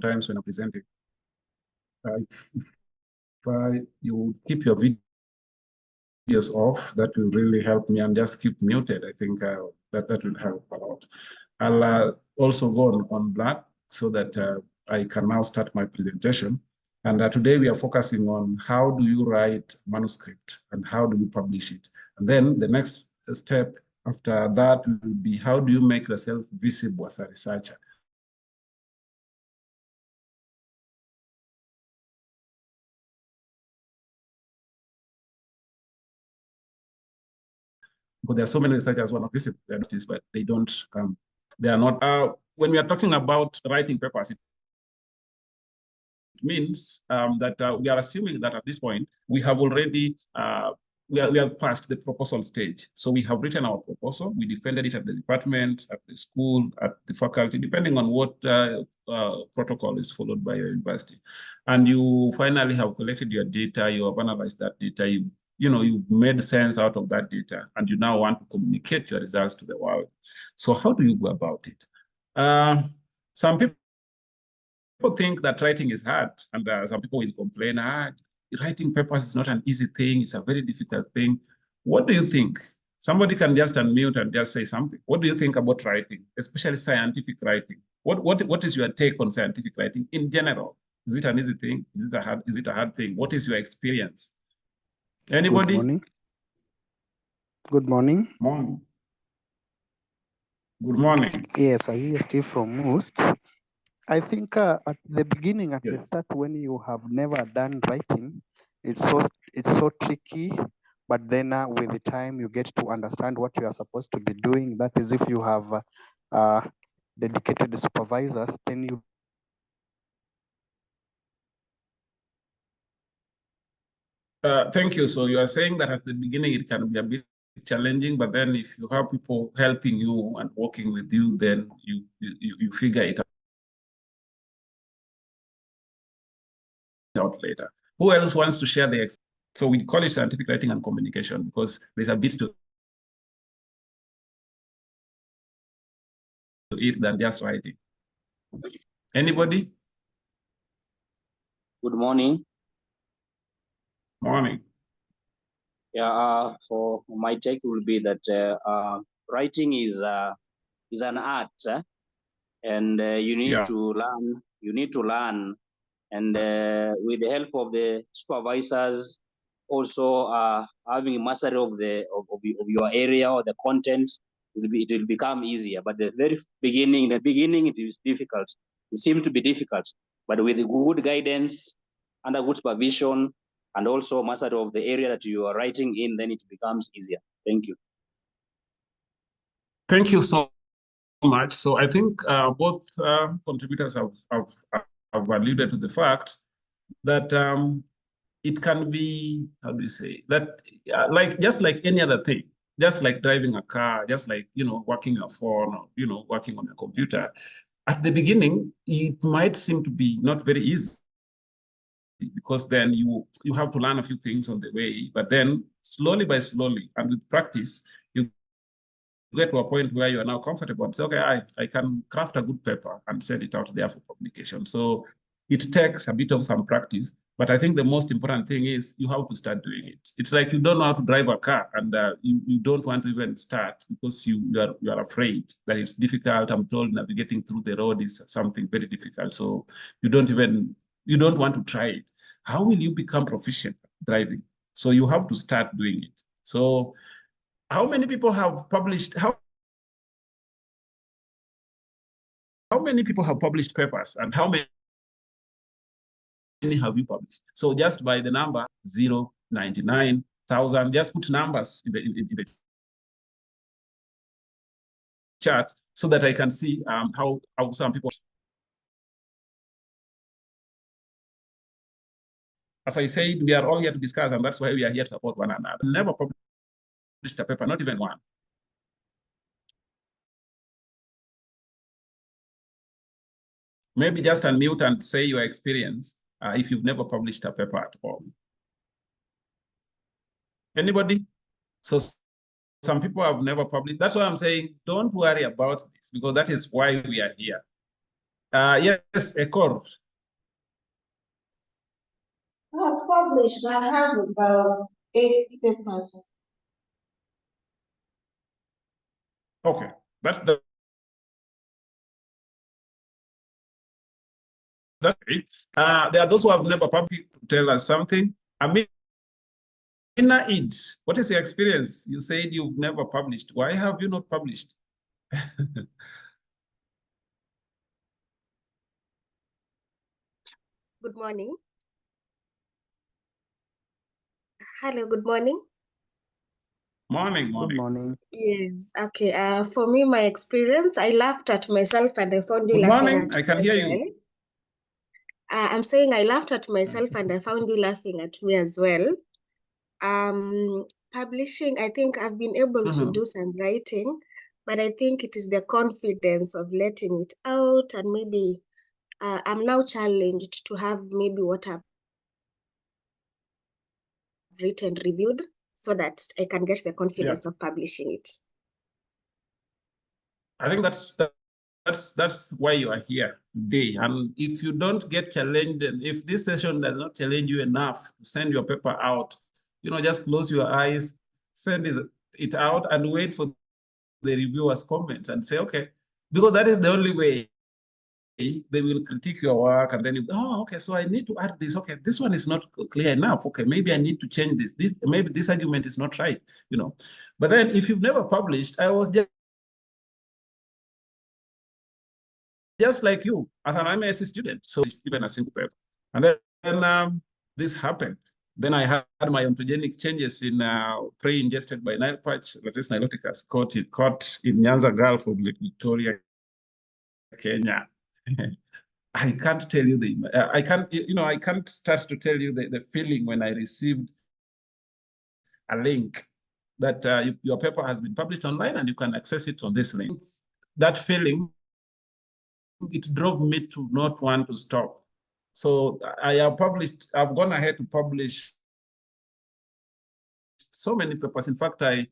Sometimes when I'm presenting, you keep your videos off, that will really help me, and just keep muted. I think that will help a lot. I'll also go on black so that I can now start my presentation. And today we are focusing on how do you write manuscript and how do you publish it. And then the next step after that will be how do you make yourself visible as a researcher. Because there are so many researchers who are not visible, but they don't, they are not. When we are talking about writing papers, it means that we are assuming that at this point, we have already, we have passed the proposal stage. So we have written our proposal, we defended it at the department, at the school, at the faculty, depending on what protocol is followed by your university. And you finally have collected your data, you have analyzed that data, you made sense out of that data, and you now want to communicate your results to the world. So how do you go about it? Some people think that writing is hard, and some people will complain, writing papers is not an easy thing, it's a very difficult thing. What do you think? Somebody can just unmute and just say something. What do you think about writing, especially scientific writing? What is your take on scientific writing in general? Is it an easy thing? Is it a hard thing? What is your experience? Anybody? Good morning. Good morning. Morning. Good morning. Yes, I hear Steve from Most. I think at the beginning, at the start, when you have never done writing, it's so tricky. But then with the time, you get to understand what you are supposed to be doing. That is, if you have dedicated supervisors, then you. Thank you. So you are saying that at the beginning it can be a bit challenging, but then if you have people helping you and working with you, then you figure it out later. Who else wants to share the experience? So we call it scientific writing and communication because there's a bit to it than just writing. Anybody? Good morning. Morning. Yeah, so my take will be that writing is an art, and you need to learn. You need to learn, and with the help of the supervisors, also having mastery of your area or the content, it will become easier. But the very beginning, it is difficult. It seems to be difficult, but with good guidance, under good supervision, and also mastery of the area that you are writing in, then it becomes easier. Thank you. Thank you so much. So I think both contributors have alluded to the fact that it can be, how do you say, that just like any other thing, just like driving a car, just like, working your phone, or, working on a computer. At the beginning, it might seem to be not very easy because then you have to learn a few things on the way, but then slowly by slowly and with practice, you get to a point where you are now comfortable and say, okay, I can craft a good paper and send it out there for publication. So it takes a bit of some practice, but I think the most important thing is you have to start doing it. It's like you don't know how to drive a car and you don't want to even start because you are afraid that it's difficult. I'm told navigating through the road is something very difficult. So you don't want to try it. How will you become proficient at driving? So you have to start doing it. So how many people have published, how many people have published papers and how many have you published? So just by the number 099,000, just put numbers in the chat so that I can see how some people. As I said, we are all here to discuss, and that's why we are here to support one another. Never published a paper, not even one. Maybe just unmute and say your experience if you've never published a paper at all. Anybody? So some people have never published. That's why I'm saying don't worry about this because that is why we are here. Yes, Ekor. I've published. I have about 80 papers. Okay, that's great. There are those who have never published. Tell us something. Amina Eid, what is your experience? You said you've never published. Why have you not published? Good morning. Hello, good morning. Morning. Good morning. Yes, okay. For me, my experience, I laughed at myself and I found you Good laughing morning. at I can me hear as you. well. I'm saying I laughed at myself and I found you laughing at me as well. Publishing, I think I've been able to do some writing, but I think it is the confidence of letting it out, and maybe I'm now challenged to have maybe what I've written reviewed so that I can get the confidence of publishing it. I think that's why you are here today. And if you don't get challenged, and if this session does not challenge you enough to send your paper out, just close your eyes, send it out, and wait for the reviewers' comments and say, okay, because that is the only way they will critique your work, and then okay, so I need to add this. Okay, this one is not clear enough. Okay, maybe I need to change this. Maybe this argument is not right. But then if you've never published, I was just like you as an MSc student, so even a single paper, and then this happened. Then I had my ontogenic changes in prey ingested by Nile perch, Leptis niloticus, caught in Nyanza Gulf of Lake Victoria, Kenya. I can't tell you I can't start to tell you the feeling when I received a link that your paper has been published online and you can access it on this link. That feeling, it drove me to not want to stop. So I've gone ahead to publish so many papers. In fact, I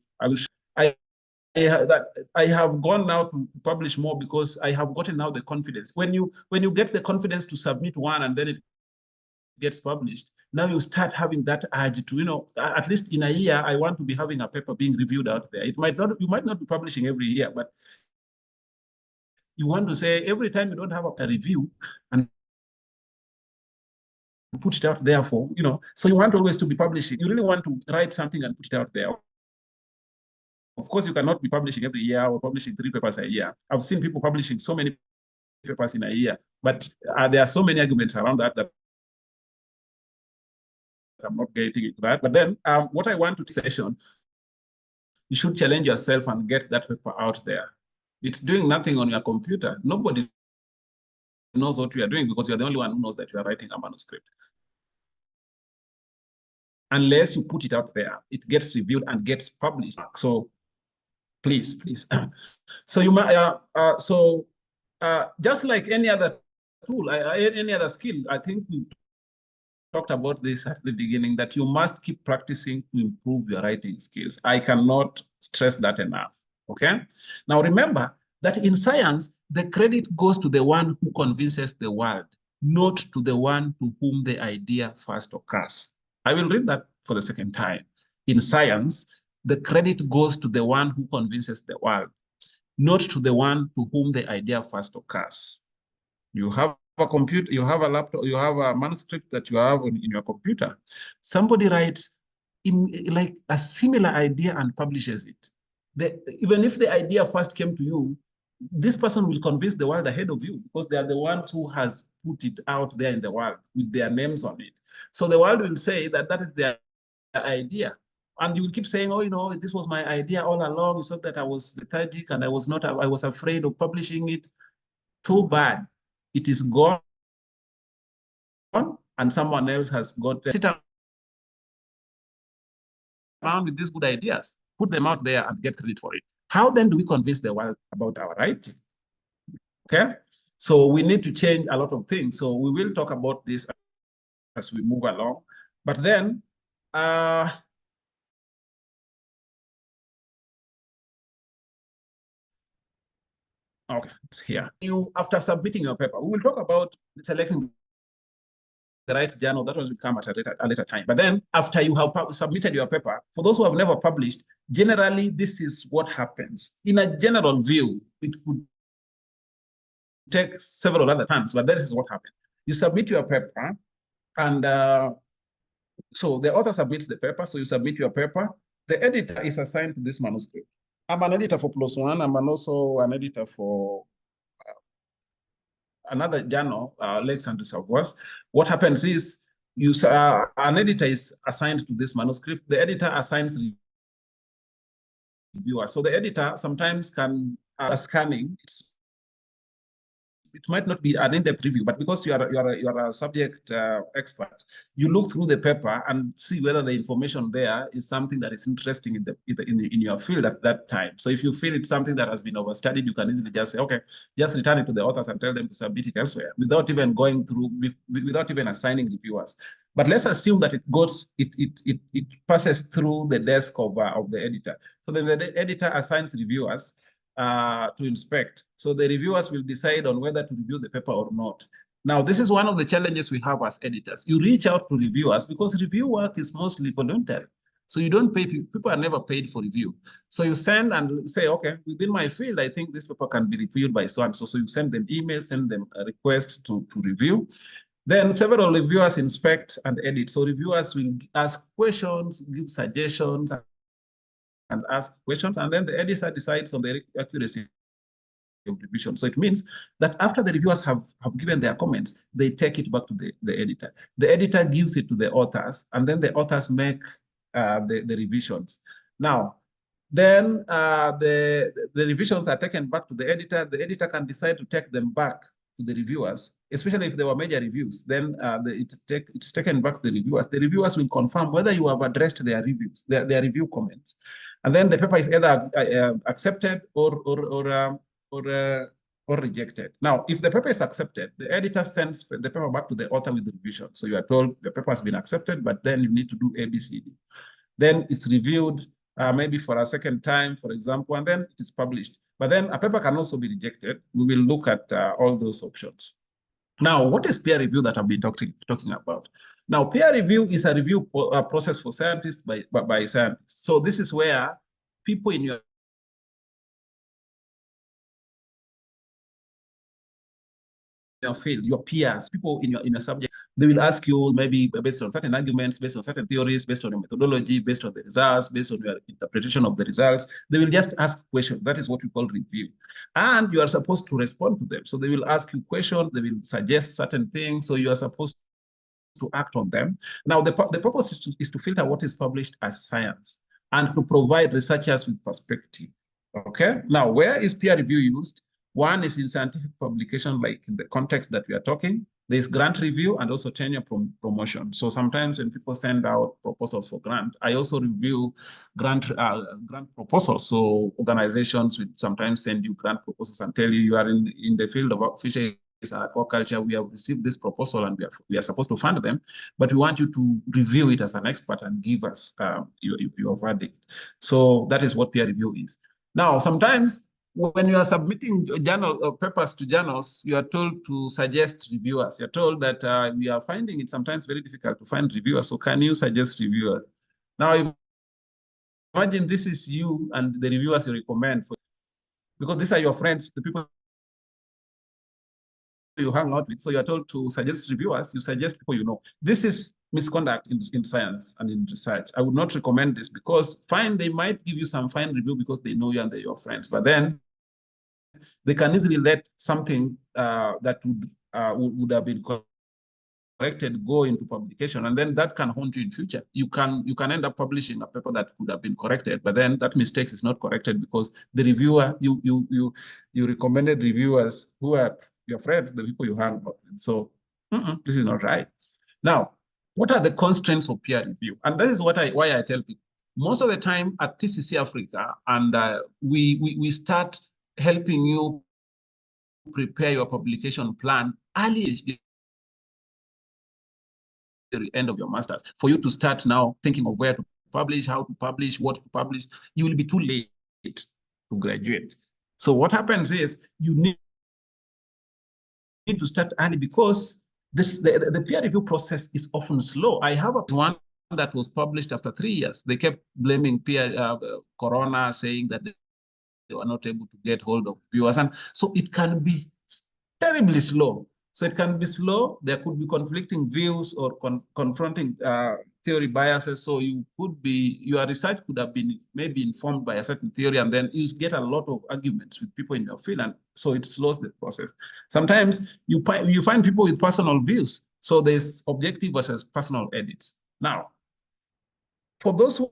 have gone now to publish more because I have gotten now the confidence. When you get the confidence to submit one and then it gets published, now you start having that urge to, at least in a year, I want to be having a paper being reviewed out there. You might not be publishing every year, but you want to say every time you don't have a review and put it out there so you want always to be publishing. You really want to write something and put it out there. Of course, you cannot be publishing every year or publishing 3 papers a year. I've seen people publishing so many papers in a year, but there are so many arguments around that I'm not getting into that. But then what I want to session, you should challenge yourself and get that paper out there. It's doing nothing on your computer. Nobody knows what you are doing because you're the only one who knows that you are writing a manuscript. Unless you put it out there, it gets reviewed and gets published. So please. So you might, just like any other tool, any other skill, I think we've talked about this at the beginning, that you must keep practicing to improve your writing skills. I cannot stress that enough, okay? Now remember that in science, the credit goes to the one who convinces the world, not to the one to whom the idea first occurs. I will read that for the second time. In science, the credit goes to the one who convinces the world, not to the one to whom the idea first occurs. You have a computer, you have a laptop, you have a manuscript that you have in your computer. Somebody writes like a similar idea and publishes it. Even if the idea first came to you, this person will convince the world ahead of you because they are the ones who has put it out there in the world with their names on it. So the world will say that is their idea. And you will keep saying, oh, this was my idea all along. It's not that I was lethargic and I was afraid of publishing it. Too bad. It is gone and someone else has got to sit around with these good ideas, put them out there and get credit for it. How then do we convince the world about our writing? Okay, so we need to change a lot of things. So we will talk about this as we move along. But then, Okay, it's here. After submitting your paper, we will talk about selecting the right journal. That will come at a later time. But then after you have submitted your paper, for those who have never published, generally this is what happens. In a general view, it could take several other times, but this is what happens. You submit your paper, and so the author submits the paper, so you submit your paper. The editor is assigned to this manuscript. I'm an editor for PLOS ONE. I'm also an editor for another journal, Lakes and Reservoirs. What happens is an editor is assigned to this manuscript. The editor assigns reviewers. So the editor sometimes can scanning. It might not be an in-depth review, but because you are a subject expert, you look through the paper and see whether the information there is something that is interesting in your field at that time. So if you feel it's something that has been overstudied, you can easily just say, okay, just return it to the authors and tell them to submit it elsewhere without even going through, without even assigning reviewers. But let's assume that it passes through the desk of the editor. So then the editor assigns reviewers to inspect. So the reviewers will decide on whether to review the paper or not. Now, this is one of the challenges we have as editors. You reach out to reviewers because review work is mostly voluntary. So you don't pay, people are never paid for review. So you send and say, okay, within my field, I think this paper can be reviewed by so and so. So you send them emails, send them a request to review. Then several reviewers inspect and edit. So reviewers will ask questions, give suggestions, and ask questions, and then the editor decides on the accuracy of revision. So it means that after the reviewers have given their comments, they take it back to the editor. The editor gives it to the authors, and then the authors make the revisions. Now, then the revisions are taken back to the editor. The editor can decide to take them back to the reviewers, especially if there were major reviews. Then it's taken back to the reviewers. The reviewers will confirm whether you have addressed their reviews, their review comments. And then the paper is either accepted or rejected. Now, if the paper is accepted, the editor sends the paper back to the author with the revision. So you are told the paper has been accepted, but then you need to do ABCD. Then it's reviewed maybe for a second time, for example, and then it is published. But then a paper can also be rejected. We will look at all those options. Now, what is peer review that I've been talking about? Now, peer review is a review process for scientists by scientists. So this is where people in your field, your peers, people in your subject, they will ask you maybe based on certain arguments, based on certain theories, based on your methodology, based on the results, based on your interpretation of the results. They will just ask questions. That is what we call review. And you are supposed to respond to them. So they will ask you questions. They will suggest certain things. So you are supposed to act on them. Now, the purpose is to filter what is published as science and to provide researchers with perspective. Okay. Now, where is peer review used? One is in scientific publication, like in the context that we are talking. There's grant review and also tenure promotion. So sometimes when people send out proposals for grant, I also review grant proposals. So organizations will sometimes send you grant proposals and tell you are in the field of fisheries and aquaculture, we have received this proposal and we are supposed to fund them, but we want you to review it as an expert and give us your verdict. So that is what peer review is. Now, sometimes when you are submitting journal papers to journals, you are told to suggest reviewers. You're told that we are finding it sometimes very difficult to find reviewers. So can you suggest reviewers? Now, imagine this is you and the reviewers you recommend, because these are your friends, the people you hang out with. So you're told to suggest reviewers, you suggest people you know. This is misconduct in science and in research. I would not recommend this because they might give you some fine review because they know you and they're your friends, but then they can easily let something that would have been corrected go into publication, and then that can haunt you in future. You can end up publishing a paper that could have been corrected, but then that mistake is not corrected because the reviewer, you recommended reviewers who are your friends, the people you hang out with. So this is not right. Now, what are the constraints of peer review? And this is why I tell people, most of the time at TCC Africa, and we start helping you prepare your publication plan early at the end of your master's, for you to start now thinking of where to publish, how to publish, what to publish. You will be too late to graduate. So what happens is you need to start early because the peer review process is often slow. I have one that was published after 3 years. They kept blaming Corona, saying that they were not able to get hold of viewers. And so it can be terribly slow. So it can be slow. There could be conflicting views or confronting theory biases. So your research could have been maybe informed by a certain theory, and then you get a lot of arguments with people in your field, and so it slows the process. Sometimes you find people with personal views. So there's objective versus personal edits. Now, for those who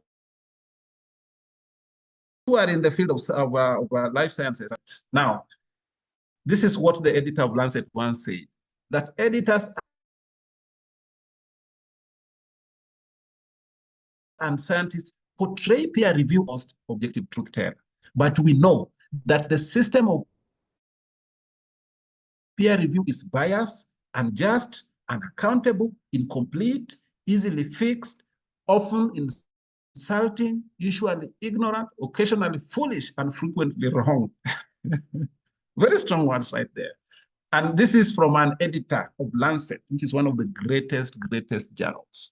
are in the field of life sciences, now, this is what the editor of Lancet once said, that editors and scientists portray peer review as objective truth teller. But we know that the system of peer review is biased, unjust, unaccountable, incomplete, easily fixed, often insulting, usually ignorant, occasionally foolish, and frequently wrong. Very strong words right there. And this is from an editor of Lancet, which is one of the greatest journals.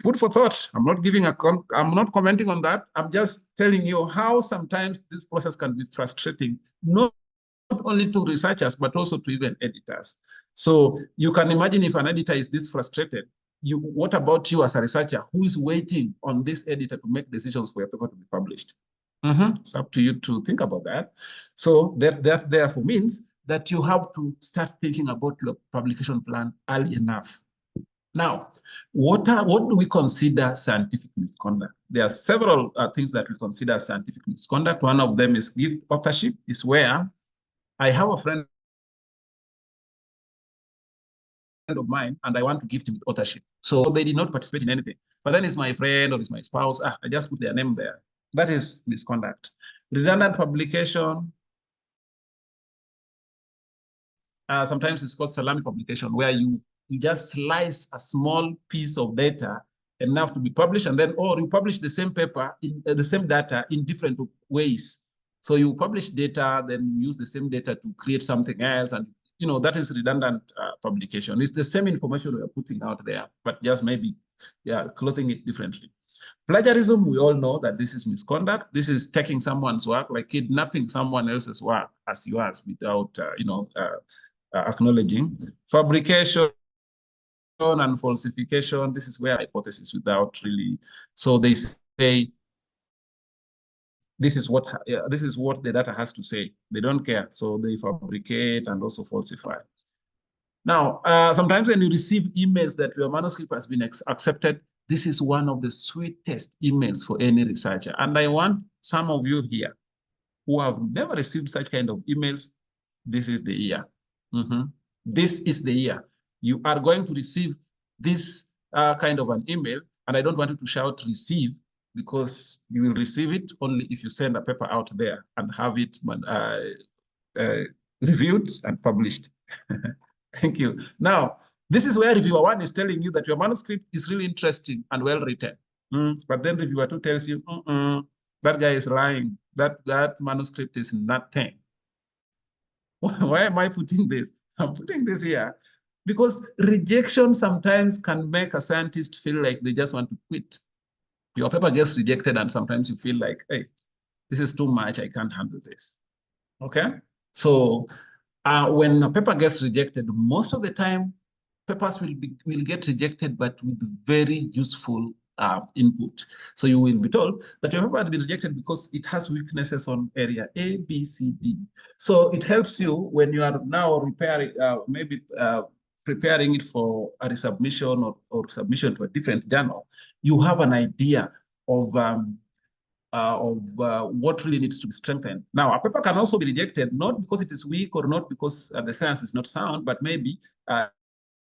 Food for thought. I'm not commenting on that. I'm just telling you how sometimes this process can be frustrating, not only to researchers, but also to even editors. So you can imagine if an editor is this frustrated, what about you as a researcher who is waiting on this editor to make decisions for your paper to be published? It's up to you to think about that. So that therefore means that you have to start thinking about your publication plan early enough. Now, what do we consider scientific misconduct? There are several things that we consider scientific misconduct. One of them is gift authorship, is where I have a friend of mine and I want to gift him with authorship. So they did not participate in anything. But then it's my friend or it's my spouse. I just put their name there. That is misconduct. Redundant publication. Sometimes it's called salami publication, where you just slice a small piece of data enough to be published, and then, or you publish the same paper, the same data in different ways. So you publish data, then you use the same data to create something else, and that is redundant publication. It's the same information we are putting out there, but just maybe, clothing it differently. Plagiarism, we all know that this is misconduct. This is taking someone's work, like kidnapping someone else's work as yours without, acknowledging. Fabrication and falsification, this is where hypothesis without really, so they say this is what the data has to say. They don't care, so they fabricate and also falsify. Now, sometimes when you receive emails that your manuscript has been accepted, this is one of the sweetest emails for any researcher. And I want some of you here who have never received such kind of emails, this is the year. This is the year. You are going to receive this kind of an email, and I don't want you to shout receive, because you will receive it only if you send a paper out there and have it reviewed and published. Thank you. Now, this is where reviewer 1 is telling you that your manuscript is really interesting and well written. But then reviewer 2 tells you, that guy is lying. That manuscript is nothing. Why am I putting this? I'm putting this here because rejection sometimes can make a scientist feel like they just want to quit. Your paper gets rejected and sometimes you feel like, hey, this is too much, I can't handle this. Okay? So when a paper gets rejected, most of the time, papers will get rejected, but with very useful input. So you will be told that your paper has been rejected because it has weaknesses on area A, B, C, D. So it helps you when you are now preparing it for a resubmission or submission to a different journal. You have an idea of what really needs to be strengthened. Now, a paper can also be rejected, not because it is weak or not because the science is not sound, but maybe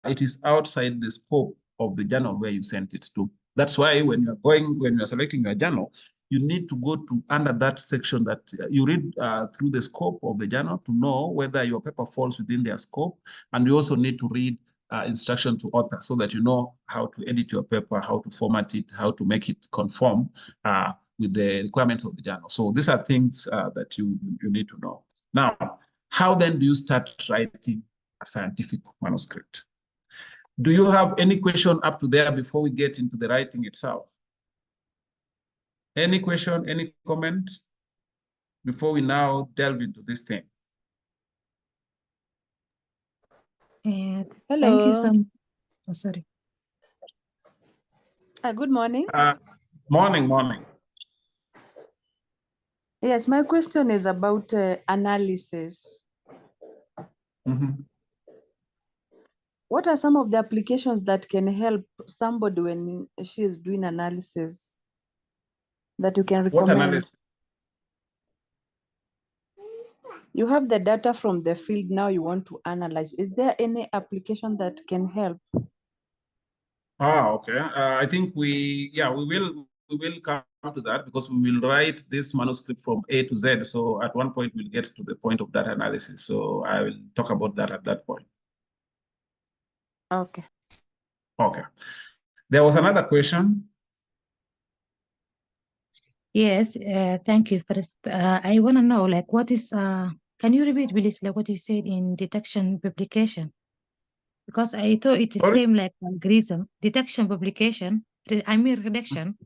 it is outside the scope of the journal where you sent it to. That's why when you're selecting your journal, you need to go to under that section that you read through the scope of the journal to know whether your paper falls within their scope. And you also need to read instruction to author so that you know how to edit your paper, how to format it, how to make it conform with the requirements of the journal. So these are things that you need to know. Now, how then do you start writing a scientific manuscript? Do you have any question up to there before we get into the writing itself? Any question, any comment before we now delve into this thing? Hello. Thank you so much. Oh, sorry. Good morning. Morning. Yes, my question is about analysis. What are some of the applications that can help somebody when she is doing analysis that you can recommend? What analysis? You have the data from the field, now you want to analyze. Is there any application that can help? Okay. I think we will come to that because we will write this manuscript from A to Z. So at one point we'll get to the point of data analysis. So I will talk about that at that point. Okay. Okay. There was another question. Yes, thank you. First, I want to know, like, what is, can you repeat, please, like what you said in detection publication? Because I thought it is Sorry? same like algorithm, detection publication, I mean reduction.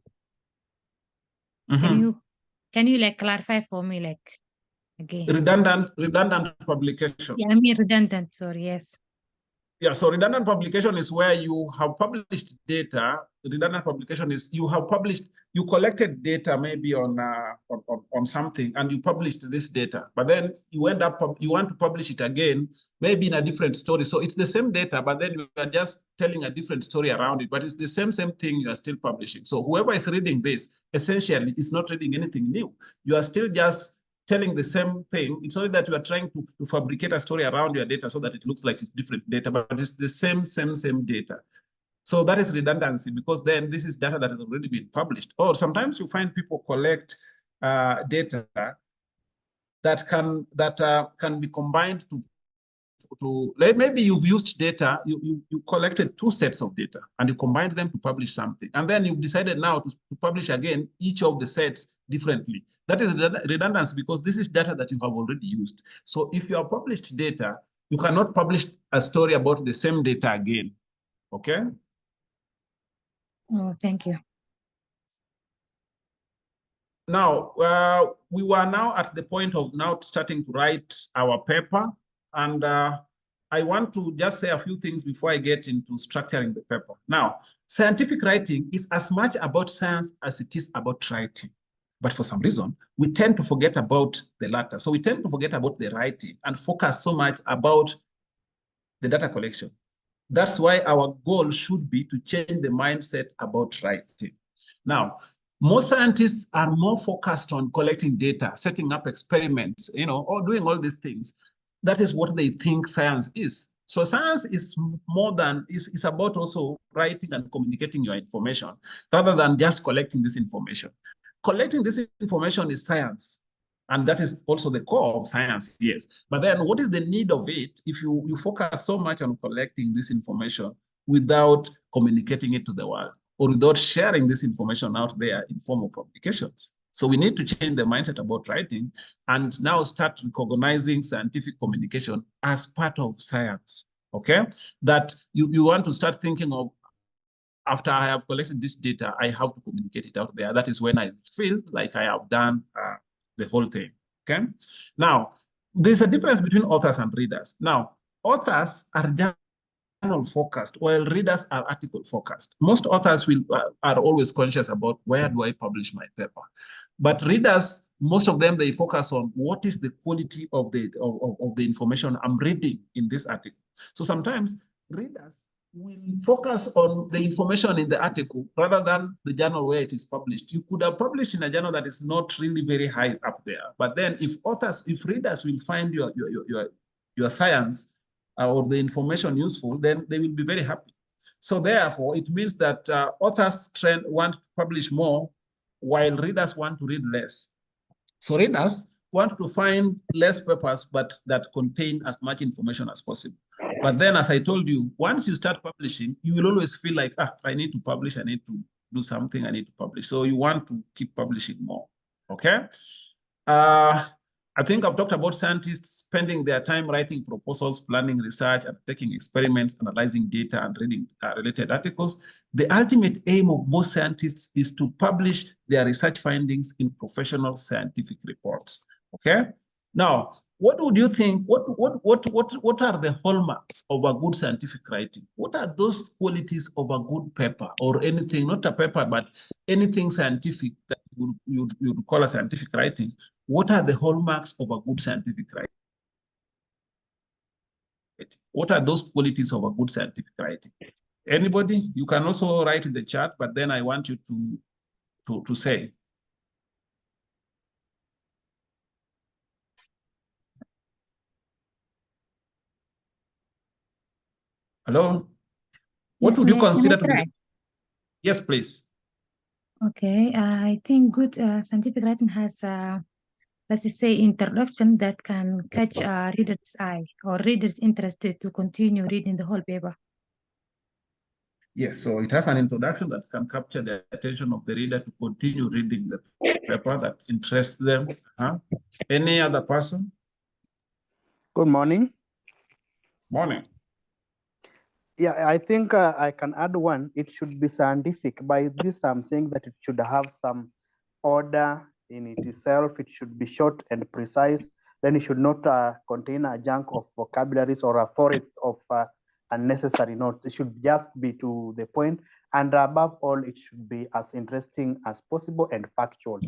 Can you like clarify for me, like, again? Redundant publication. Yeah, I mean redundant, sorry, yes. Yeah, so redundant publication is where you have published data. Redundant publication is you collected data maybe on something and you published this data, but then you want to publish it again, maybe in a different story. So it's the same data, but then you are just telling a different story around it, but it's the same thing you are still publishing. So whoever is reading this, essentially is not reading anything new. You are still just telling the same thing. It's only that you are trying to fabricate a story around your data so that it looks like it's different data, but it's the same data. So that is redundancy, because then this is data that has already been published. Or sometimes you find people collect data that can be combined to maybe you've used data, you collected 2 sets of data and you combined them to publish something. And then you've decided now to publish again each of the sets differently. That is redundancy because this is data that you have already used. So if you have published data, you cannot publish a story about the same data again. Okay? Oh, thank you. Now, we were now at the point of now starting to write our paper. And I want to just say a few things before I get into structuring the paper. Now, scientific writing is as much about science as it is about writing. But for some reason, we tend to forget about the latter. So we tend to forget about the writing and focus so much about the data collection. That's why our goal should be to change the mindset about writing. Now, most scientists are more focused on collecting data, setting up experiments, or doing all these things. That is what they think science is. So science is more than, is about also writing and communicating your information rather than just collecting this information. Collecting this information is science. And that is also the core of science, yes. But then what is the need of it if you focus so much on collecting this information without communicating it to the world or without sharing this information out there in form of publications? So we need to change the mindset about writing and now start recognizing scientific communication as part of science, okay? That you want to start thinking of, after I have collected this data, I have to communicate it out there. That is when I feel like I have done the whole thing, okay? Now, there's a difference between authors and readers. Now, authors are journal focused, while readers are article focused. Most authors are always conscious about where do I publish my paper. But readers, most of them, they focus on what is the quality of the information I'm reading in this article. So sometimes readers will focus on the information in the article rather than the journal where it is published. You could have published in a journal that is not really very high up there. But then if readers will find your science or the information useful, then they will be very happy. So therefore, it means that authors want to publish more while readers want to read less. So readers want to find less papers, but that contain as much information as possible. But then, as I told you, once you start publishing, you will always feel like, I need to publish, I need to do something, I need to publish. So you want to keep publishing more, okay? I think I've talked about scientists spending their time writing proposals, planning research, and taking experiments, analyzing data, and reading related articles. The ultimate aim of most scientists is to publish their research findings in professional scientific reports. Okay. Now, what would you think? What are the hallmarks of a good scientific writing? What are those qualities of a good paper or anything, not a paper, but anything scientific that you'd call a scientific writing? What are the hallmarks of a good scientific writing? What are those qualities of a good scientific writing? Anybody? You can also write in the chat, but then I want you to say. Hello? What Yes, would you consider can I to be try? the... Yes, please. Okay, I think good scientific writing has, let's just say, introduction that can catch a reader's eye or reader's interest to continue reading the whole paper. Yes, so it has an introduction that can capture the attention of the reader to continue reading the paper that interests them. Any other person? Good morning. Morning. Yeah, I think I can add one. It should be scientific. By this, I'm saying that it should have some order in it itself. It should be short and precise. Then it should not contain a junk of vocabularies or a forest of unnecessary notes. It should just be to the point. And above all, it should be as interesting as possible and factual.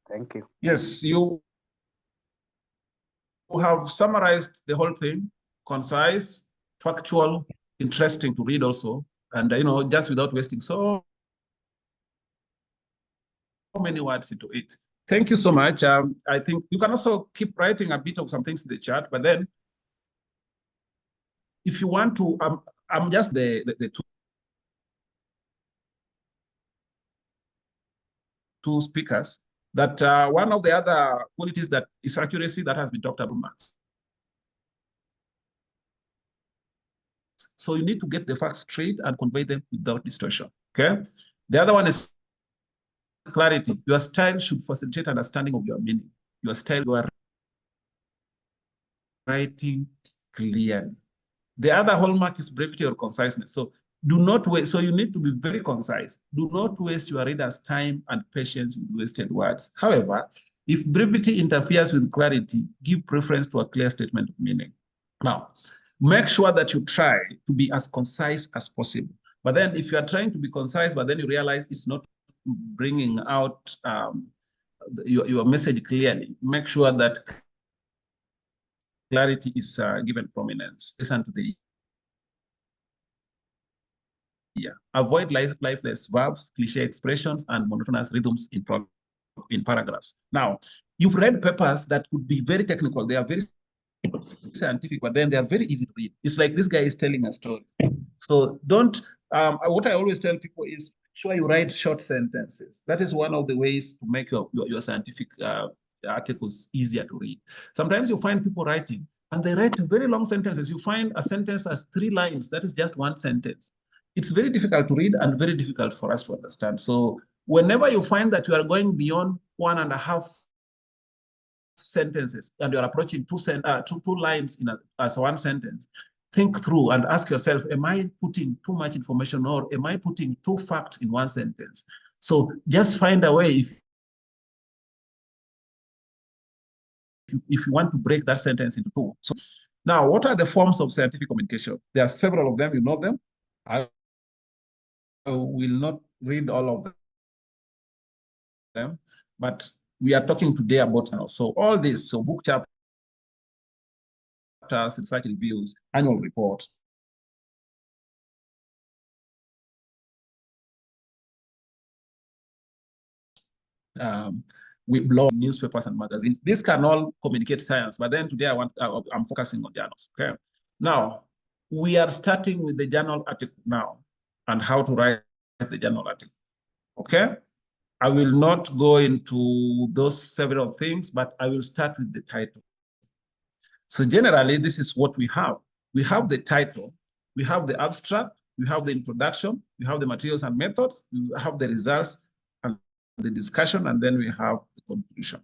Thank you. Yes, you have summarized the whole thing, concise, factual, interesting to read also, and just without wasting so many words into it. Thank you so much. I think you can also keep writing a bit of some things in the chat, but then if you want to, I'm just the two speakers, that one of the other qualities that is accuracy that has been talked about. So you need to get the facts straight and convey them without distortion, okay? The other one is clarity. Your style should facilitate understanding of your meaning. Your style, you are writing clearly. The other hallmark is brevity or conciseness. So do not waste, so you need to be very concise. Do not waste your readers' time and patience with wasted words. However, if brevity interferes with clarity, give preference to a clear statement of meaning. Now, make sure that you try to be as concise as possible. But then if you are trying to be concise, but then you realize it's not bringing out your message clearly, make sure that clarity is given prominence. Listen to the avoid lifeless verbs, cliche expressions, and monotonous rhythms in paragraphs. Now, you've read papers that could be very technical. They are very scientific, but then they are very easy to read. It's like this guy is telling a story. So don't, what I always tell people is, sure you write short sentences. That is one of the ways to make your scientific articles easier to read. Sometimes you find people writing, and they write very long sentences. You find a sentence as 3 lines. That is just one sentence. It's very difficult to read and very difficult for us to understand. So whenever you find that you are going beyond 1.5 sentences and you're approaching two lines as one sentence, think through and ask yourself, am I putting too much information or am I putting 2 facts in one sentence? So just find a way if you want to break that sentence into 2. So now, what are the forms of scientific communication? There are several of them, you know them. I will not read all of them, but we are talking today about now. So all this, so book chapters, research reviews, annual reports, we blog, newspapers, and magazines. This can all communicate science, but then today I'm focusing on journals. Okay. Now we are starting with the journal article now and how to write the journal article. Okay. I will not go into those several things, but I will start with the title. So generally, this is what we have. We have the title, we have the abstract, you have the introduction, you have the materials and methods, you have the results and the discussion, and then we have the conclusion.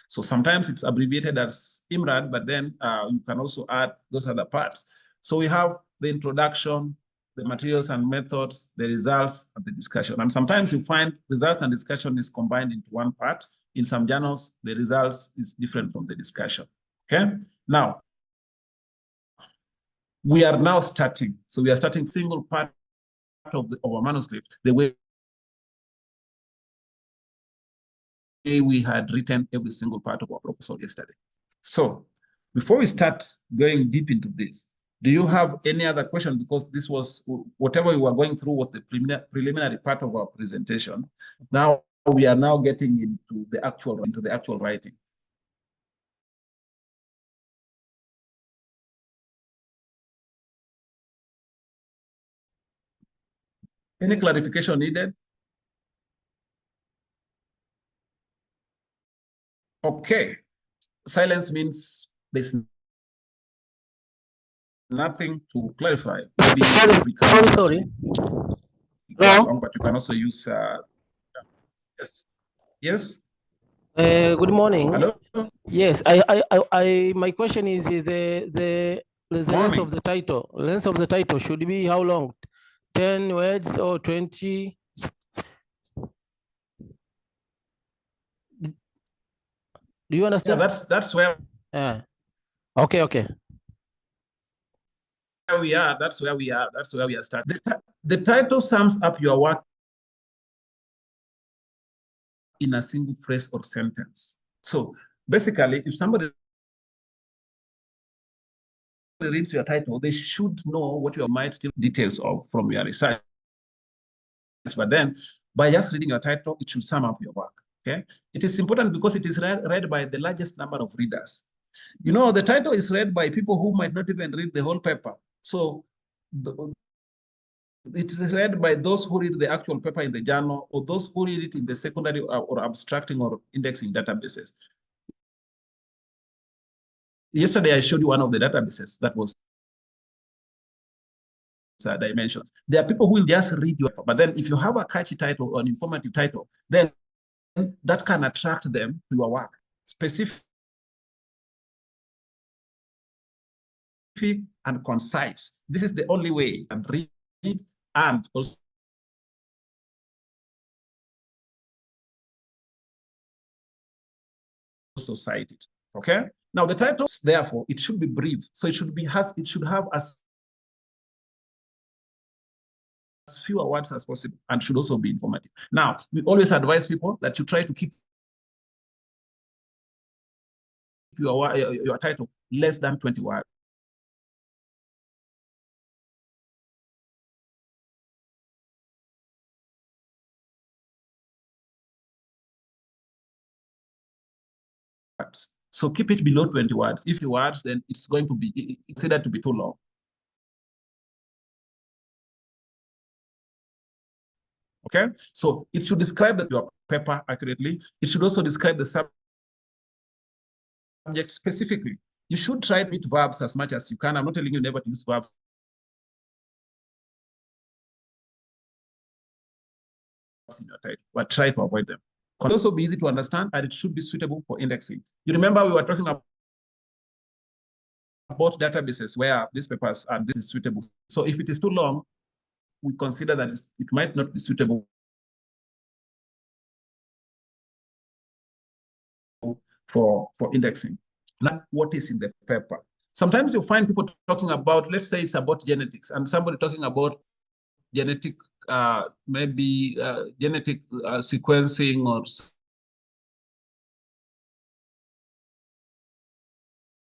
So sometimes it's abbreviated as IMRAD, but then you can also add those other parts. So we have the introduction, the materials and methods, the results, and the discussion. And sometimes you find results and discussion is combined into one part. In some journals, the results is different from the discussion. Okay? Now, we are now starting. So we are starting single part of our manuscript, the way we had written every single part of our proposal yesterday. So before we start going deep into this, do you have any other question? Because this was, whatever we were going through was the preliminary part of our presentation. Now we are now getting into the actual writing. Any clarification needed? Okay. Silence means there's nothing to clarify. Maybe sorry. No. But you can also use yes. Yes. Good morning. Hello. Yes, my question is the length of the title. Length of the title should be how long? 10 words or 20? Do you understand? Yeah, that's where. Okay. That's where we are starting. The title sums up your work in a single phrase or sentence. So basically, if somebody reads your title, they should know what you might still details of from your research. But then by just reading your title, it should sum up your work. Okay. It is important because it is read by the largest number of readers. You know, the title is read by people who might not even read the whole paper. So it is read by those who read the actual paper in the journal, or those who read it in the secondary or abstracting or indexing databases. Yesterday, I showed you one of the databases that was dimensions. There are people who will just read your paper, but then if you have a catchy title or an informative title, then that can attract them to your work. Specific and concise. This is the only way you can read and also cite it. Okay. Now the titles, therefore, it should be brief. So it should have as fewer words as possible and should also be informative. Now, we always advise people that you try to keep your title less than 20 words. So keep it below 20 words. If you words, then it's going to be considered to be too long. Okay, so it should describe your paper accurately. It should also describe the subject specifically. You should try to use verbs as much as you can. I'm not telling you never to use verbs. In your title, but try to avoid them. It can also be easy to understand, and it should be suitable for indexing. You remember we were talking about databases where these papers and this is suitable. So if it is too long, we consider that it might not be suitable for indexing. Now, what is in the paper? Sometimes you find people talking about, let's say it's about genetics, and somebody talking about genetic, maybe genetic sequencing or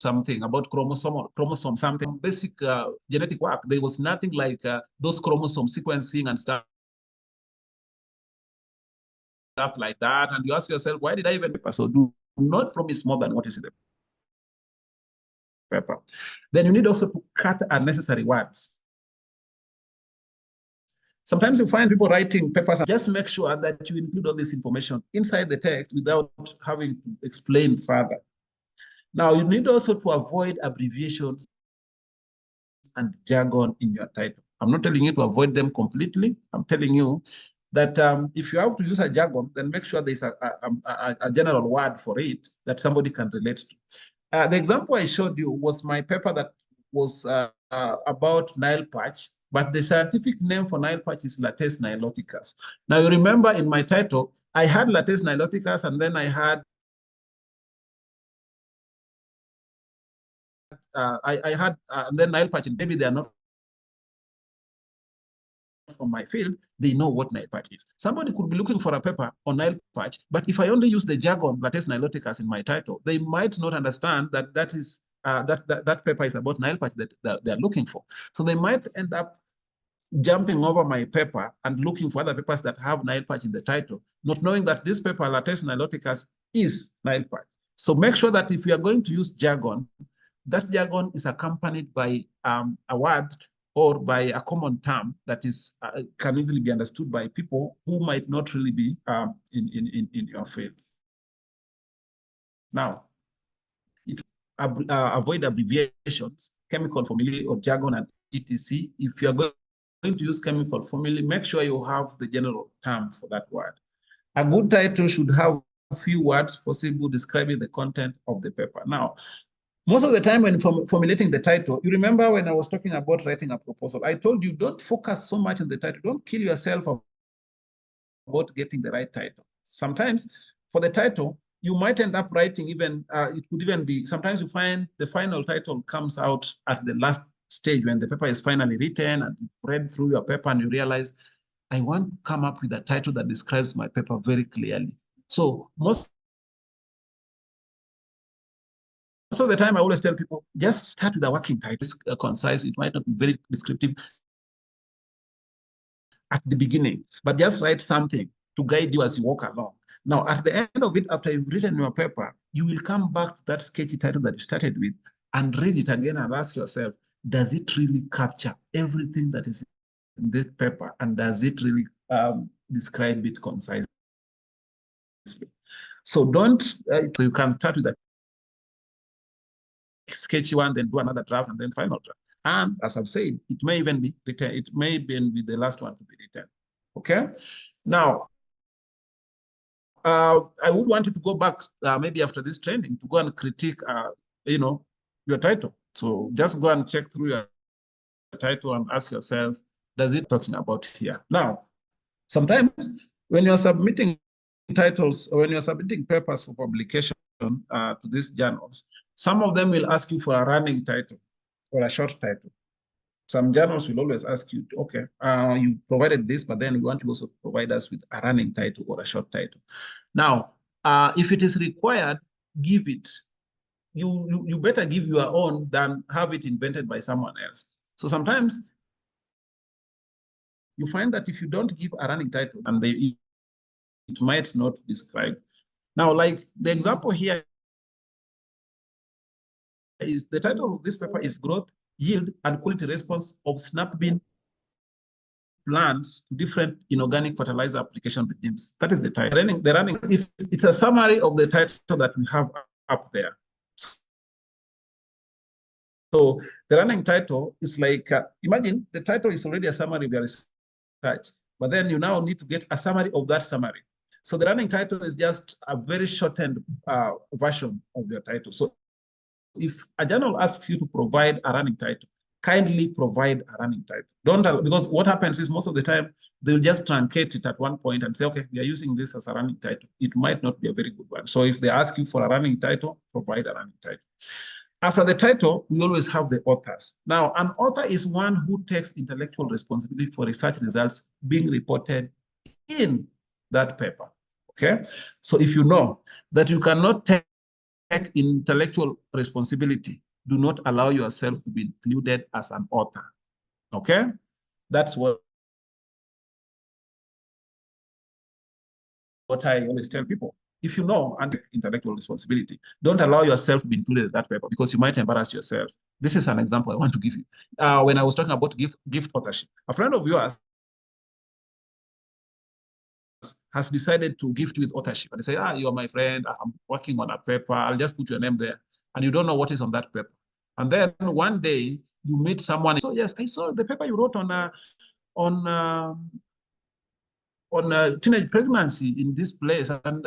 something about chromosome, something basic genetic work. There was nothing like those chromosome sequencing and stuff like that. And you ask yourself, why did I even paper? So do not promise more than what is in the paper. Then you need also to cut unnecessary words. Sometimes you find people writing papers, and just make sure that you include all this information inside the text without having to explain further. Now, you need also to avoid abbreviations and jargon in your title. I'm not telling you to avoid them completely. I'm telling you that if you have to use a jargon, then make sure there's a general word for it that somebody can relate to. The example I showed you was my paper that was about Nile perch, but the scientific name for Nile perch is Lates niloticus. Now, you remember in my title, I had Lates niloticus, and then I had then Nile perch, and maybe they are not from my field, they know what Nile perch is. Somebody could be looking for a paper on Nile perch, but if I only use the jargon Lates niloticus in my title, they might not understand that that paper is about Nile perch that they're looking for. So they might end up jumping over my paper and looking for other papers that have Nile perch in the title, not knowing that this paper, Lates niloticus, is Nile perch. So make sure that if you are going to use jargon, that jargon is accompanied by a word or by a common term that is can easily be understood by people who might not really be in your field. Now, avoid abbreviations, chemical formulae or jargon and etc. If you are going to use chemical formulae, make sure you have the general term for that word. A good title should have a few words possible describing the content of the paper. Now, most of the time when formulating the title, you remember when I was talking about writing a proposal, I told you don't focus so much on the title. Don't kill yourself about getting the right title. Sometimes for the title, you might end up writing even, it could even be, sometimes you find the final title comes out at the last stage when the paper is finally written and you read through your paper and you realize, I want to come up with a title that describes my paper very clearly. So most of the time, I always tell people, just start with a working title. It's concise. It might not be very descriptive at the beginning, but just write something to guide you as you walk along. Now, at the end of it, after you've written your paper, you will come back to that sketchy title that you started with and read it again and ask yourself, does it really capture everything that is in this paper? And does it really describe it concisely? So don't, so you can start with a sketchy one, then do another draft, and then final draft. And as I've said, it may even be written, it may even be the last one to be written. Okay. Now, I would want you to go back maybe after this training to go and critique, your title. So just go and check through your title and ask yourself, does it talking about here? Now, sometimes when you're submitting titles or when you're submitting papers for publication to these journals, some of them will ask you for a running title or a short title. Some journals will always ask you, okay, you provided this, but then we want you also to provide us with a running title or a short title. Now, if it is required, give it. You better give your own than have it invented by someone else. So sometimes you find that if you don't give a running title, and it might not describe. Now, like the example here is the title of this paper is Growth, Yield, and Quality Response of Snap Bean Plants to Different Inorganic Fertilizer Application Regimes. That is the title. The running it's a summary of the title that we have up there. So the running title is like, imagine the title is already a summary of your research, but then you now need to get a summary of that summary. So the running title is just a very shortened version of your title. So if a journal asks you to provide a running title, kindly provide a running title. Don't, because what happens is most of the time, they'll just truncate it at one point and say, okay, we are using this as a running title. It might not be a very good one. So if they ask you for a running title, provide a running title. After the title, we always have the authors. Now, an author is one who takes intellectual responsibility for research results being reported in that paper, okay? So if you know that you cannot take intellectual responsibility, do not allow yourself to be included as an author, okay? That's what I always tell people. If you know and intellectual responsibility, don't allow yourself to be included in that paper because you might embarrass yourself. This is an example I want to give you. When I was talking about gift authorship, a friend of yours has decided to gift with authorship. And they say, you're my friend, I'm working on a paper, I'll just put your name there. And you don't know what is on that paper. And then one day you meet someone. So yes, I saw the paper you wrote on teenage pregnancy in this place, and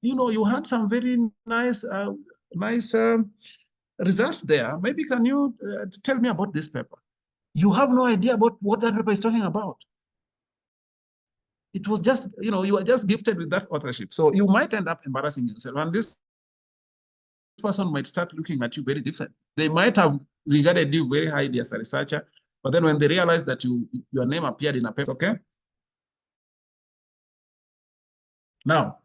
you had some very nice results there. Maybe can you tell me about this paper? You have no idea about what that paper is talking about. It was just, you were just gifted with that authorship. So you might end up embarrassing yourself. And this person might start looking at you very different. They might have regarded you very highly as a researcher, but then when they realize that your name appeared in a paper, okay? Now,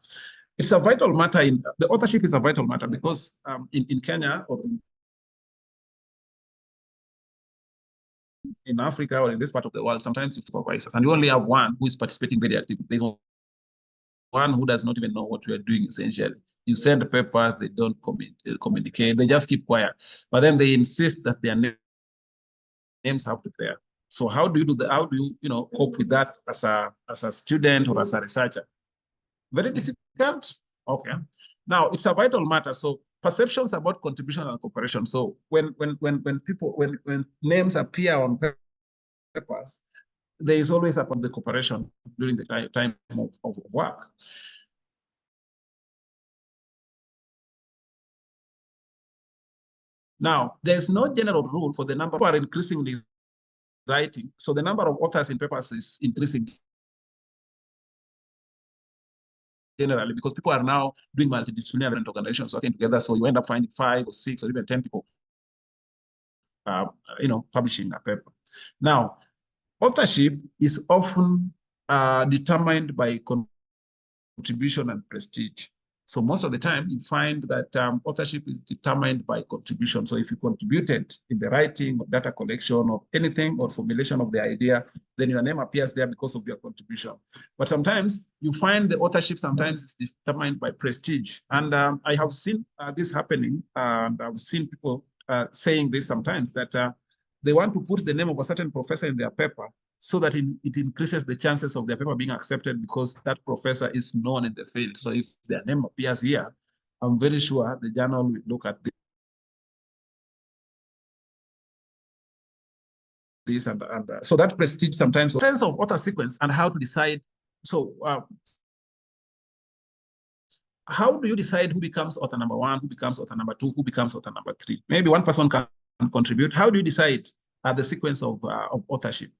it's a vital matter. The authorship is a vital matter because in Kenya or in Africa or in this part of the world, sometimes you supervisors, and you only have one who is participating very actively. There's one who does not even know what we are doing, essentially. You send papers, they don't communicate, they just keep quiet. But then they insist that their names have to be there. So how do you cope with that as a student or as a researcher? Very difficult. Okay. Now it's a vital matter. So perceptions about contribution and cooperation. So when names appear on papers, there is always about the cooperation during the time of work. Now, there's no general rule for the number who are increasingly writing. So the number of authors in papers is increasing generally because people are now doing multidisciplinary organizations working together. So you end up finding 5 or 6 or even 10 people, publishing a paper. Now, authorship is often determined by contribution and prestige. So most of the time, you find that authorship is determined by contribution. So if you contributed in the writing or data collection or anything or formulation of the idea, then your name appears there because of your contribution. But sometimes you find the authorship sometimes is determined by prestige. And I have seen this happening, and I've seen people saying this sometimes, that they want to put the name of a certain professor in their paper so that it increases the chances of their paper being accepted because that professor is known in the field. So if their name appears here, I'm very sure the journal will look at this and so that prestige sometimes depends on author sequence and how to decide. So how do you decide who becomes author number 1, who becomes author number 2, who becomes author number 3? Maybe one person can contribute. How do you decide the sequence of authorship?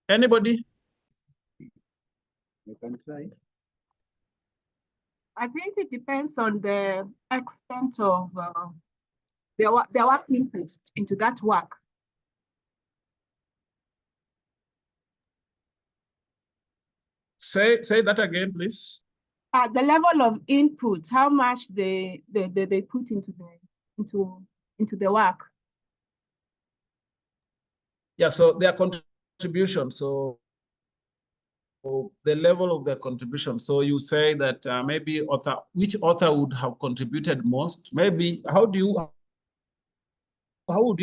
Anybody? You can try. I think it depends on the extent of their work interest into that work. Say that again, please. The level of input, how much they put into the work. Yeah, so their contribution. So the level of their contribution. So you say that maybe which author would have contributed most? Maybe how would you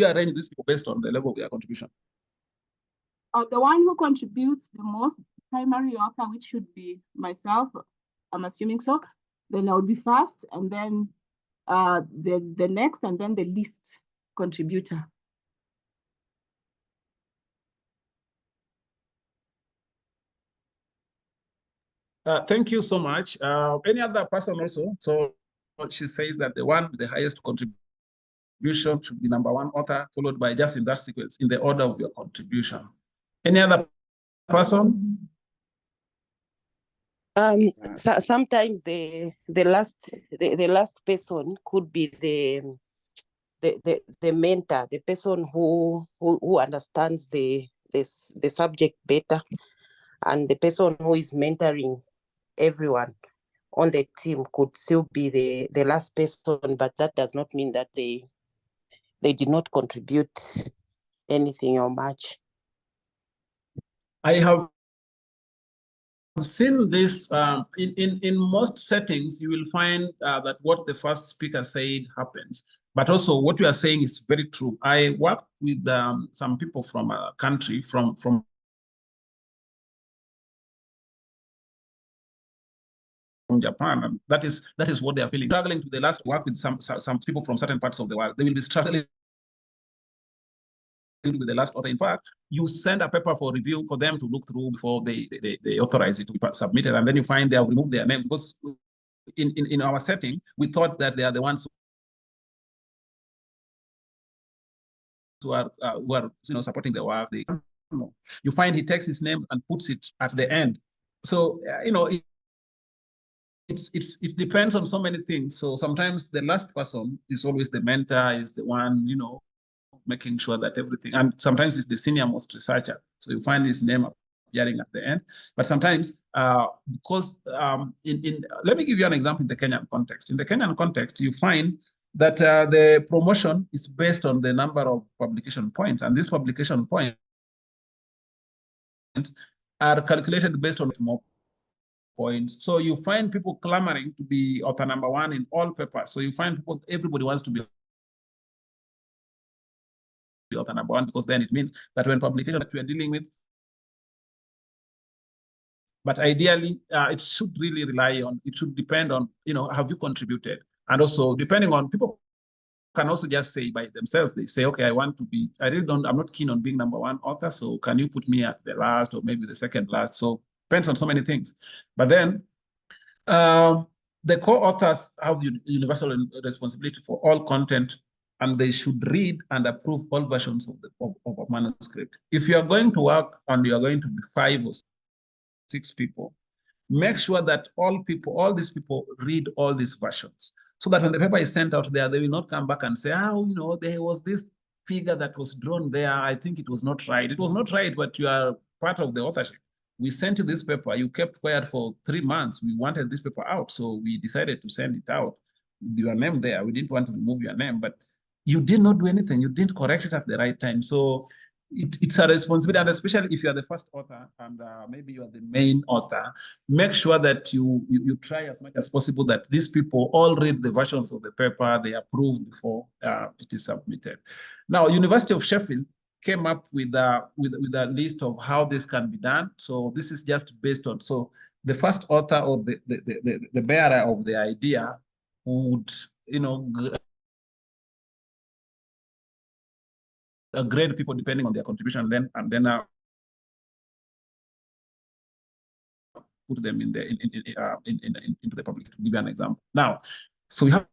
arrange these people based on the level of their contribution? The one who contributes the most, primary author, which should be myself, I'm assuming so, then I would be first, and then the next, and then the least contributor. Thank you so much. Any other person also? So she says that the one with the highest contribution should be number 1 author, followed by, just in that sequence, in the order of your contribution. Any other person? Sometimes the last person could be the mentor, the person who understands the subject better, and the person who is mentoring everyone on the team could still be the last person, but that does not mean that they did not contribute anything or much. I have seen this in most settings. You will find that what the first speaker said happens. But also what you are saying is very true. I work with some people from a country, from Japan, and that is what they are feeling. Struggling to the last work with some people from certain parts of the world. They will be struggling with the last author. In fact, you send a paper for review for them to look through before they authorize it to be submitted, and then you find they have removed their name, because in our setting we thought that they are the ones who are supporting the work. You find he takes his name and puts it at the end. So it depends on so many things. So sometimes the last person is always the mentor, is the one making sure that everything, and sometimes it's the senior most researcher. So you find his name appearing at the end. But sometimes, because let me give you an example in the Kenyan context. In the Kenyan context, you find that the promotion is based on the number of publication points, and these publication points are calculated based on more points. So you find people clamoring to be author number one in all papers. So you find everybody wants to be author number one, because then it means that when publication that we are dealing with, but ideally it should really rely on, it should depend on, have you contributed? And also depending on, people can also just say by themselves, they say, okay, I'm not keen on being number one author, so can you put me at the last or maybe the second last? So depends on so many things. But then the co-authors have the universal responsibility for all content, and they should read and approve all versions of a manuscript. If you are going to work and you are going to be 5 or 6 people, make sure that all these people read all these versions, so that when the paper is sent out there, they will not come back and say, there was this figure that was drawn there. I think it was not right. It was not right, but you are part of the authorship. We sent you this paper. You kept quiet for 3 months. We wanted this paper out, so we decided to send it out with your name there. We didn't want to remove your name, but you did not do anything. You didn't correct it at the right time. So it's a responsibility, and especially if you are the first author and maybe you are the main author, make sure that you try as much as possible that these people all read the versions of the paper, they approve before it is submitted. Now, University of Sheffield came up with a list of how this can be done. So this is just based on, so the first author or the bearer of the idea would, grade people depending on their contribution, and then put them into the public. To give you an example. Now, so we have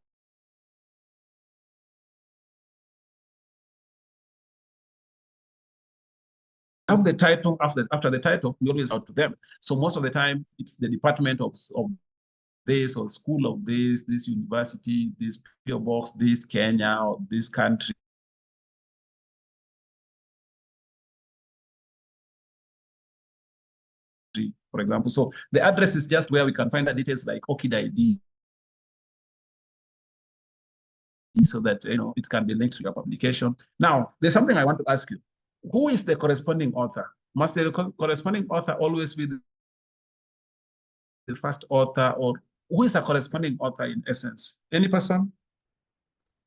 the title. After the title, we always out to them. So most of the time, it's the department of this, or school of this university, this PO box, this Kenya, or this country. For example, so the address is just where we can find the details like ORCID ID, so that it can be linked to your publication. Now, there's something I want to ask you. Who is the corresponding author? Must the corresponding author always be the first author, or who is a corresponding author in essence? Any person?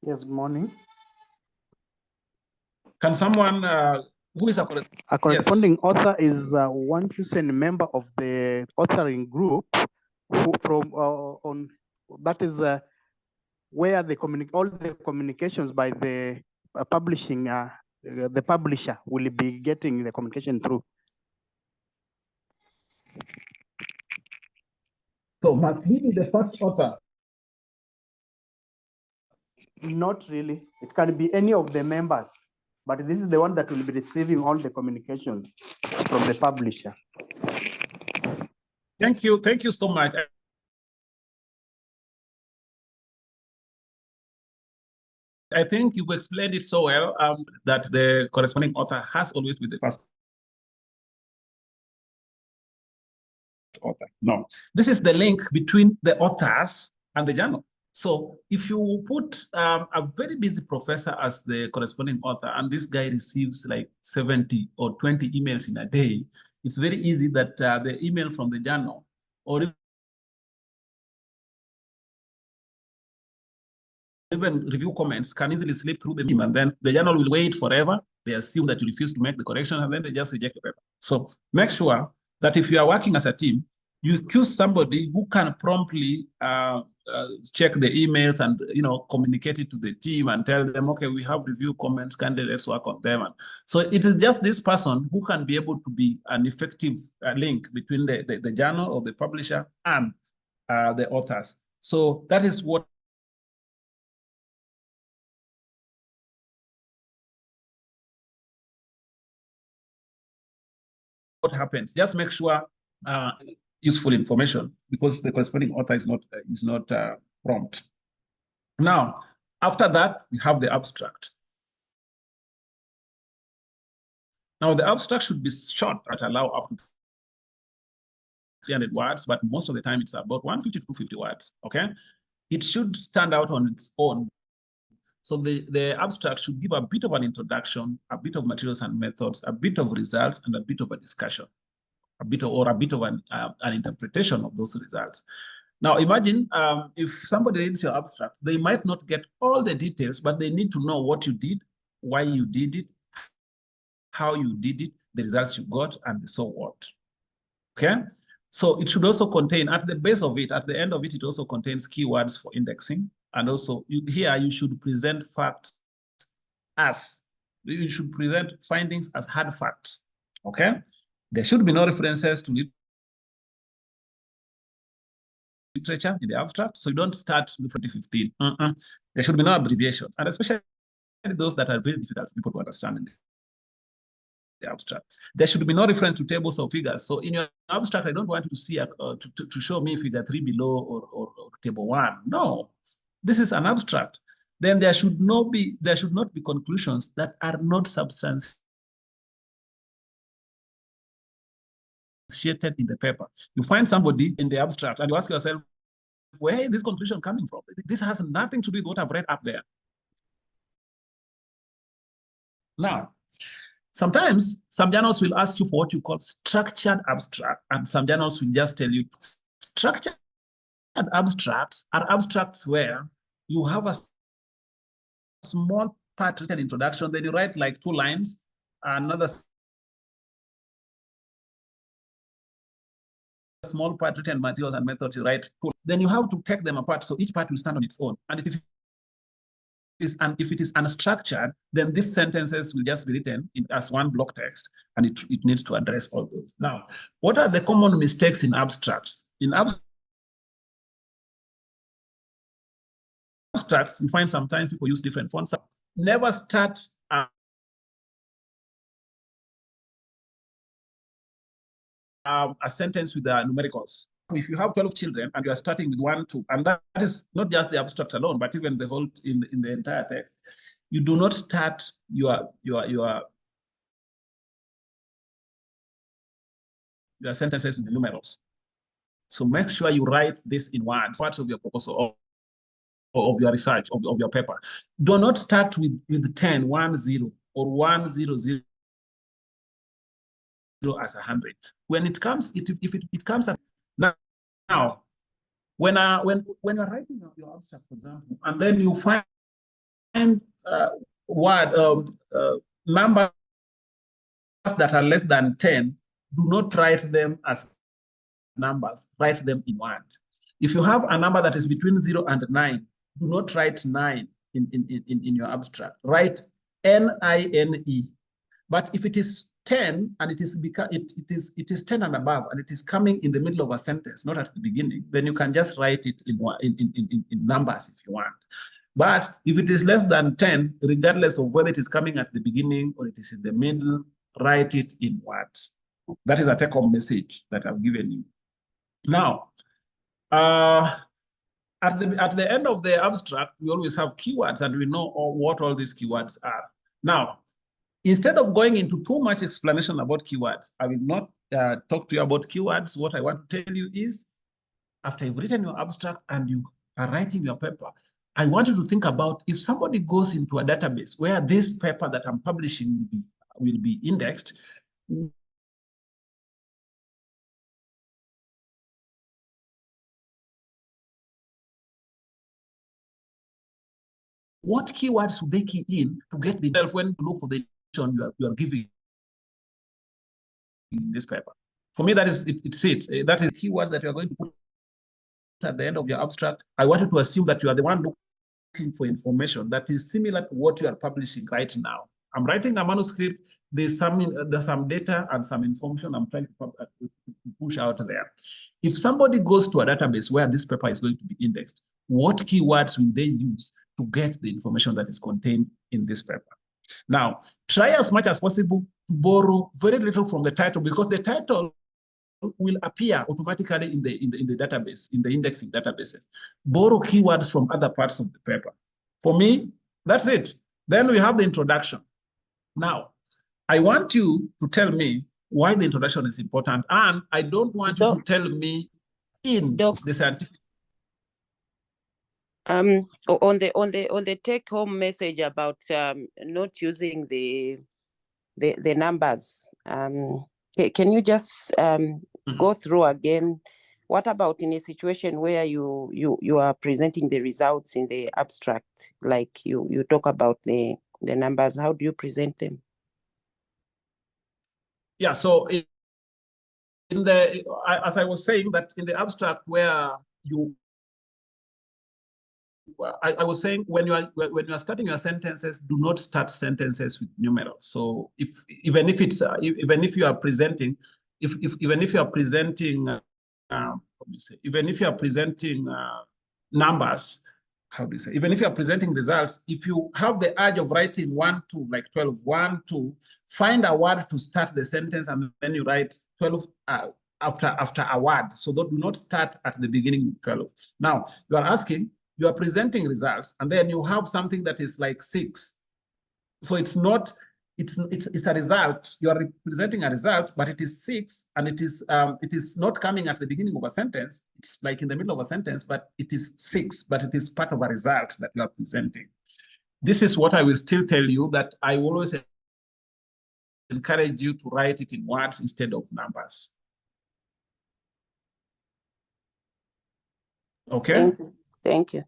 Yes, morning. Can someone who is a corresponding author is one chosen member of the authoring group who on that is where all the communications by the publishing the publisher will be getting the communication through. So must he be the first author? Not really. It can be any of the members, but this is the one that will be receiving all the communications from the publisher. Thank you so much. I think you explained it so well, that the corresponding author has always been the first author. No, this is the link between the authors and the journal. So if you put a very busy professor as the corresponding author, and this guy receives like 70 or 20 emails in a day, it's very easy that the email from the journal, or even review comments can easily slip through the team, and then the journal will wait forever. They assume that you refuse to make the correction, and then they just reject the paper. So make sure that if you are working as a team, you choose somebody who can promptly check the emails and communicate it to the team and tell them, okay, we have review comments, let's work on them. And so it is just this person who can be able to be an effective link between the journal or the publisher and the authors. So that is what happens. Just make sure useful information, because the corresponding author is not prompt. Now, after that, we have the abstract. Now, the abstract should be short and allow up to 300 words, but most of the time it's about 150 to 250 words, okay? It should stand out on its own. So the abstract should give a bit of an introduction, a bit of materials and methods, a bit of results, and a bit of a discussion, a bit of an interpretation of those results. Now, imagine if somebody reads your abstract, they might not get all the details, but they need to know what you did, why you did it, how you did it, the results you got, and so what. Okay? So it should also contain, at the base of it, at the end of it, it also contains keywords for indexing. And also here you should present facts you should present findings as hard facts. Okay? There should be no references to literature in the abstract, so you don't start with 2015. There should be no abbreviations, and especially those that are very difficult for people to understand in the abstract. There should be no reference to tables or figures. So in your abstract, I don't want you to see to show me figure 3 below or table 1. No, this is an abstract. Then there should not be conclusions that are not substantiated in the paper. You find somebody in the abstract and you ask yourself, where is this conclusion coming from? This has nothing to do with what I've read up there. Now, sometimes some journals will ask you for what you call structured abstract, and some journals will just tell you structured abstracts are abstracts where you have a small part written introduction, then you write like 2 lines, another small part written materials and methods, you write 2. Then you have to take them apart, so each part will stand on its own. And if it is unstructured, then these sentences will just be written as one block text, and it needs to address all those. Now, what are the common mistakes in abstracts? In abstracts, you find sometimes people use different fonts. Never start a sentence with the numericals. If you have 12 children and you are starting with 1, 2, and that is not just the abstract alone, but even the whole in the entire text, you do not start your sentences with numerals. So make sure you write this in words, parts of your proposal or of your research, of your paper. Do not start with 10, 1, 0, or 1, 0, 0 as 100. When it comes, if it comes at now, when you're writing your abstract, for example, and then you find numbers that are less than 10, do not write them as numbers, write them in words. If you have a number that is between 0 and 9, do not write 9 in your abstract. Write N-I-N-E. But if it is 10 and it is 10 and above, and it is coming in the middle of a sentence, not at the beginning, then you can just write it in numbers if you want. But if it is less than 10, regardless of whether it is coming at the beginning or it is in the middle, write it in words. That is a take-home message that I've given you. Now, at the end of the abstract, we always have keywords, and we know what all these keywords are. Now, instead of going into too much explanation about keywords, I will not talk to you about keywords. What I want to tell you is, after you've written your abstract and you are writing your paper, I want you to think about, if somebody goes into a database where this paper that I'm publishing will be indexed, what keywords should they key in to get the when you look for the information you are giving in this paper? For me, that is it. That is keywords that you are going to put at the end of your abstract. I want you to assume that you are the one looking for information that is similar to what you are publishing right now. I'm writing a manuscript. There's some data and some information I'm trying to push out there. If somebody goes to a database where this paper is going to be indexed, what keywords will they use to get the information that is contained in this paper? Now, try as much as possible to borrow very little from the title, because the title will appear automatically in the database, in the indexing databases. Borrow keywords from other parts of the paper. For me, that's it. Then we have the introduction. Now, I want you to tell me why the introduction is important, and I don't want you to tell me in the scientific. On the take-home message about not using the numbers, can you just go through again? What about in a situation where you are presenting the results in the abstract, like you talk about the numbers? How do you present them? Yeah, so as I was saying, that in the abstract where I was saying when you are starting your sentences, do not start sentences with numerals. So even if you are presenting numbers, how do you say, even if you are presenting results, if you have the urge of writing 1, 2, like 12, 1, 2, find a word to start the sentence, and then you write 12 after a word. So do not start at the beginning with 12. Now, you are asking, you are presenting results, and then you have something that is like 6. So it's a result. You are presenting a result, but it is 6, and it is not coming at the beginning of a sentence. It's like in the middle of a sentence, but it is 6, but it is part of a result that you are presenting. This is what I will still tell you, that I always encourage you to write it in words instead of numbers. Okay? Thank you.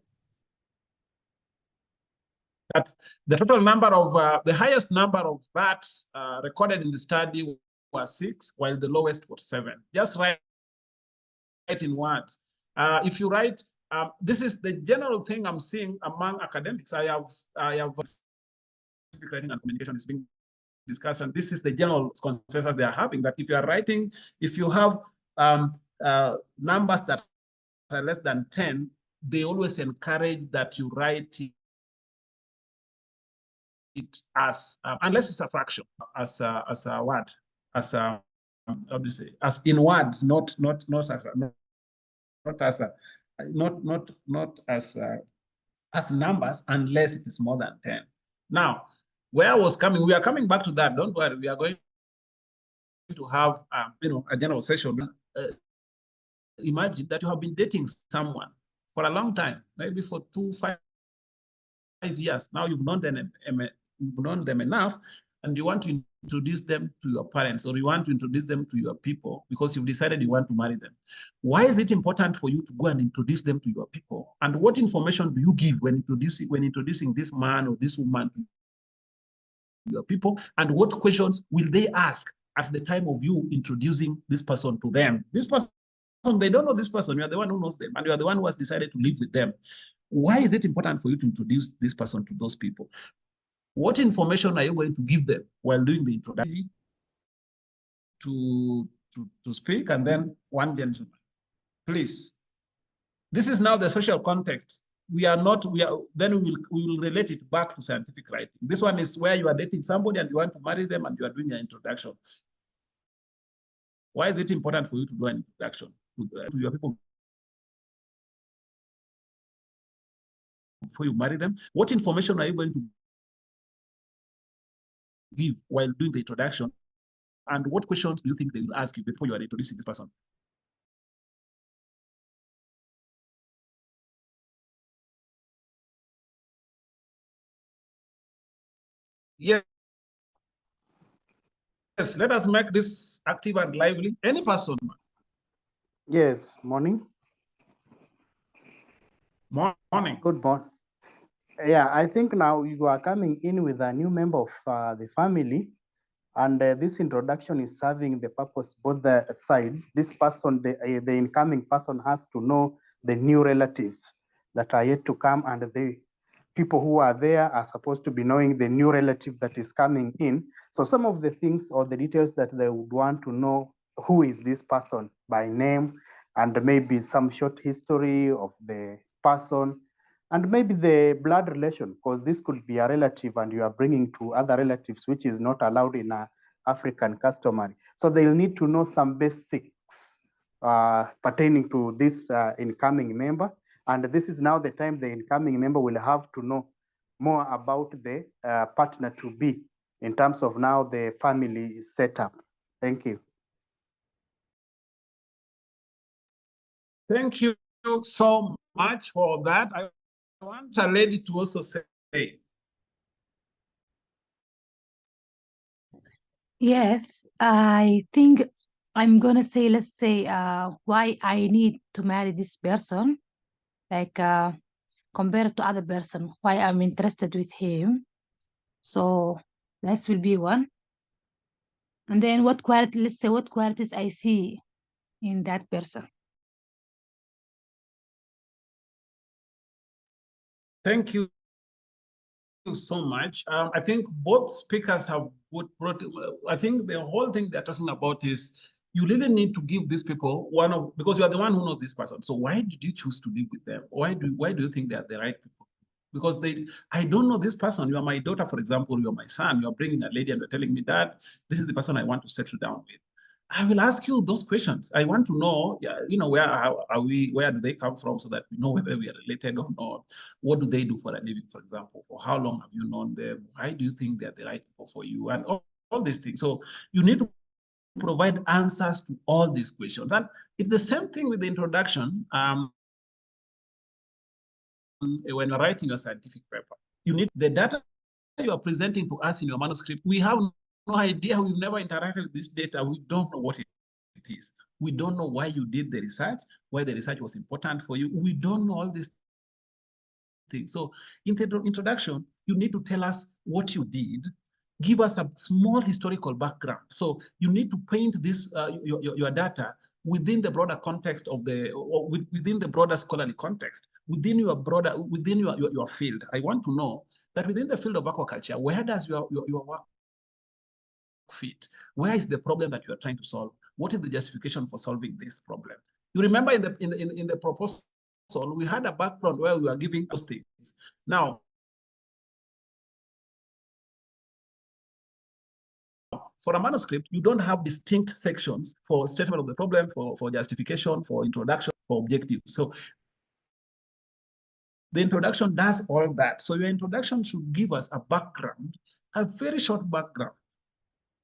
That the total number of, the highest number of rats recorded in the study was 6, while the lowest was 7. Just write in words. If you write, this is the general thing I'm seeing among academics. I have writing and communication is being discussed, and this is the general consensus they are having, that if you are writing, if you have numbers that are less than 10, they always encourage that you write it as, unless it's a fraction, as a word, as a, how do you say, as in words, not as numbers, unless it is more than 10. Now, where I was coming, we are coming back to that. Don't worry, we are going to have a general session. Imagine that you have been dating someone for a long time, maybe for 5 years. Now you've known them enough, and you want to introduce them to your parents, or you want to introduce them to your people because you've decided you want to marry them. Why is it important for you to go and introduce them to your people? And what information do you give when introducing this man or this woman to your people? And what questions will they ask at the time of you introducing this person to them? This person, they don't know this person. You are the one who knows them, and you are the one who has decided to live with them. Why is it important for you to introduce this person to those people? What information are you going to give them while doing the introduction to speak? And then one gentleman, please. This is now the social context. Then we will relate it back to scientific writing. This one is where you are dating somebody and you want to marry them and you are doing an introduction. Why is it important for you to do an introduction to your people before you marry them? What information are you going to give while doing the introduction? And what questions do you think they will ask you before you are introducing this person? Yes. Yes, let us make this active and lively. Any person? Yes, morning. Morning. Good morning. Yeah, I think now you are coming in with a new member of the family, and this introduction is serving the purpose both the sides. This person, the incoming person, has to know the new relatives that are yet to come, and the people who are there are supposed to be knowing the new relative that is coming in. So some of the things or the details that they would want to know, who is this person by name, and maybe some short history of the person, and maybe the blood relation, because this could be a relative and you are bringing to other relatives, which is not allowed in African customary. So they'll need to know some basics pertaining to this incoming member. And this is now the time the incoming member will have to know more about the partner to be in terms of now the family is set up. Thank you. Thank you so much for that. I want a lady to also say. Yes, I think I'm gonna say, let's say, why I need to marry this person, like compared to other person, why I'm interested with him. So that will be one. And then what quality, let's say, what qualities I see in that person. Thank you so much. I think both speakers have brought, I think the whole thing they're talking about is you really need to give these people because you are the one who knows this person. So why did you choose to live with them? Why do you think they are the right people? Because I don't know this person. You are my daughter, for example, you are my son. You are bringing a lady and you're telling me that this is the person I want to settle down with. I will ask you those questions. I want to know, where do they come from so that we know whether we are related or not. What do they do for a living, for example? For how long have you known them? Why do you think they're the right people for you? And all these things. So you need to provide answers to all these questions. And it's the same thing with the introduction. When you're writing your scientific paper, you need the data you are presenting to us in your manuscript. We have no idea. We've never interacted with this data. We don't know what it is. We don't know why you did the research, why the research was important for you. We don't know all these things. So in the introduction, you need to tell us what you did, give us a small historical background. So you need to paint this your data within the broader context of within the broader scholarly context, within your field. I want to know that within the field of aquaculture, where does your work fit? Where is the problem that you are trying to solve? What is the justification for solving this problem? You remember in the proposal, we had a background where we were giving those things. Now, for a manuscript, you don't have distinct sections for statement of the problem, for justification, for introduction, for objective. So the introduction does all that. So your introduction should give us a background, a very short background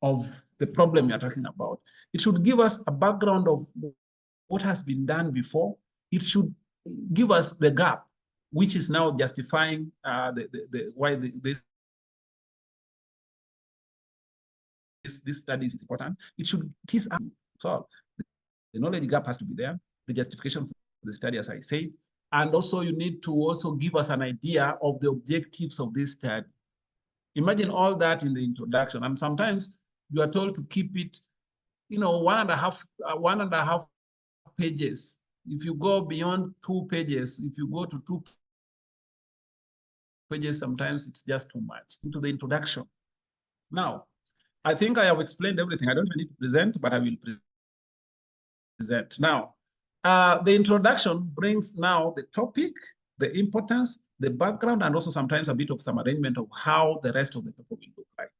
of the problem you're talking about. It should give us a background of what has been done before. It should give us the gap, which is now justifying why this study is important. It should tease us. So the knowledge gap has to be there. The justification for the study, as I said, and also you need to also give us an idea of the objectives of this study. Imagine all that in the introduction, and sometimes you are told to keep it, 1.5 pages. If you go beyond 2 pages, if you go to 2 pages, sometimes it's just too much into the introduction. Now, I think I have explained everything. I don't need to present, but I will present. Now, the introduction brings now the topic, the importance, the background, and also sometimes a bit of some arrangement of how the rest of the paper will look like.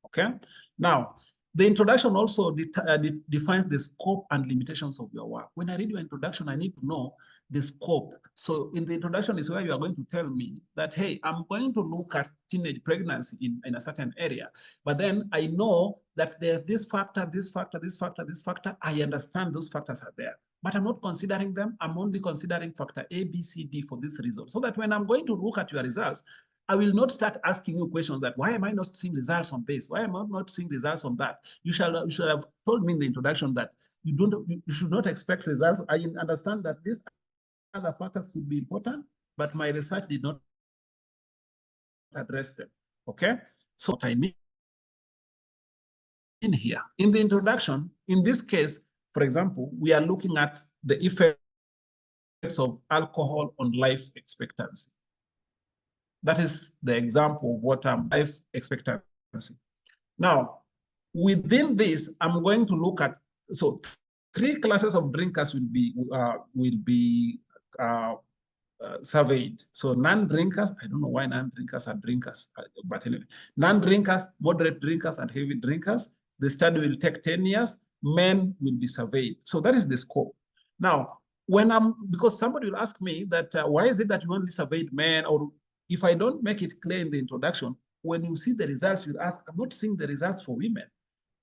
Okay? Now, the introduction also defines the scope and limitations of your work. When I read your introduction, I need to know the scope. So in the introduction is where you are going to tell me that, hey, I'm going to look at teenage pregnancy in a certain area. But then I know that there's this factor, this factor, this factor, this factor. I understand those factors are there. But I'm not considering them. I'm only considering factor A, B, C, D for this reason. So that when I'm going to look at your results, I will not start asking you questions that, why am I not seeing results on this? Why am I not seeing results on that? You should have told me in the introduction that you should not expect results. I understand that these other factors could be important, but my research did not address them. Okay, so what I mean in here, in the introduction, in this case, for example, we are looking at the effects of alcohol on life expectancy. That is the example of what life expectancy. Now, within this, I'm going to look at, so 3 classes of drinkers will be surveyed. So non-drinkers, I don't know why non-drinkers are drinkers, but anyway, non-drinkers, moderate drinkers, and heavy drinkers. The study will take 10 years. Men will be surveyed. So that is the scope. Now, because somebody will ask me that why is it that you only surveyed men, or if I don't make it clear in the introduction, when you see the results, you'll ask, I'm not seeing the results for women.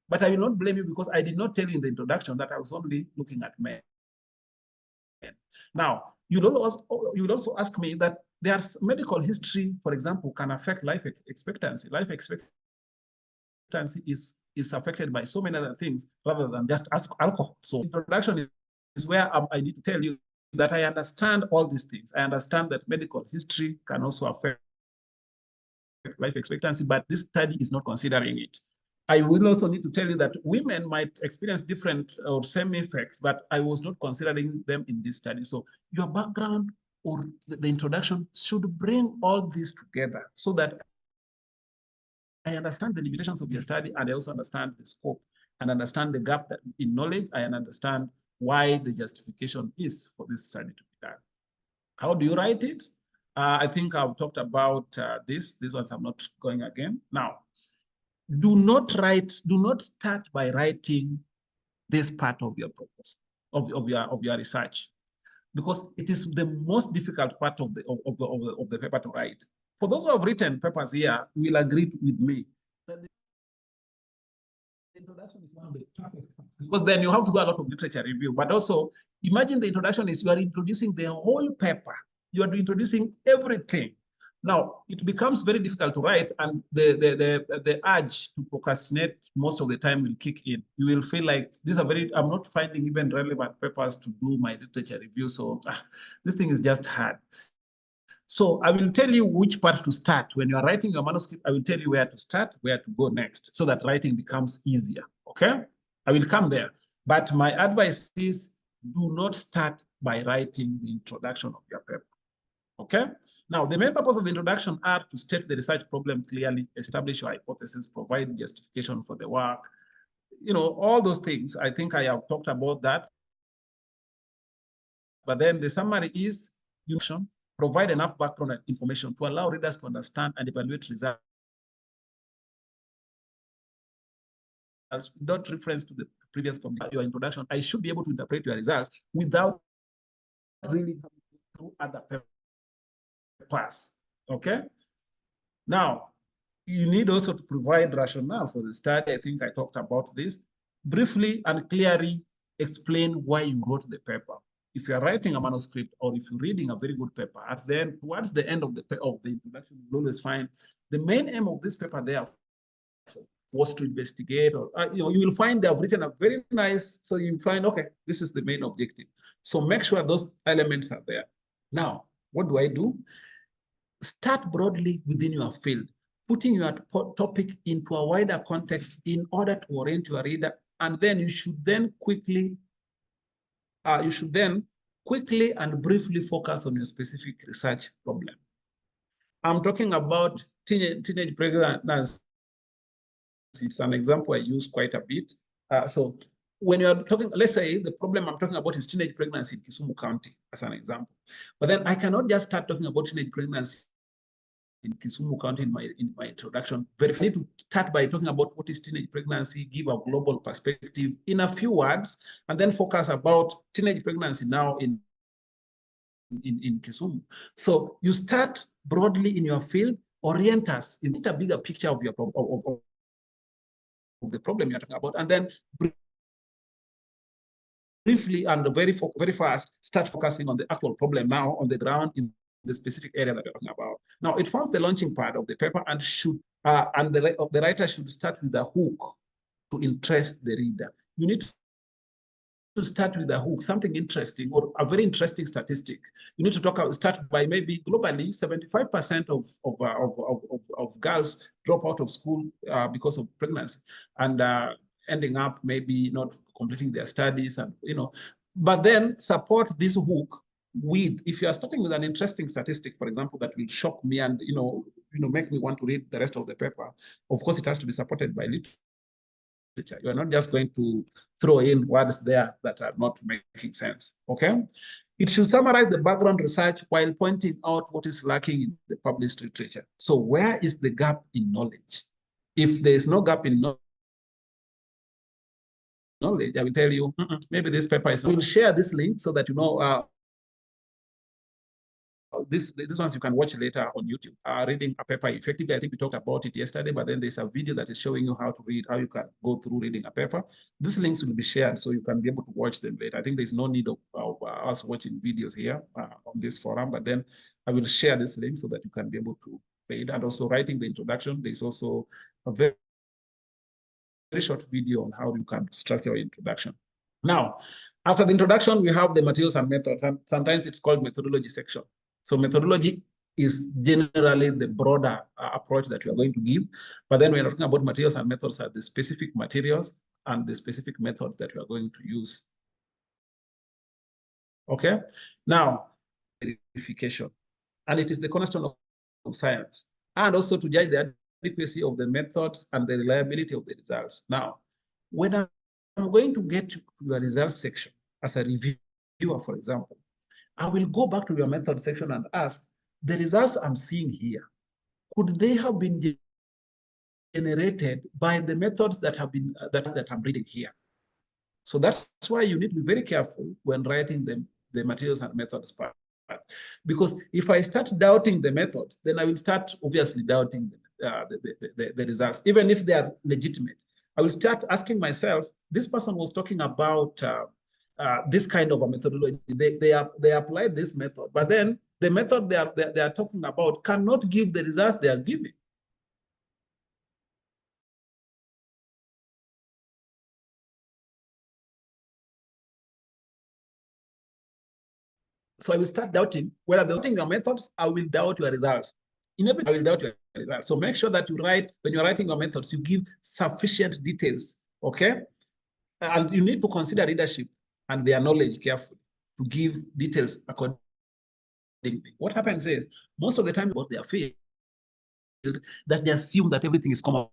But I will not blame you because I did not tell you in the introduction that I was only looking at men. Now, you would also ask me that there's medical history, for example, can affect life expectancy. Life expectancy is affected by so many other things rather than just alcohol. So introduction is where I need to tell you that I understand all these things. I understand that medical history can also affect life expectancy, but this study is not considering it. I will also need to tell you that women might experience different or same effects, but I was not considering them in this study. So your background or the introduction should bring all this together so that I understand the limitations of your study, and I also understand the scope and understand the gap in knowledge, and understand why the justification is for this study to be done. How do you write it? I think I've talked about this. These ones I'm not going again. Now, do not start by writing this part of your purpose, of your research, because it is the most difficult part of the paper to write. For those who have written papers here, will agree with me that the introduction is one of the toughest parts, because then you have to do a lot of literature review. But also, imagine the introduction is you are introducing the whole paper. You are introducing everything. Now, it becomes very difficult to write, and the urge to procrastinate most of the time will kick in. You will feel like I'm not finding even relevant papers to do my literature review, so this thing is just hard. So I will tell you which part to start. When you are writing your manuscript, I will tell you where to start, where to go next, so that writing becomes easier, okay? I will come there. But my advice is, do not start by writing the introduction of your paper. Okay. Now, the main purpose of the introduction are to state the research problem clearly, establish your hypothesis, provide justification for the work, all those things. I think I have talked about that. But then the summary is, provide enough background information to allow readers to understand and evaluate results without reference to the previous publication. Your introduction, I should be able to interpret your results without really having to go through other papers. Okay. Now, you need also to provide rationale for the study. I think I talked about this. Briefly and clearly explain why you wrote the paper. If you are writing a manuscript, or if you're reading a very good paper, and then towards the end of the introduction, you'll always find the main aim of this paper there was to investigate, or you will find they have written a very nice, so you find, okay, this is the main objective. So make sure those elements are there. Now, what do? Start broadly within your field, putting your topic into a wider context in order to orient your reader, and then you should then quickly and briefly focus on your specific research problem. I'm talking about teenage pregnancy. It's an example I use quite a bit. So when you're talking, let's say the problem I'm talking about is teenage pregnancy in Kisumu County, as an example. But then I cannot just start talking about teenage pregnancy in Kisumu County in my introduction. I need to start by talking about what is teenage pregnancy, give a global perspective in a few words, and then focus about teenage pregnancy now in Kisumu. So you start broadly in your field, orient us in a bigger picture of your of the problem you're talking about, and then briefly and very fast start focusing on the actual problem now on the ground in the specific area that you're talking about. Now, it forms the launching part of the paper, and the writer should start with a hook to interest the reader. You need to start with a hook, something interesting or a very interesting statistic. You need to start by maybe globally 75% of girls drop out of school because of pregnancy and ending up maybe not completing their studies, and but then support this hook with, if you are starting with an interesting statistic, for example, that will shock me and make me want to read the rest of the paper. Of course, it has to be supported by literature. You're not just going to throw in words there that are not making sense, okay? It should summarize the background research while pointing out what is lacking in the published literature. So where is the gap in knowledge? If there is no gap in knowledge, I will tell you, maybe this paper is, we'll share this link so that these ones you can watch later on YouTube. Reading a paper effectively, I think we talked about it yesterday, but then there's a video that is showing you how to read, how you can go through reading a paper. These links will be shared so you can be able to watch them later. I think there's no need of us watching videos here on this forum, but then I will share this link so that you can be able to read. And also writing the introduction, there's also a very short video on how you can structure your introduction. Now, after the introduction, we have the materials and methods, and sometimes it's called methodology section. So methodology is generally the broader approach that we are going to give. But then when we're talking about materials and methods, are the specific materials and the specific methods that we are going to use. Okay? Now, verification. And it is the cornerstone of science. And also to judge the adequacy of the methods and the reliability of the results. Now, when I'm going to get to your results section as a reviewer, for example, I will go back to your method section and ask, the results I'm seeing here, could they have been generated by the methods that have been that I'm reading here? So that's why you need to be very careful when writing the materials and methods part. Because if I start doubting the methods, then I will start obviously doubting the results, even if they are legitimate. I will start asking myself, this person was talking about this kind of a methodology. They applied this method, but then the method they are talking about cannot give the results they are giving. So I will start doubting whether doubting your methods, I will doubt your results. Inevitably, I will doubt your results. So make sure that you write, when you're writing your methods, you give sufficient details, okay? And you need to consider readership and their knowledge carefully to give details accordingly. What happens is, most of the time about their field, that they assume that everything is common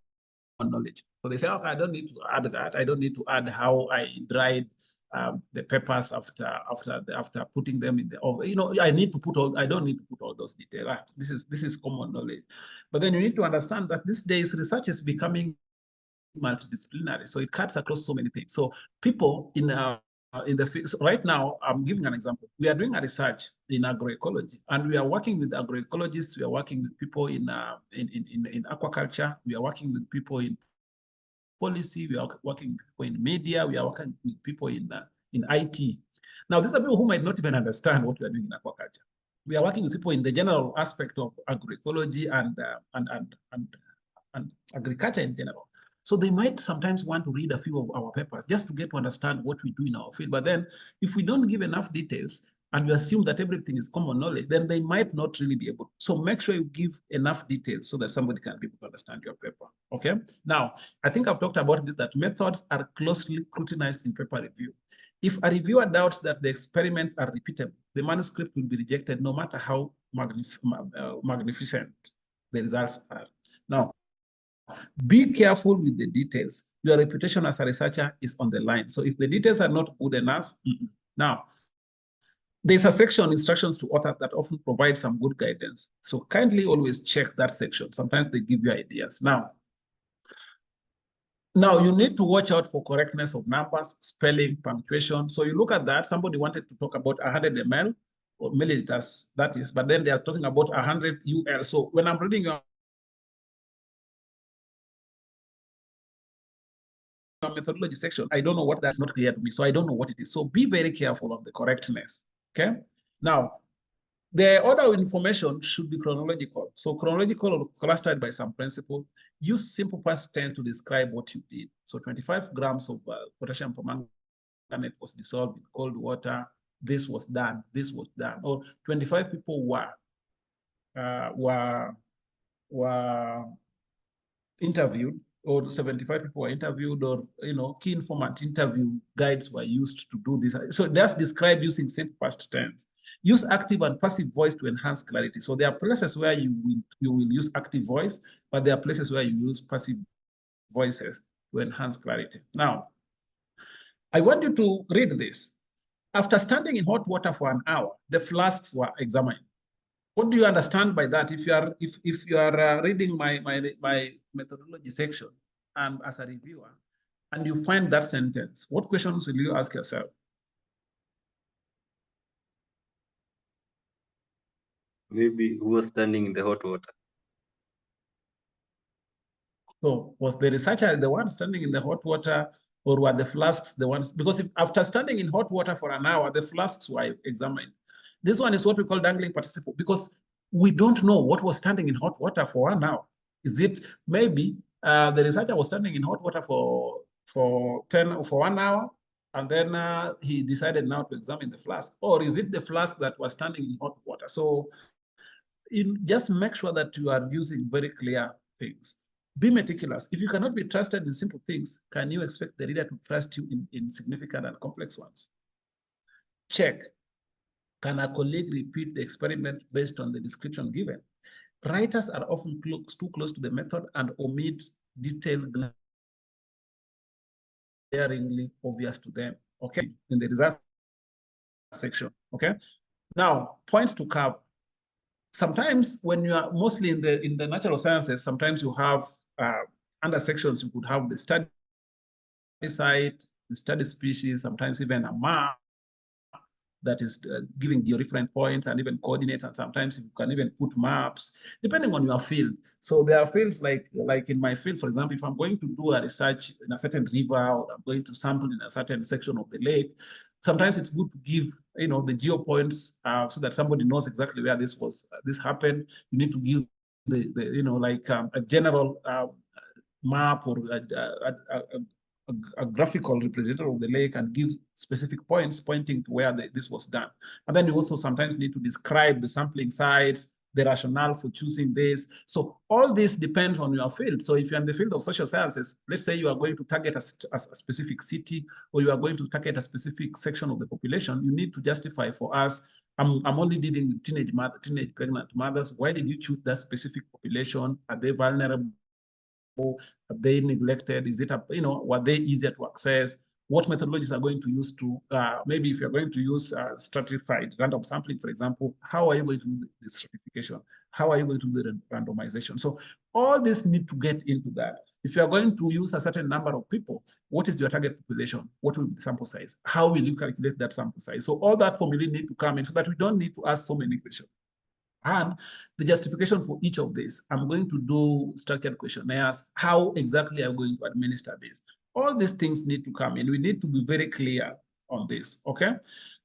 knowledge. So they say, okay, I don't need to add that. I don't need to add how I dried the papers after putting them in the oven. I need to put all. I don't need to put all those details. This is common knowledge. But then you need to understand that these days research is becoming multidisciplinary, so it cuts across so many things. So people in the field, right now, I'm giving an example. We are doing a research in agroecology, and we are working with agroecologists. We are working with people in aquaculture. We are working with people in policy. We are working with people in media. We are working with people in IT. Now, these are people who might not even understand what we are doing in aquaculture. We are working with people in the general aspect of agroecology and agriculture in general. So they might sometimes want to read a few of our papers just to get to understand what we do in our field. But then if we don't give enough details and we assume that everything is common knowledge, then they might not really be able to. So make sure you give enough details so that somebody can be able to understand your paper, okay? Now, I think I've talked about this, that methods are closely scrutinized in paper review. If a reviewer doubts that the experiments are repeatable, the manuscript will be rejected no matter how magnificent the results are. Now, be careful with the details. Your reputation as a researcher is on the line. So if the details are not good enough, Now, there's a section, instructions to authors, that often provide some good guidance. So kindly always check that section. Sometimes they give you ideas. Now you need to watch out for correctness of numbers, spelling, punctuation. So you look at that. Somebody wanted to talk about 100 ml or milliliters, that is, but then they are talking about 100 UL. So when I'm reading your methodology section, I don't know what, that's not clear to me. So I don't know what it is. So be very careful of the correctness, okay? Now, the order of information should be chronological. So chronological or clustered by some principle. Use simple past tense to describe what you did. So 25 grams of potassium permanganate manganate was dissolved in cold water. This was done. This was done. Or 25 people were interviewed, or 75 people were interviewed, or key informant interview guides were used to do this. So that's described using simple past tense. Use active and passive voice to enhance clarity. So there are places where you will use active voice, but there are places where you use passive voices to enhance clarity. Now, I want you to read this. After standing in hot water for an hour, the flasks were examined. What do you understand by that? If you are reading my methodology section and as a reviewer, and you find that sentence, what questions will you ask yourself? Maybe who was standing in the hot water? So was the researcher the one standing in the hot water, or were the flasks the ones? Because after standing in hot water for an hour, the flasks were examined. This one is what we call dangling participle, because we don't know what was standing in hot water for 1 hour. Is it maybe the researcher was standing in hot water for 1 hour, and then he decided now to examine the flask? Or is it the flask that was standing in hot water? So just make sure that you are using very clear things. Be meticulous. If you cannot be trusted in simple things, can you expect the reader to trust you in significant and complex ones? Check. Can a colleague repeat the experiment based on the description given? Writers are often too close to the method and omit detail glaringly obvious to them. Okay, in the results section. Okay, now points to cover. Sometimes when you are mostly in the natural sciences, sometimes you have under sections, you could have the study site, the study species, sometimes even a map that is giving you different points and even coordinates, and sometimes you can even put maps depending on your field. So there are fields like in my field, for example, if I'm going to do a research in a certain river, or I'm going to sample in a certain section of the lake, sometimes it's good to give the geo points so that somebody knows exactly where this happened. You need to give a general map, or a graphical representative of the lake, and give specific points pointing to where this was done. And then you also sometimes need to describe the sampling sites, the rationale for choosing this. So all this depends on your field. So if you're in the field of social sciences, let's say you are going to target a specific city, or you are going to target a specific section of the population, you need to justify for us, I'm only dealing with teenage pregnant mothers. Why did you choose that specific population? Are they vulnerable? Are they neglected? Is it, were they easier to access? What methodologies are going to use to, maybe if you're going to use stratified random sampling, for example, how are you going to do the stratification? How are you going to do the randomization? So all this need to get into that. If you are going to use a certain number of people, what is your target population? What will be the sample size? How will you calculate that sample size? So all that formulae need to come in so that we don't need to ask so many questions. And the justification for each of these, I'm going to do structured questionnaires. How exactly are you going to administer this? All these things need to come in. We need to be very clear on this, okay?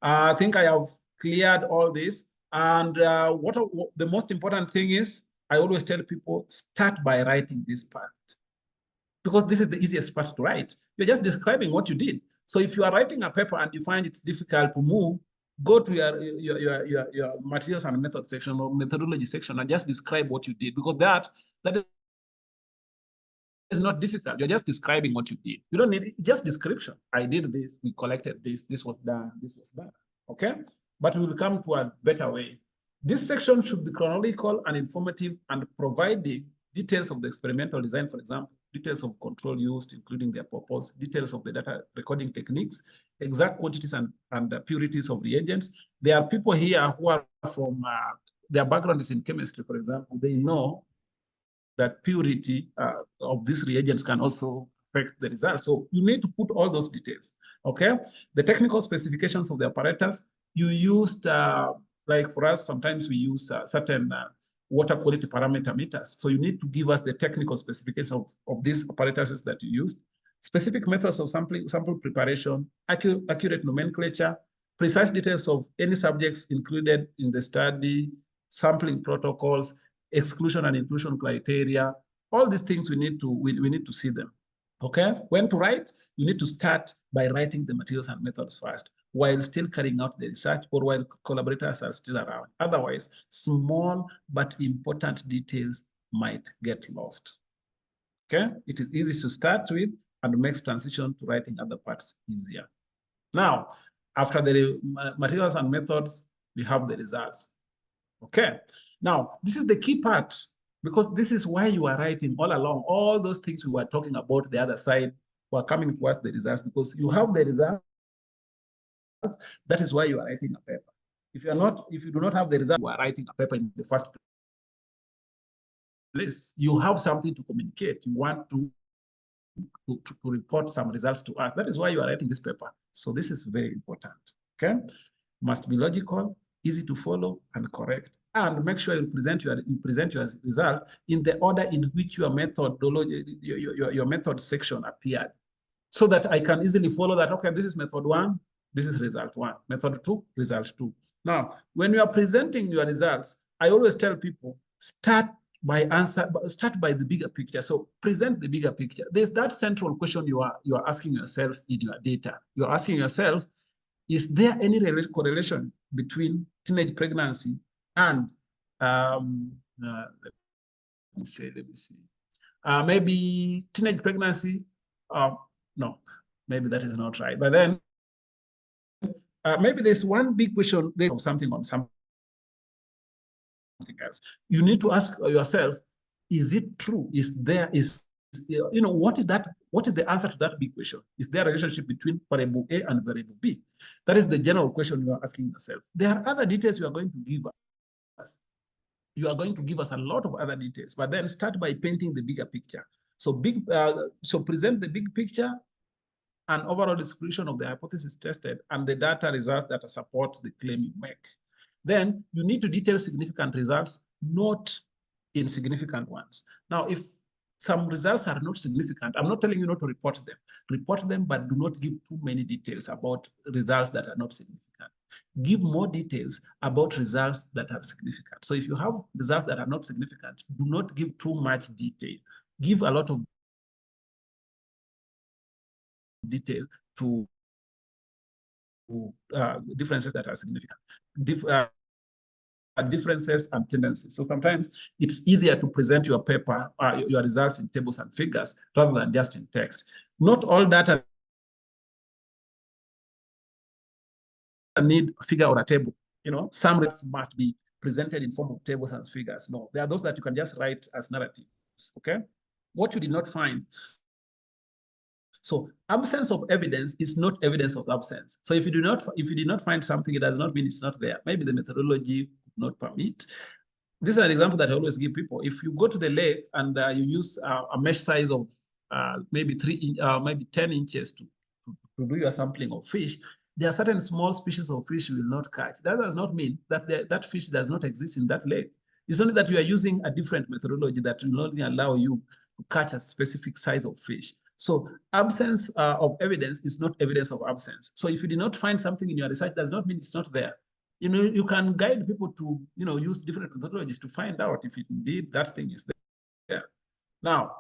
I think I have cleared all this. And what the most important thing is, I always tell people, start by writing this part, because this is the easiest part to write. You're just describing what you did. So if you are writing a paper and you find it difficult to move, go to your materials and method section or methodology section and just describe what you did, because that is not difficult. You're just describing what you did. You don't need just description. I did this, we collected this, this was done, this was done. Okay? But we will come to a better way. This section should be chronological and informative, and providing details of the experimental design, for example, details of control used, including their purpose, details of the data recording techniques, exact quantities and purities of reagents. There are people here who are from, their background is in chemistry, for example. They know that purity of these reagents can also affect the results. So you need to put all those details, okay? The technical specifications of the apparatus, you used, like for us, sometimes we use certain water quality parameter meters. So you need to give us the technical specifications of these apparatuses that you used, specific methods of sample preparation, accurate nomenclature, precise details of any subjects included in the study, sampling protocols, exclusion and inclusion criteria. All these things we need to see them. Okay, when to write, you need to start by writing the materials and methods first, while still carrying out the research or while collaborators are still around. Otherwise, small but important details might get lost. Okay, it is easy to start with and makes transition to writing other parts easier. Now, after the materials and methods, we have the results. Okay, now this is the key part, because this is why you are writing all along. All those things we were talking about the other side were coming towards the results, because you have the results. That is why you are writing a paper. If you do not have the results, you are writing a paper in the first place. You have something to communicate. You want to report some results to us. That is why you are writing this paper. So this is very important. Okay, must be logical, easy to follow, and correct. And make sure you present your result in the order in which your methodology, your method section appeared, so that I can easily follow that. Okay, this is method 1, this is result 1, method 2, result 2. Now, when you are presenting your results, I always tell people, start by the bigger picture. So present the bigger picture. There's that central question you are asking yourself in your data. You're asking yourself, is there any correlation between teenage pregnancy and let me see. Maybe teenage pregnancy? No, maybe that is not right. But then maybe there's one big question of something on something else. You need to ask yourself, is it true? What is the answer to that big question? Is there a relationship between variable A and variable B? That is the general question you are asking yourself. There are other details you are going to give us. You are going to give us a lot of other details, but then start by painting the bigger picture. So present the big picture, an overall description of the hypothesis tested, and the data results that support the claim you make. Then you need to detail significant results, not insignificant ones. Now, if some results are not significant, I'm not telling you not to report them. Report them, but do not give too many details about results that are not significant. Give more details about results that are significant. So if you have results that are not significant, do not give too much detail. Give a lot of detail to differences that are significant. Differences and tendencies. So sometimes it's easier to present your paper, your results in tables and figures rather than just in text. Not all data need a figure or a table. Some results must be presented in form of tables and figures. No, there are those that you can just write as narratives. Okay, what you did not find. So absence of evidence is not evidence of absence. So if you did not find something, it does not mean it's not there. Maybe the methodology could not permit. This is an example that I always give people. If you go to the lake and you use a mesh size of maybe 10 inches to do your sampling of fish, there are certain small species of fish you will not catch. That does not mean that that fish does not exist in that lake. It's only that you are using a different methodology that will only allow you to catch a specific size of fish. So absence of evidence is not evidence of absence. So if you did not find something in your research, does not mean it's not there. You can guide people to, use different methodologies to find out if indeed that thing is there. Now,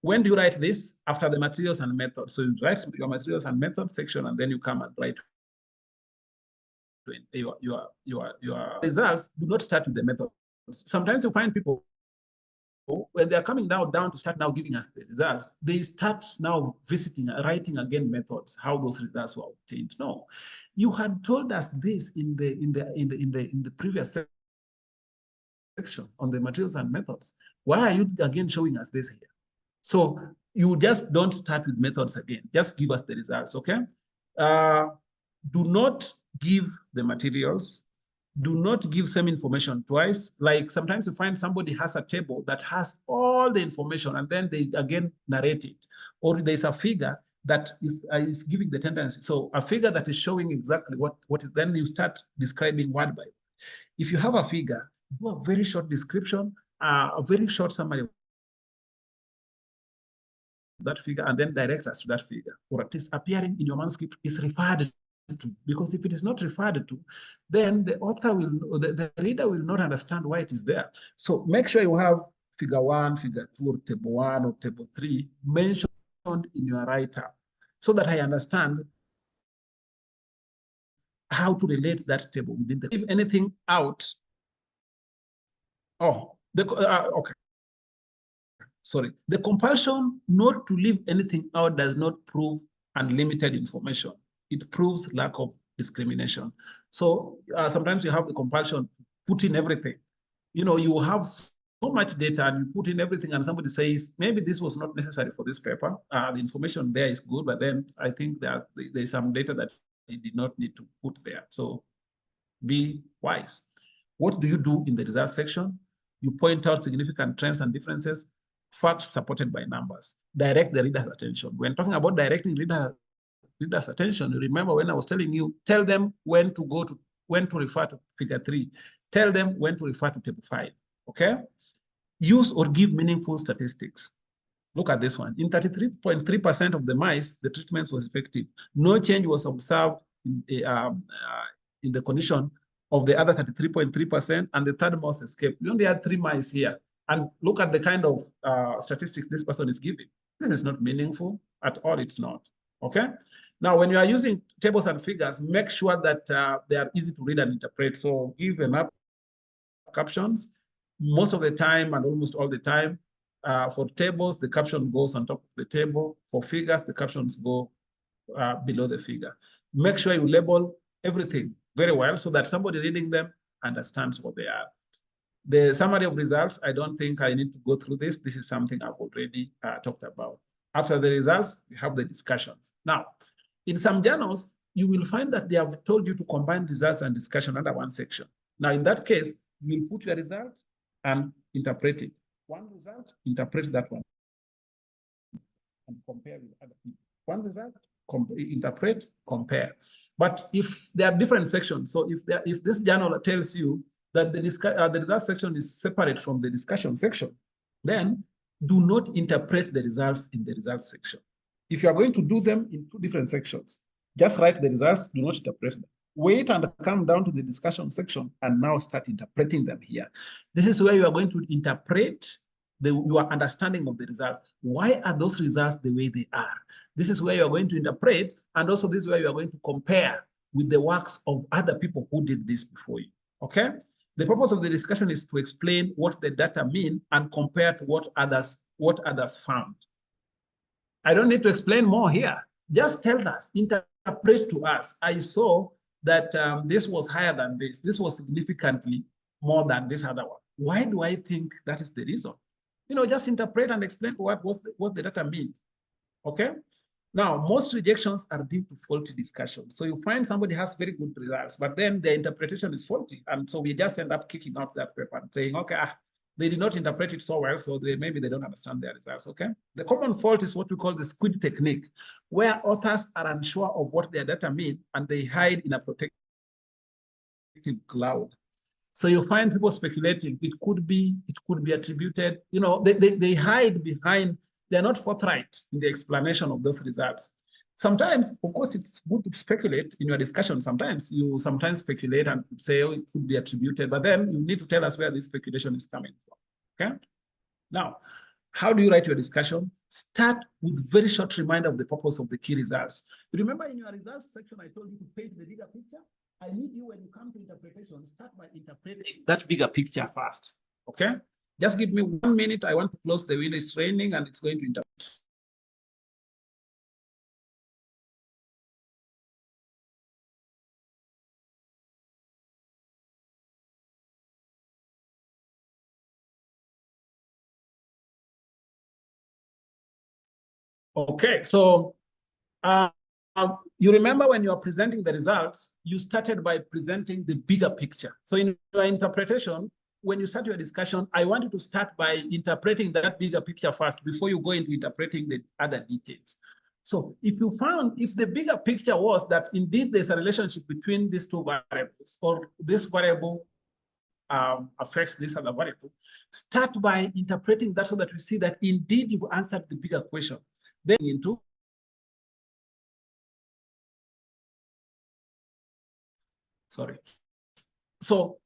when do you write this? After the materials and methods. So you write your materials and methods section, and then you come and write your results. Do not start with the methods. Sometimes you find people, when they're coming down to start now giving us the results, they start now writing again methods, how those results were obtained. No, you had told us this in the previous section on the materials and methods. Why are you again showing us this here? So you just don't start with methods again. Just give us the results, okay? Do not give the materials. Do not give same information twice. Like sometimes you find somebody has a table that has all the information and then they again narrate it. Or there's a figure that is giving the tendency. So a figure that is showing exactly what is, then you start describing word by word. If you have a figure, do a very short description, a very short summary of that figure, and then direct us to that figure, or at least appearing in your manuscript is referred to, because if it is not referred to, then the author will, the reader will not understand why it is there. So make sure you have figure 1, figure 2, or table 1 or table 3 mentioned in your write-up so that I understand how to relate that table within the, if anything out. Oh, okay. Sorry. The compulsion not to leave anything out does not prove unlimited information. It proves lack of discrimination. So sometimes you have the compulsion to put in everything. You have so much data and you put in everything and somebody says, maybe this was not necessary for this paper. The information there is good, but then I think that there's some data that you did not need to put there. So be wise. What do you do in the results section? You point out significant trends and differences, facts supported by numbers. Direct the reader's attention. When talking about directing reader's attention, you remember when I was telling you, tell them when to refer to figure 3. Tell them when to refer to table 5, okay? Use or give meaningful statistics. Look at this one. In 33.3% of the mice, the treatment was effective. No change was observed in the condition of the other 33.3%, and the third mouse escaped. We only had 3 mice here. And look at the kind of statistics this person is giving. This is not meaningful at all. It's not. Okay? Now, when you are using tables and figures, make sure that they are easy to read and interpret. So give enough captions. Most of the time and almost all the time, for tables, the caption goes on top of the table. For figures, the captions go below the figure. Make sure you label everything very well so that somebody reading them understands what they are. The summary of results, I don't think I need to go through this. This is something I've already talked about. After the results, we have the discussions. Now, in some journals, you will find that they have told you to combine results and discussion under one section. Now, in that case, you will put your result and interpret it. One result, interpret that one and compare with other people. One result, interpret, compare. But if there are different sections, so if this journal tells you that the results section is separate from the discussion section, then do not interpret the results in the results section. If you are going to do them in 2 different sections, just write the results, do not interpret them. Wait and come down to the discussion section and now start interpreting them here. This is where you are going to interpret your understanding of the results. Why are those results the way they are? This is where you are going to interpret, and also this is where you are going to compare with the works of other people who did this before you, okay? The purpose of the discussion is to explain what the data mean and compare to what others found. I don't need to explain more here. Just tell us, interpret to us. I saw that this was higher than this. This was significantly more than this other one. Why do I think that is the reason? Just interpret and explain what the data mean, okay? Now, most rejections are due to faulty discussion. So you find somebody has very good results, but then their interpretation is faulty. And so we just end up kicking out that paper and saying, okay, they did not interpret it so well, so maybe they don't understand their results, okay? The common fault is what we call the squid technique, where authors are unsure of what their data mean and they hide in a protective cloud. So you find people speculating. It could be attributed, they hide behind, they're not forthright in the explanation of those results. Sometimes, of course, it's good to speculate in your discussion. Sometimes you speculate and say, oh, it could be attributed, but then you need to tell us where this speculation is coming from, okay? Now, how do you write your discussion? Start with very short reminder of the purpose of the key results. You remember in your results section, I told you to paint the bigger picture? I need you, when you come to interpretation, start by interpreting that bigger picture first, okay? Just give me 1 minute. I want to close the window. It's raining and it's going to interpret. Okay, so you remember when you are presenting the results, you started by presenting the bigger picture. So in your interpretation, when you start your discussion, I want you to start by interpreting that bigger picture first before you go into interpreting the other details. So if the bigger picture was that indeed there's a relationship between these 2 variables, or this variable affects this other variable, start by interpreting that so that we see that indeed you've answered the bigger question. Then into so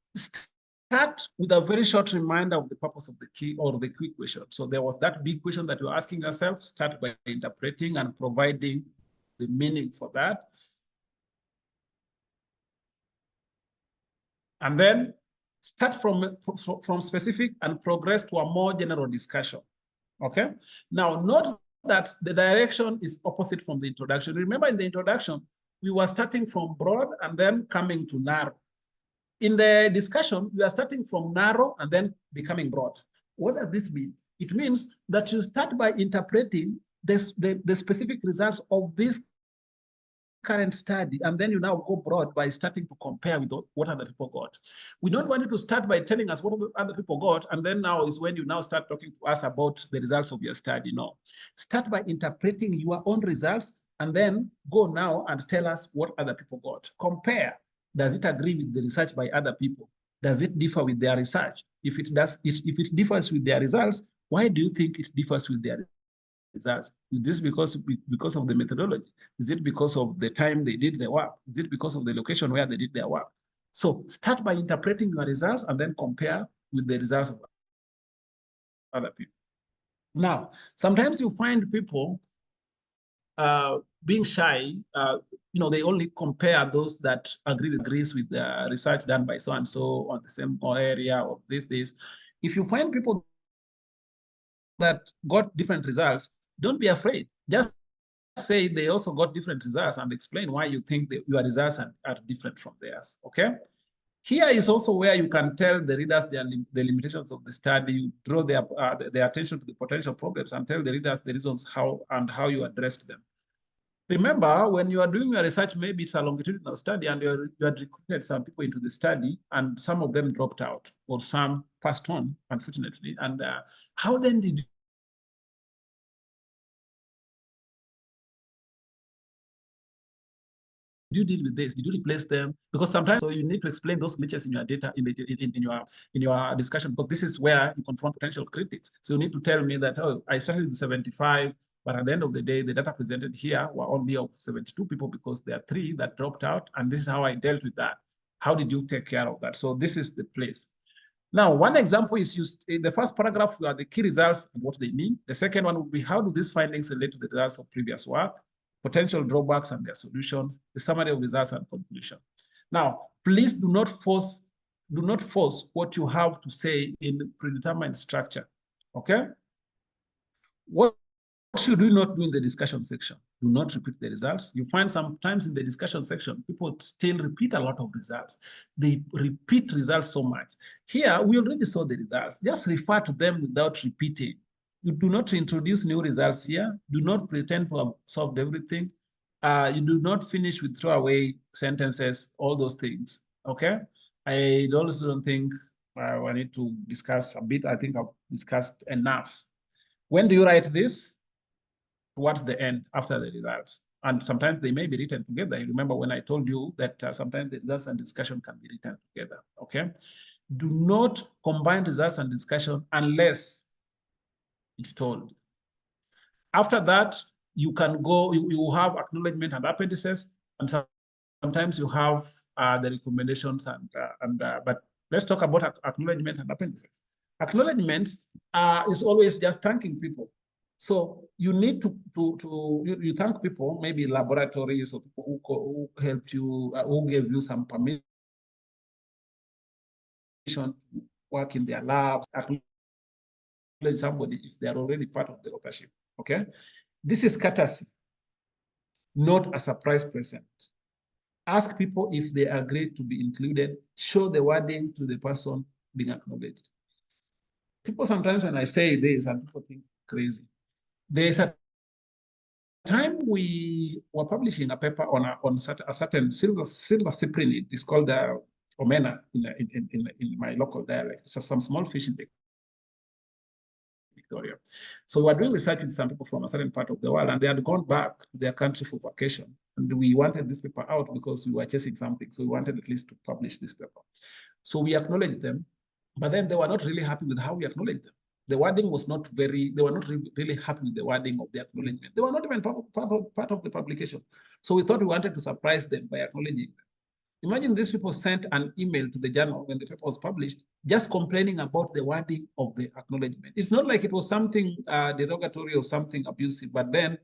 start with a very short reminder of the purpose of the key or the quick question. So there was that big question that you're asking yourself. Start by interpreting and providing the meaning for that. And then start from specific and progress to a more general discussion. Okay. Now, note that the direction is opposite from the introduction. Remember, in the introduction, we were starting from broad and then coming to narrow. In the discussion, we are starting from narrow and then becoming broad. What does this mean? It means that you start by interpreting the specific results of this current study, and then you now go broad by starting to compare with what other people got. We don't want you to start by telling us what other people got, and then now is when you now start talking to us about the results of your study. No. Start by interpreting your own results, and then go now and tell us what other people got. Compare. Does it agree with the research by other people? Does it differ with their research? If it does, if it differs with their results, why do you think it differs with their results? Is this because of the methodology? Is it because of the time they did the work? Is it because of the location where they did their work? So start by interpreting your results and then compare with the results of other people. Now, sometimes you find people being shy. They only compare those that agrees with the research done by so and so on the same area or this. If you find people that got different results, don't be afraid. Just say they also got different results and explain why you think that your results are different from theirs. Okay. Here is also where you can tell the readers the limitations of the study. You draw their attention to the potential problems and tell the readers the reasons how you addressed them. Remember, when you are doing your research, maybe it's a longitudinal study and you had recruited some people into the study and some of them dropped out or some passed on, unfortunately. And how then did you deal with this? Did you replace them? Because sometimes you need to explain those glitches in your data, in your discussion, because this is where you confront potential critics. So you need to tell me that, oh, I started with 75, but at the end of the day, the data presented here were only of 72 people because there are 3 that dropped out, and this is how I dealt with that. How did you take care of that? So this is the place. Now, one example is used in the first paragraph are the key results and what they mean. The second one would be how do these findings relate to the results of previous work, potential drawbacks and their solutions, the summary of results and conclusion. Now, please do not force what you have to say in predetermined structure. Okay? What should we not do in the discussion section? Do not repeat the results. You find sometimes in the discussion section, people still repeat a lot of results. They repeat results so much. Here, we already saw the results. Just refer to them without repeating. You do not introduce new results here. Do not pretend to have solved everything. You do not finish with throwaway sentences, all those things, okay? I also don't think I need to discuss a bit. I think I've discussed enough. When do you write this? Towards the end, after the results. And sometimes they may be written together. You remember when I told you that sometimes the results and discussion can be written together, okay? Do not combine results and discussion unless it's told. After that, you can go, you have acknowledgement and appendices, and sometimes you have the recommendations but let's talk about acknowledgement and appendices. Acknowledgements is always just thanking people. So you need you thank people, maybe laboratories or people who helped you, who gave you some permission to work in their labs. Acknowledge somebody if they are already part of the authorship. Okay, this is courtesy, not a surprise present. Ask people if they agree to be included. Show the wording to the person being acknowledged. People sometimes when I say this, and people think crazy. There's a time we were publishing a paper on a certain silver cyprinid. It's called omena in my local dialect. It's some small fish in Victoria. So we were doing research with some people from a certain part of the world, and they had gone back to their country for vacation. And we wanted this paper out because we were chasing something. So we wanted at least to publish this paper. So we acknowledged them, but then they were not really happy with how we acknowledged them. The wording was not they were not really happy with the wording of the acknowledgement. They were not even part of the publication. So we thought we wanted to surprise them by acknowledging them. Imagine these people sent an email to the journal when the paper was published, just complaining about the wording of the acknowledgement. It's not like it was something derogatory or something abusive, but then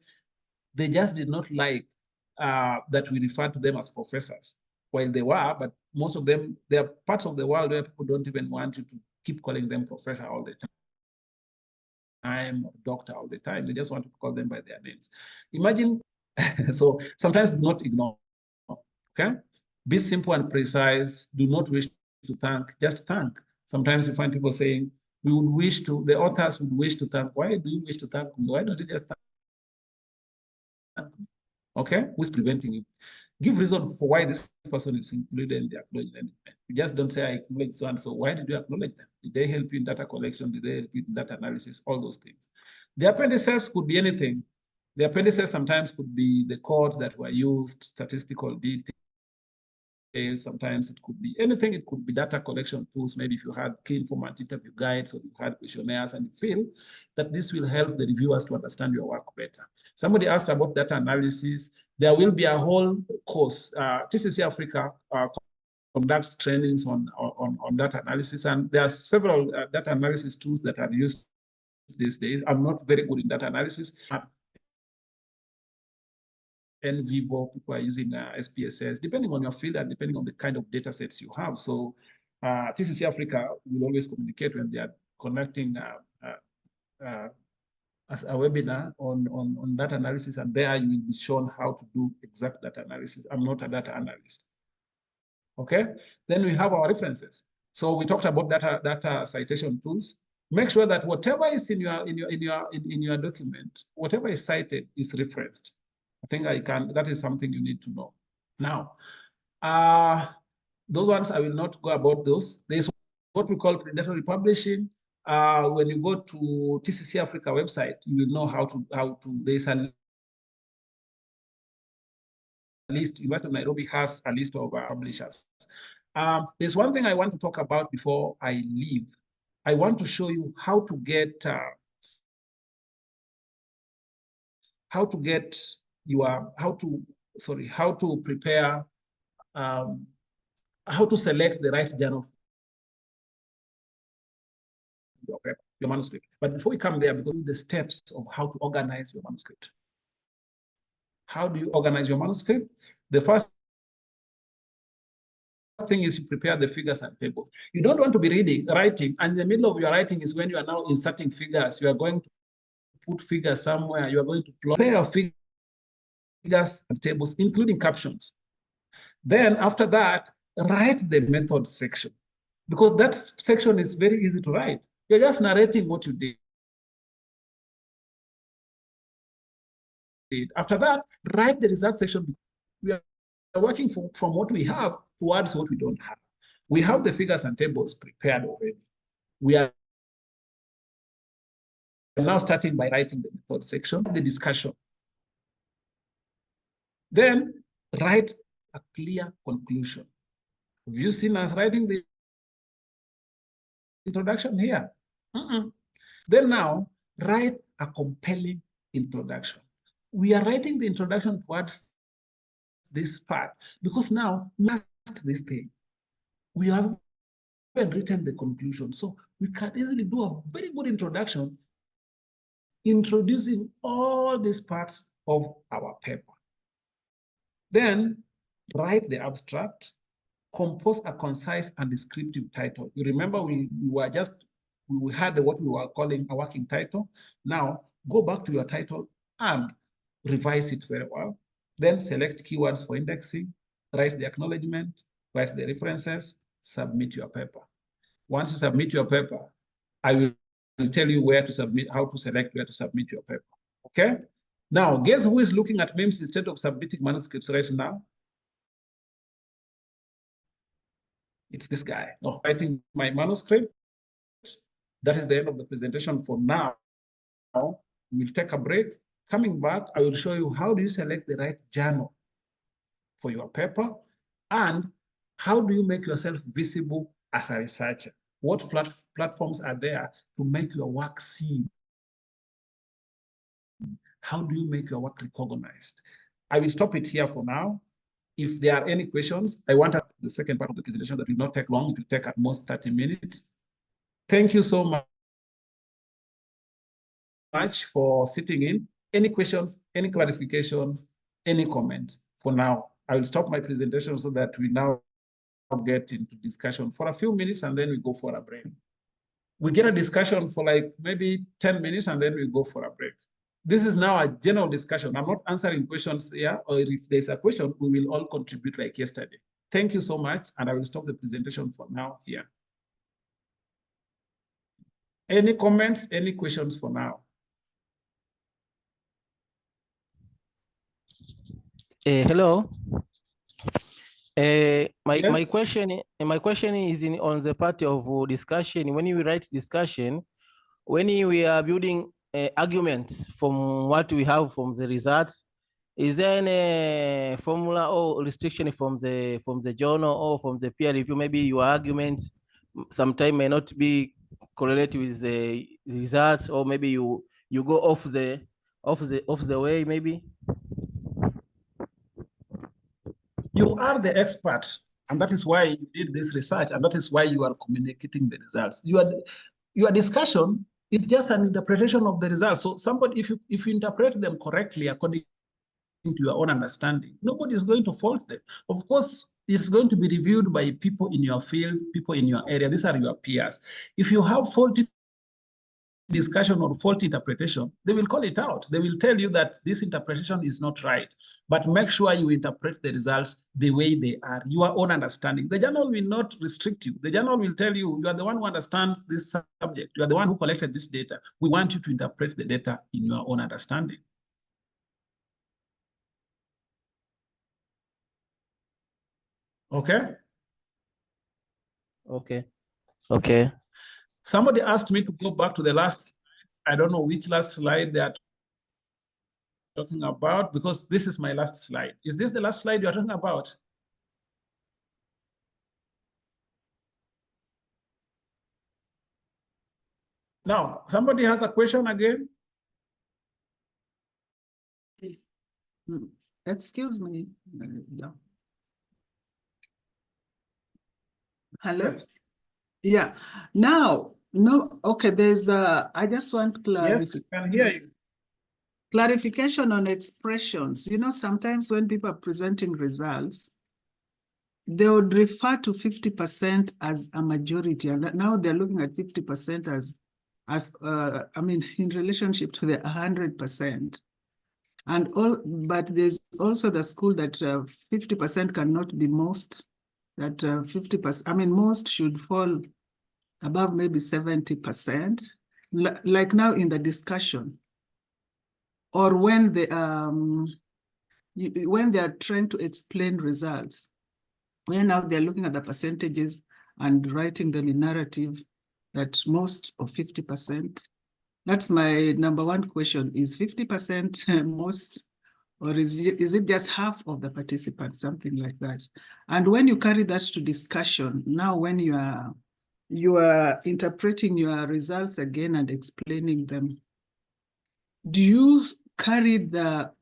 they just did not like that we refer to them as professors. While they were, but most of them, there are parts of the world where people don't even want you to keep calling them professor all the time, or doctor all the time. They just want to call them by their names. Imagine, so sometimes do not ignore, okay? Be simple and precise. Do not wish to thank, just thank. Sometimes you find people saying, we would wish to, the authors would wish to thank. Why do you wish to thank me? Why don't you just thank me? Okay, who's preventing you? Give reason for why this person is included in the acknowledgement. You just don't say, I acknowledge so and so. Why did you acknowledge them? Did they help you in data collection? Did they help you in data analysis? All those things. The appendices could be anything. The appendices sometimes could be the codes that were used, statistical details. Sometimes it could be anything. It could be data collection tools. Maybe if you had key informant interview guides or you had questionnaires and you feel that this will help the reviewers to understand your work better. Somebody asked about data analysis. There will be a whole course. TCC Africa conducts trainings on data analysis, and there are several data analysis tools that are used these days. I'm not very good in data analysis. In vivo, people are using SPSS, depending on your field and depending on the kind of data sets you have. So TCC Africa will always communicate when they are conducting as a webinar on data analysis, and there you will be shown how to do exact data analysis. I'm not a data analyst. Okay, then we have our references. So we talked about data citation tools. Make sure that whatever is in your document, whatever is cited is referenced. I think that is something you need to know. Now, those ones, I will not go about those. There's what we call predatory publishing. When you go to TCC Africa website, you will know how to, there's a list. University of Nairobi has a list of publishers. There's one thing I want to talk about before I leave. I want to show you how to get, how to prepare, how to select the right journal for your manuscript. But before we come there, because the steps of how to organize your manuscript. How do you organize your manuscript? The first thing is you prepare the figures and tables. You don't want to be writing, and in the middle of your writing is when you are now inserting figures. You are going to put figures somewhere. You are going to prepare your figures and tables, including captions. Then after that, write the method section, because that section is very easy to write. You're just narrating what you did. After that, write the result section. We are working from what we have towards what we don't have. We have the figures and tables prepared already. We are now starting by writing the method section, the discussion. Then write a clear conclusion. Have you seen us writing the introduction here? Then now write a compelling introduction. We are writing the introduction towards this part because now we asked this thing. We have written the conclusion. So we can easily do a very good introduction introducing all these parts of our paper. Then write the abstract, compose a concise and descriptive title. You remember we had what we were calling a working title. Now go back to your title and revise it very well. Then select keywords for indexing, write the acknowledgement, write the references, submit your paper. Once you submit your paper, I will tell you where to submit, how to select where to submit your paper. Okay? Now, guess who is looking at MIMS instead of submitting manuscripts right now? It's this guy. Oh, writing my manuscript. That is the end of the presentation for now. We'll take a break. Coming back, I will show you how do you select the right journal for your paper, and how do you make yourself visible as a researcher? What platforms are there to make your work seen? How do you make your work recognized? I will stop it here for now. if there are any questions, I want the second part of the presentation that will not take long. It will take at most 30 minutes. Thank you so much for sitting in. Any questions, any clarifications, any comments? For now, I will stop my presentation so that we now get into discussion for a few minutes and then we go for a break. We get a discussion for like maybe 10 minutes and then we go for a break. This is now a general discussion. I'm not answering questions here, or if there's a question, we will all contribute like yesterday. Thank you so much, and I will stop the presentation for now here. Any comments, any questions for now? Hello. My Yes. question is on the part of discussion. When you write discussion, when we are building arguments from what we have from the results, is there any formula or restriction from the journal or from the peer review? Maybe your arguments sometimes may not be correlated with the results, or maybe you go off the way, maybe. You are the expert, and that is why you did this research, and that is why you are communicating the results. Your discussion is just an interpretation of the results. So somebody, if you interpret them correctly according to your own understanding, nobody is going to fault them. Of course, it's going to be reviewed by people in your field, people in your area. These are your peers. If you have faulty discussion or faulty interpretation, they will call it out. They will tell you that this interpretation is not right, but make sure you interpret the results the way they are, your own understanding. The journal will not restrict you. The journal will tell you, you are the one who understands this subject. You are the one who collected this data. We want you to interpret the data in your own understanding. Okay? Okay. Somebody asked me to go back to the last, I don't know which last slide they are talking about, because this is my last slide. Is this the last slide you are talking about? Now, somebody has a question again? Excuse me. Hello? Yes. Yeah. Now, no, okay, there's I just want clarification. Yes, I can hear you. Clarification on expressions. You know, sometimes when people are presenting results, they would refer to 50% as a majority, and now they're looking at 50% as I mean, in relationship to the 100%. And but there's also the school that 50% cannot be most, that 50%, I mean, most should fall above maybe 70%, like now in the discussion, or when they are trying to explain results, when now they're looking at the percentages and writing them in narrative, that most of 50%. That's my number one question. Is 50% most, or is it just half of the participants, something like that? And when you carry that to discussion, now when you are interpreting your results again and explaining them, do you carry do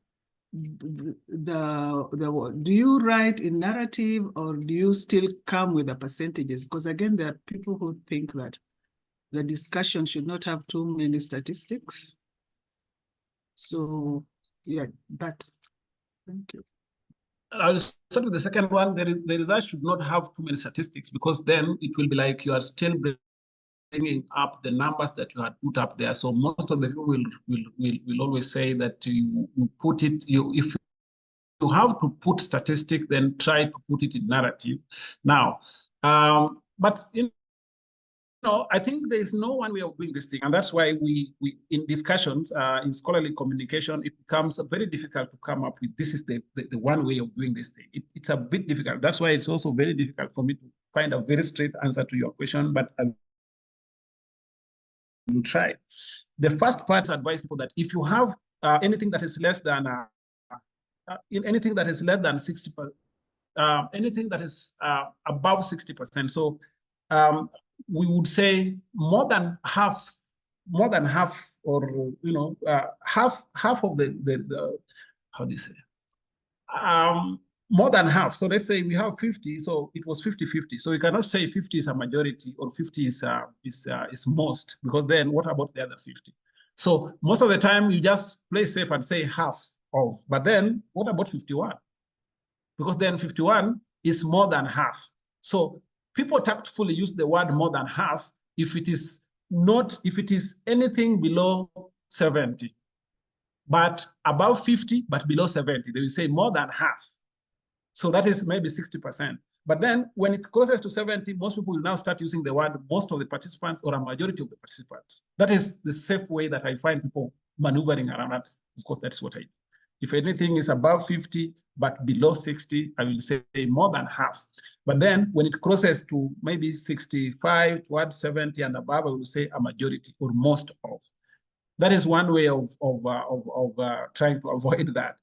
you write in narrative, or do you still come with the percentages? Because again, there are people who think that the discussion should not have too many statistics. So yeah, thank you. I'll start with the second one. The result should not have too many statistics, because then it will be like you are still bringing up the numbers that you had put up there. So most of the people will always say that you put it, if you have to put statistic, then try to put it in narrative. Now, but I think there is no one way of doing this thing, and that's why we in discussions, in scholarly communication, it becomes very difficult to come up with this is the one way of doing this thing. It's a bit difficult. That's why it's also very difficult for me to find a very straight answer to your question, but I will try. The first part, advise people that if you have anything that is less than anything that is less than 60%, anything that is above 60%. So we would say more than half, or half of the how do you say? more than half. So let's say we have 50, so it was 50-50. So we cannot say 50 is a majority or 50 is most, because then what about the other 50? So most of the time you just play safe and say half of, but then what about 51? Because then 51 is more than half. So people tactfully use the word more than half if it is anything below 70, but above 50, but below 70, they will say more than half. So that is maybe 60%. But then when it crosses to 70, most people will now start using the word most of the participants or a majority of the participants. That is the safe way that I find people maneuvering around that. Of course, that's what I do. If anything is above 50, but below 60, I will say more than half. But then when it crosses to maybe 65, towards 70 and above, I will say a majority or most of. That is one way of trying to avoid that.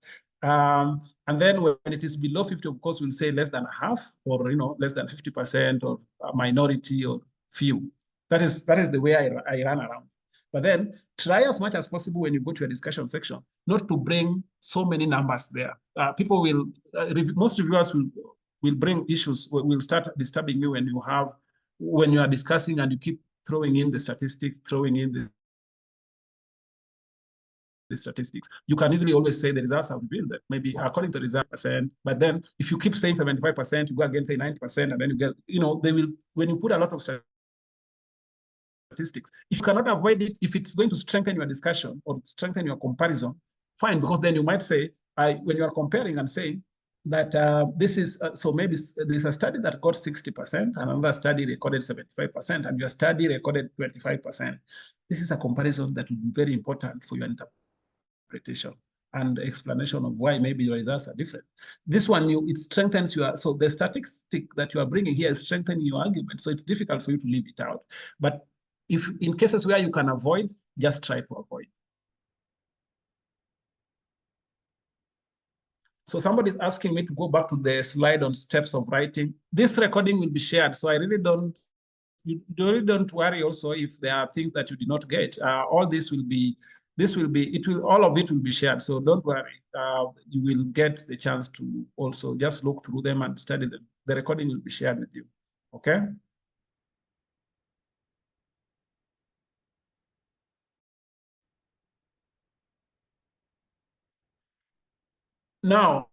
And then when it is below 50, of course, we'll say less than half, or less than 50%, or a minority, or few. That is the way I run around. But then try as much as possible when you go to a discussion section, not to bring so many numbers there. People will, most reviewers will bring issues, will start disturbing you when you are discussing and you keep throwing in the statistics, throwing in the statistics. You can easily always say the results are revealed that maybe according to the result percent, but then if you keep saying 75%, you go again say 90%, and then you get, they will, when you put a lot of statistics, if you cannot avoid it, if it's going to strengthen your discussion or strengthen your comparison, fine, because then you might say, when you are comparing and saying that this is, so maybe there's a study that got 60%, and another study recorded 75%, and your study recorded 25%. This is a comparison that will be very important for your interpretation and explanation of why maybe your results are different. This one, it strengthens so the statistic that you are bringing here is strengthening your argument. So it's difficult for you to leave it out. But if in cases where you can avoid, just try to avoid. So somebody's asking me to go back to the slide on steps of writing. This recording will be shared. So I really don't worry also if there are things that you did not get. All this will be, all of it will be shared. So don't worry. You will get the chance to also just look through them and study them. The recording will be shared with you. Okay? Now,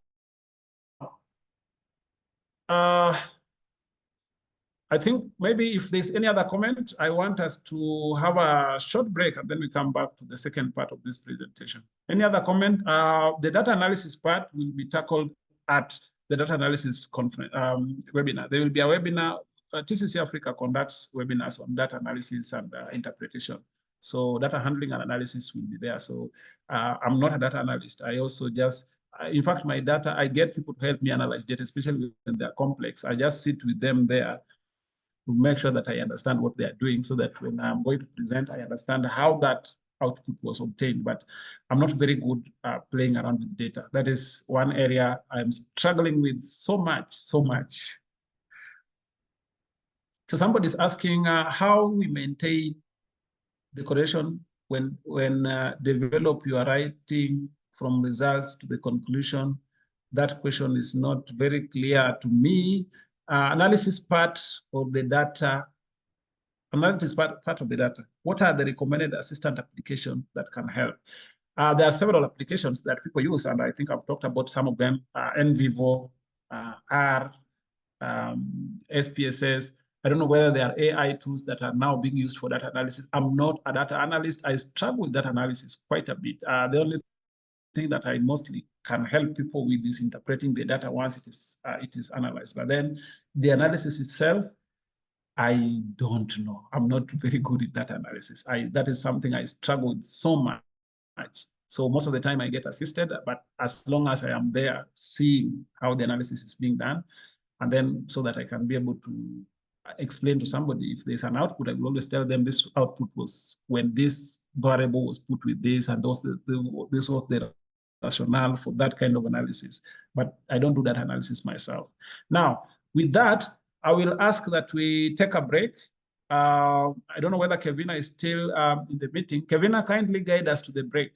I think maybe if there's any other comment, I want us to have a short break and then we come back to the second part of this presentation. Any other comment? The data analysis part will be tackled at the data analysis conference webinar. There will be a webinar. TCC Africa conducts webinars on data analysis and interpretation. So data handling and analysis will be there. So I'm not a data analyst. I also just, in fact, my data, I get people to help me analyze data, especially when they're complex. I just sit with them there to make sure that I understand what they are doing, so that when I'm going to present, I understand how that output was obtained. But I'm not very good at playing around with data. That is one area I'm struggling with so much. So somebody's asking how we maintain the correlation when develop your writing from results to the conclusion. That question is not very clear to me. Analysis part of the data. Analysis part of the data. What are the recommended assistant applications that can help? There are several applications that people use, and I think I've talked about some of them. NVivo, R, SPSS. I don't know whether there are AI tools that are now being used for data analysis. I'm not a data analyst. I struggle with data analysis quite a bit. The only thing that I mostly can help people with is interpreting the data once it is analyzed. But then the analysis itself, I don't know. I'm not very good at data analysis. That is something I struggle with so much. So most of the time I get assisted, but as long as I am there seeing how the analysis is being done, and then so that I can be able to explain to somebody if there's an output, I will always tell them this output was when this variable was put with this, and this was the rationale for that kind of analysis. But I don't do that analysis myself. Now, with that, I will ask that we take a break. I don't know whether Kevina is still in the meeting. Kevina, kindly guide us to the break.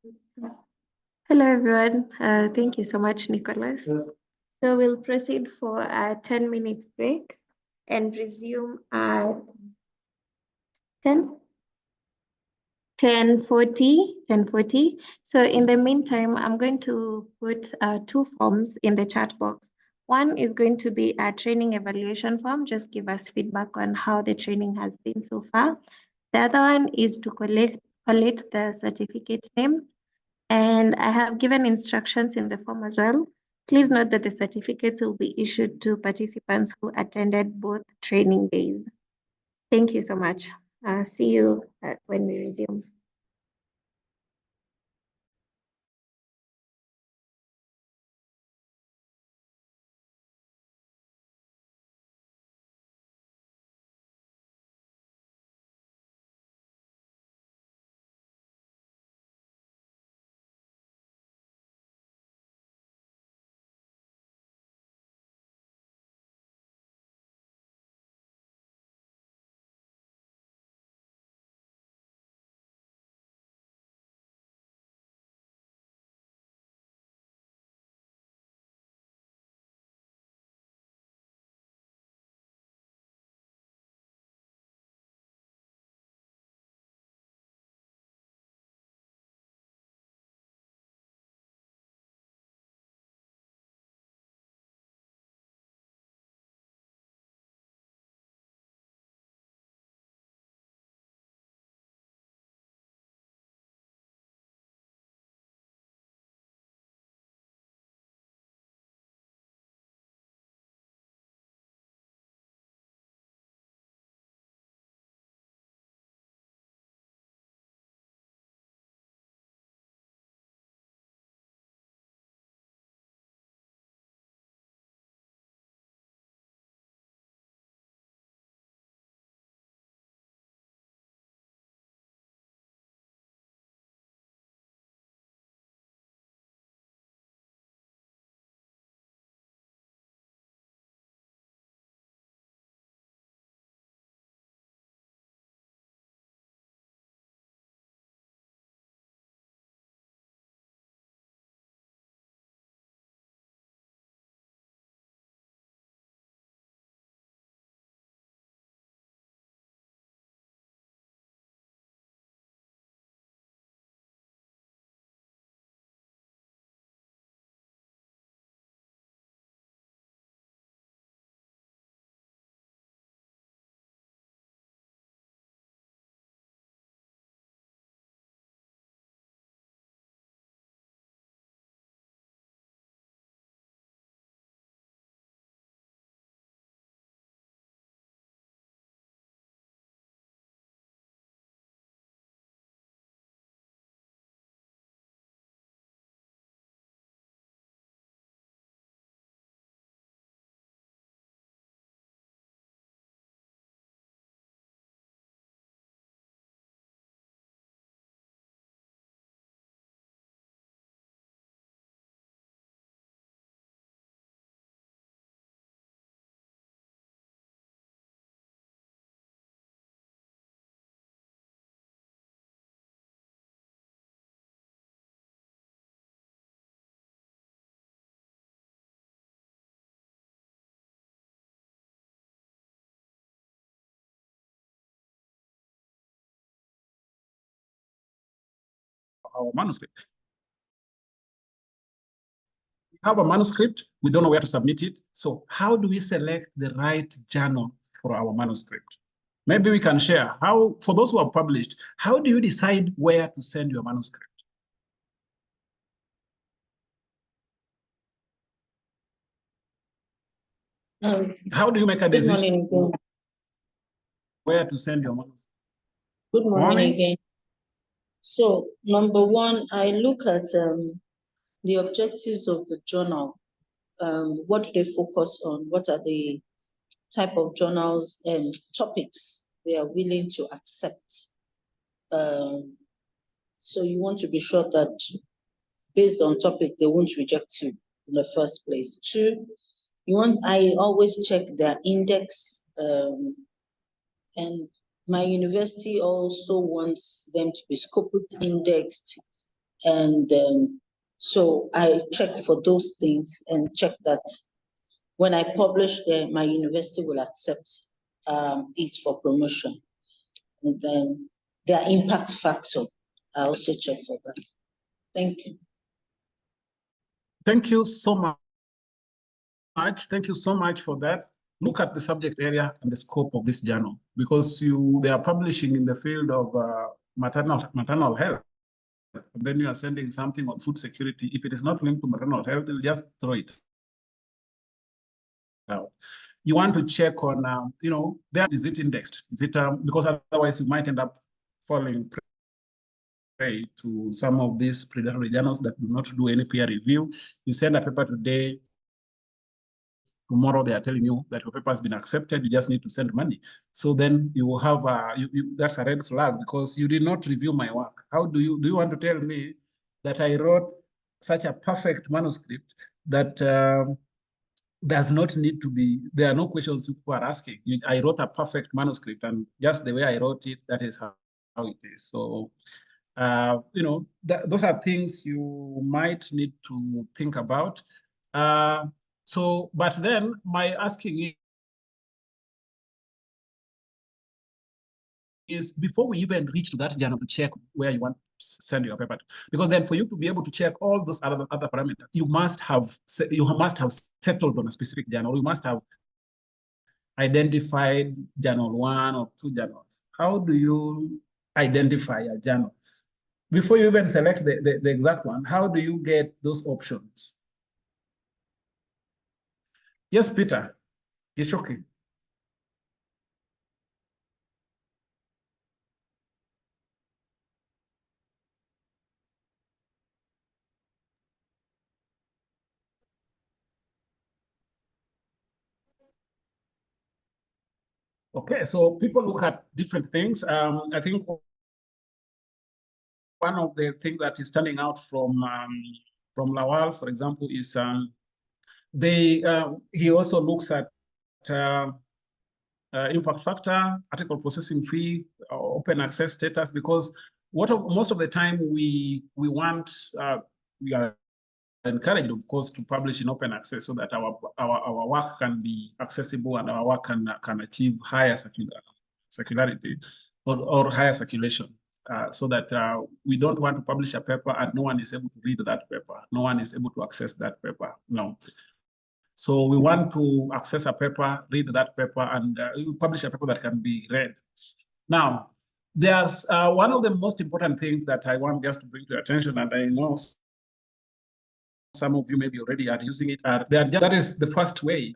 Hello, everyone. Thank you so much, Nicholas. So we'll proceed for a 10-minute break and resume at 10:40. So in the meantime, I'm going to put 2 forms in the chat box. One is going to be a training evaluation form. Just give us feedback on how the training has been so far. The other one is to collect the certificate names. And I have given instructions in the form as well. Please note that the certificates will be issued to participants who attended both training days. Thank you so much. See you when we resume. Our manuscript. We have a manuscript, we don't know where to submit it. So how do we select the right journal for our manuscript? Maybe we can share how, for those who have published, how do you decide where to send your manuscript? How do you make a decision where to send your manuscript? Good morning again. So, number one, I look at the objectives of the journal. What do they focus on? What are the type of journals and topics they are willing to accept? So you want to be sure that based on topic, they won't reject you in the first place. Two, I always check their index, and my university also wants them to be Scopus indexed And so I check for those things and check that when I publish there, my university will accept it for promotion. And then their impact factor, I also check for that. Thank you. Thank you so much. Thank you so much for that. Look at the subject area and the scope of this journal, because they are publishing in the field of maternal health. And then you are sending something on food security. If it is not linked to maternal health, they'll just throw it out. You want to check on, is it indexed? Is it because otherwise you might end up falling prey to some of these predatory journals that do not do any peer review. You send a paper today, tomorrow they are telling you that your paper has been accepted, you just need to send money. So then you will have that's a red flag, because you did not review my work. How do you want to tell me that I wrote such a perfect manuscript that does not need to be, there are no questions people are asking. I wrote a perfect manuscript, and just the way I wrote it, that is how it is. So, those are things you might need to think about. But then my asking is before we even reach to that journal to check where you want to send your paper to, because then for you to be able to check all those other parameters, you must have settled on a specific journal. You must have identified journal 1 or 2 journals. How do you identify a journal? Before you even select the exact one, how do you get those options? Yes, Peter. Gishoki. Okay, so people look at different things. I think one of the things that is standing out from Lawal, for example, is he also looks at impact factor, article processing fee, open access status, because most of the time we are encouraged, of course, to publish in open access so that our work can be accessible and our work can achieve higher circularity or higher circulation. So that we don't want to publish a paper and no one is able to read that paper. No one is able to access that paper. No. So we want to access a paper, read that paper, and publish a paper that can be read. Now, there's one of the most important things that I want just to bring to your attention, and I know some of you maybe already are using it. That is the first way.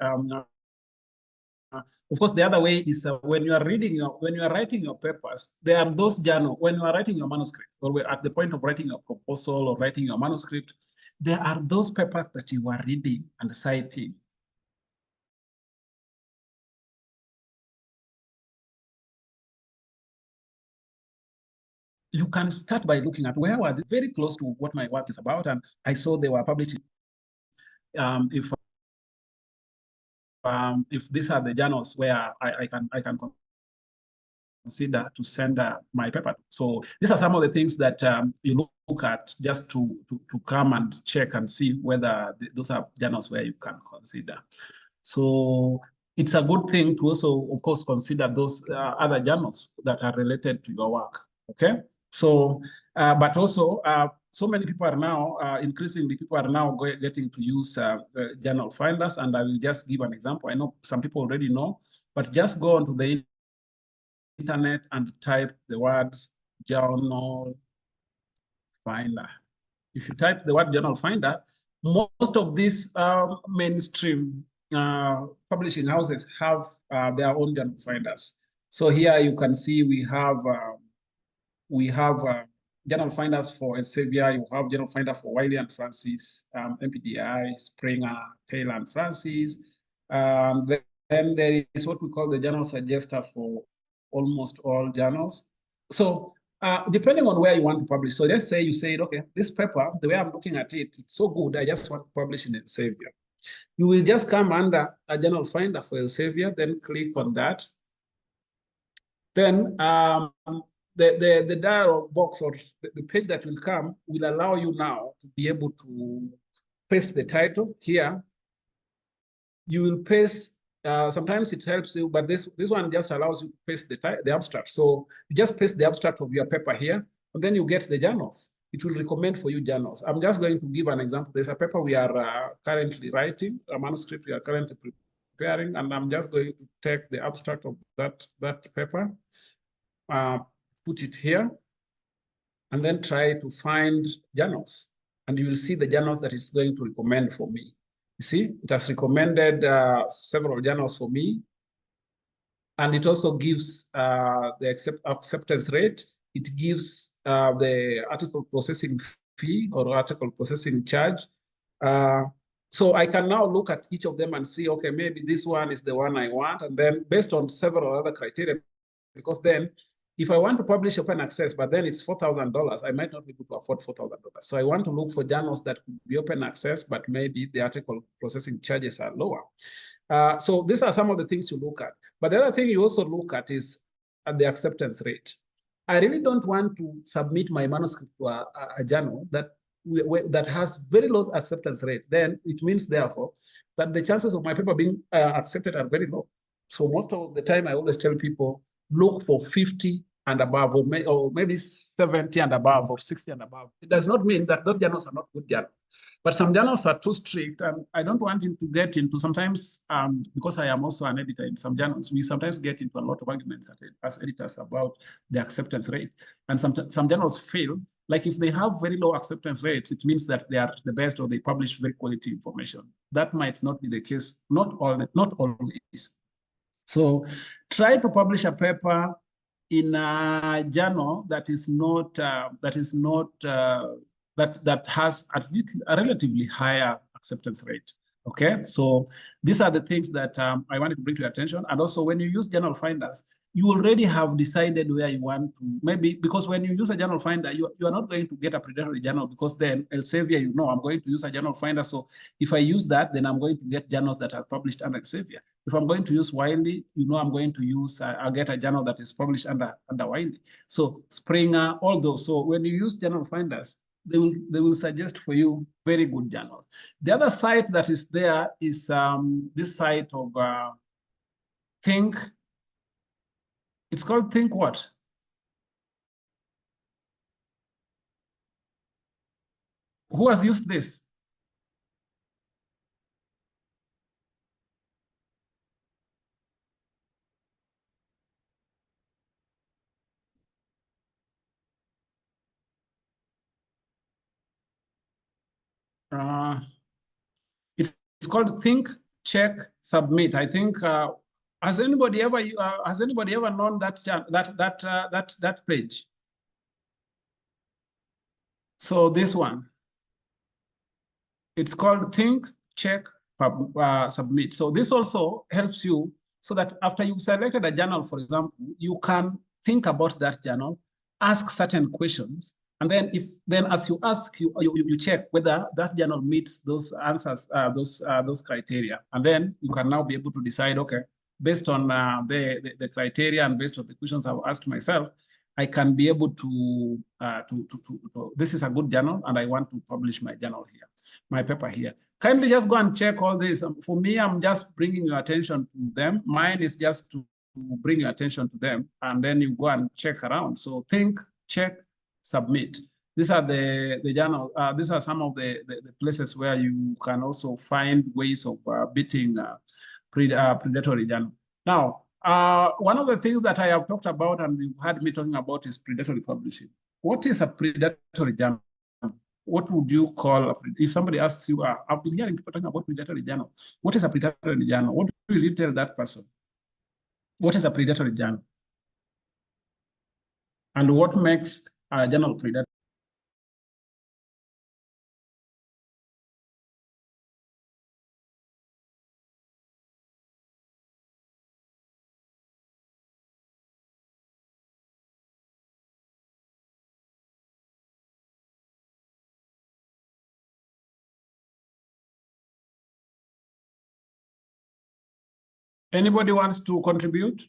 Of course, the other way is when you are writing your papers, there are those journals. When you are writing your manuscript, or at the point of writing your proposal or writing your manuscript, there are those papers that you are reading and citing. You can start by looking at where were they very close to what my work is about, and I saw they were published. If these are the journals where I can consider to send my paper. So these are some of the things that you look at just to come and check and see whether those are journals where you can consider. So it's a good thing to also, of course, consider those other journals that are related to your work. Okay. So, but also, so many people are now, increasingly, people are now getting to use journal finders. And I will just give an example. I know some people already know, but just go onto the internet and type the words journal finder. If you type the word journal finder, most of these mainstream publishing houses have their own journal finders. So here you can see we have journal finders for Elsevier, you have journal finder for Wiley and Francis, MPDI, Springer, Taylor and Francis. Then there is what we call the journal suggester for almost all journals. So depending on where you want to publish. So let's say you said, okay, this paper, the way I'm looking at it, it's so good, I just want to publish in Elsevier. You will just come under a journal finder for Elsevier, then click on that. Then the dialog box or the page that will come will allow you now to be able to paste the title here. You will paste, sometimes it helps you, but this one just allows you to paste the abstract. So you just paste the abstract of your paper here, and then you get the journals. It will recommend for you journals. I'm just going to give an example. There's a paper we are currently writing, a manuscript we are currently preparing, and I'm just going to take the abstract of that paper, put it here, and then try to find journals. And you will see the journals that it's going to recommend for me. You see, it has recommended several journals for me. And it also gives the acceptance rate. It gives the article processing fee or article processing charge. So I can now look at each of them and see, okay, maybe this one is the one I want. And then based on several other criteria, because then if I want to publish open access, but then it's $4,000, I might not be able to afford $4,000. So I want to look for journals that could be open access, but maybe the article processing charges are lower. So these are some of the things you look at. But the other thing you also look at is at the acceptance rate. I really don't want to submit my manuscript to a journal that has very low acceptance rate. Then it means, therefore, that the chances of my paper being accepted are very low. So most of the time, I always tell people, look for 50 and above, or maybe 70 and above, or 60 and above. It does not mean that those journals are not good journals. But some journals are too strict, and I don't want him to get into, sometimes, because I am also an editor in some journals, we sometimes get into a lot of arguments as editors about the acceptance rate. And some journals fail. Like if they have very low acceptance rates, it means that they are the best or they publish very quality information. That might not be the case, not always. So try to publish a paper in a journal that has at least a relatively higher acceptance rate. Okay, so these are the things that I wanted to bring to your attention. And also, when you use journal finders, you already have decided where you want to, maybe because when you use a journal finder, you are not going to get a predatory journal, because then Elsevier, I'm going to use a journal finder. So if I use that, then I'm going to get journals that are published under Elsevier. If I'm going to use Wiley, I'm going to use, I'll get a journal that is published under Wiley. So Springer, all those. So when you use journal finders, they will suggest for you very good journals. The other site that is there is this site of Think. It's called Think what? Who has used this? It's called Think, Check, Submit. I think has anybody ever known that page? So this one, it's called Think, Check, Submit. So this also helps you so that after you've selected a journal, for example, you can think about that journal, ask certain questions, and then as you ask, you check whether that journal meets those answers, those criteria, and then you can now be able to decide, okay, based on the criteria and based on the questions I've asked myself, I can be able to this is a good journal, and I want to publish my journal here, my paper here. Kindly just go and check all this. For me, I'm just bringing your attention to them. Mine is just to bring your attention to them, and then you go and check around. So Think, Check, Submit. These are the journal. These are some of the places where you can also find ways of beating predatory journal. Now, one of the things that I have talked about and you've heard me talking about is predatory publishing. What is a predatory journal? What would you call, if somebody asks you, I've been hearing people talking about predatory journal. What is a predatory journal? What will you tell that person? What is a predatory journal? And what makes a journal predatory? Anybody wants to contribute?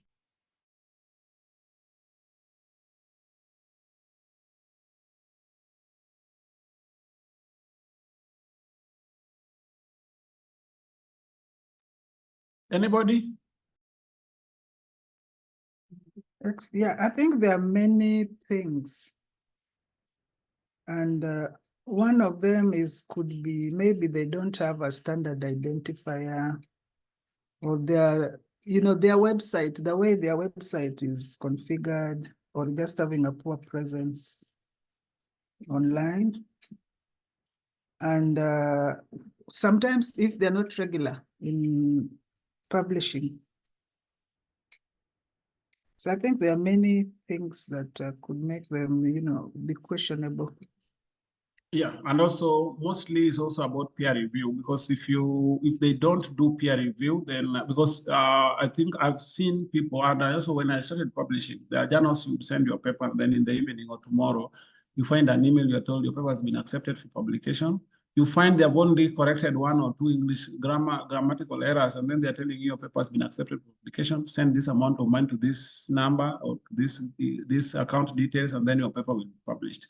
Anybody? Yeah, I think there are many things. And one of them could be maybe they don't have a standard identifier, or their website, the way their website is configured, or just having a poor presence online. And sometimes if they're not regular in publishing. So I think there are many things that could make them, be questionable. Yeah, and also mostly it's also about peer review, because if they don't do peer review, then because I think I've seen people, and also when I started publishing, there are journals you would send your paper, and then in the evening or tomorrow, you find an email, you're told your paper has been accepted for publication. You find they've only corrected 1 or 2 English grammatical errors, and then they're telling you your paper has been accepted for publication. Send this amount of money to this number or this account details, and then your paper will be published.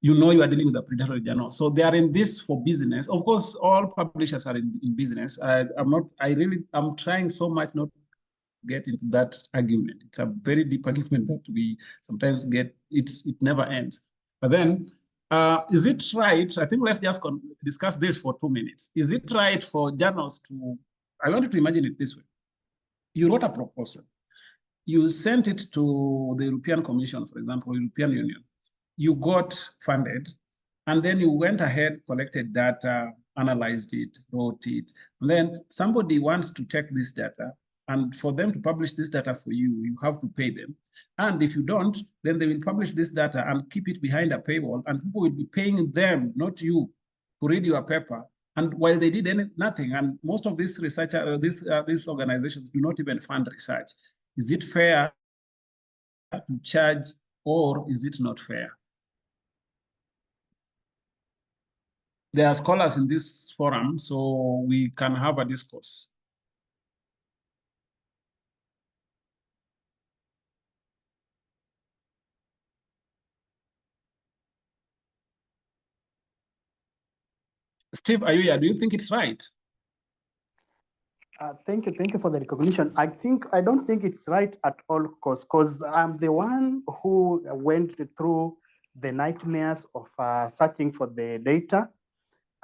You know you are dealing with a predatory journal. So they are in this for business. Of course, all publishers are in business. I'm trying so much not to get into that argument. It's a very deep argument that we sometimes get. It never ends. But then, is it right? I think let's just discuss this for 2 minutes. Is it right for journals to, I want you to imagine it this way. You wrote a proposal. You sent it to the European Commission, for example, European Union. You got funded, and then you went ahead, collected data, analyzed it, wrote it. And then somebody wants to take this data, and for them to publish this data for you, you have to pay them. And if you don't, then they will publish this data and keep it behind a paywall, and people will be paying them, not you, to read your paper. And while they did nothing, and most of these these organizations do not even fund research. Is it fair to charge, or is it not fair? There are scholars in this forum, so we can have a discourse. Steve, are you here? Do you think it's right? Thank you for the recognition. I don't think it's right at all, because I'm the one who went through the nightmares of searching for the data.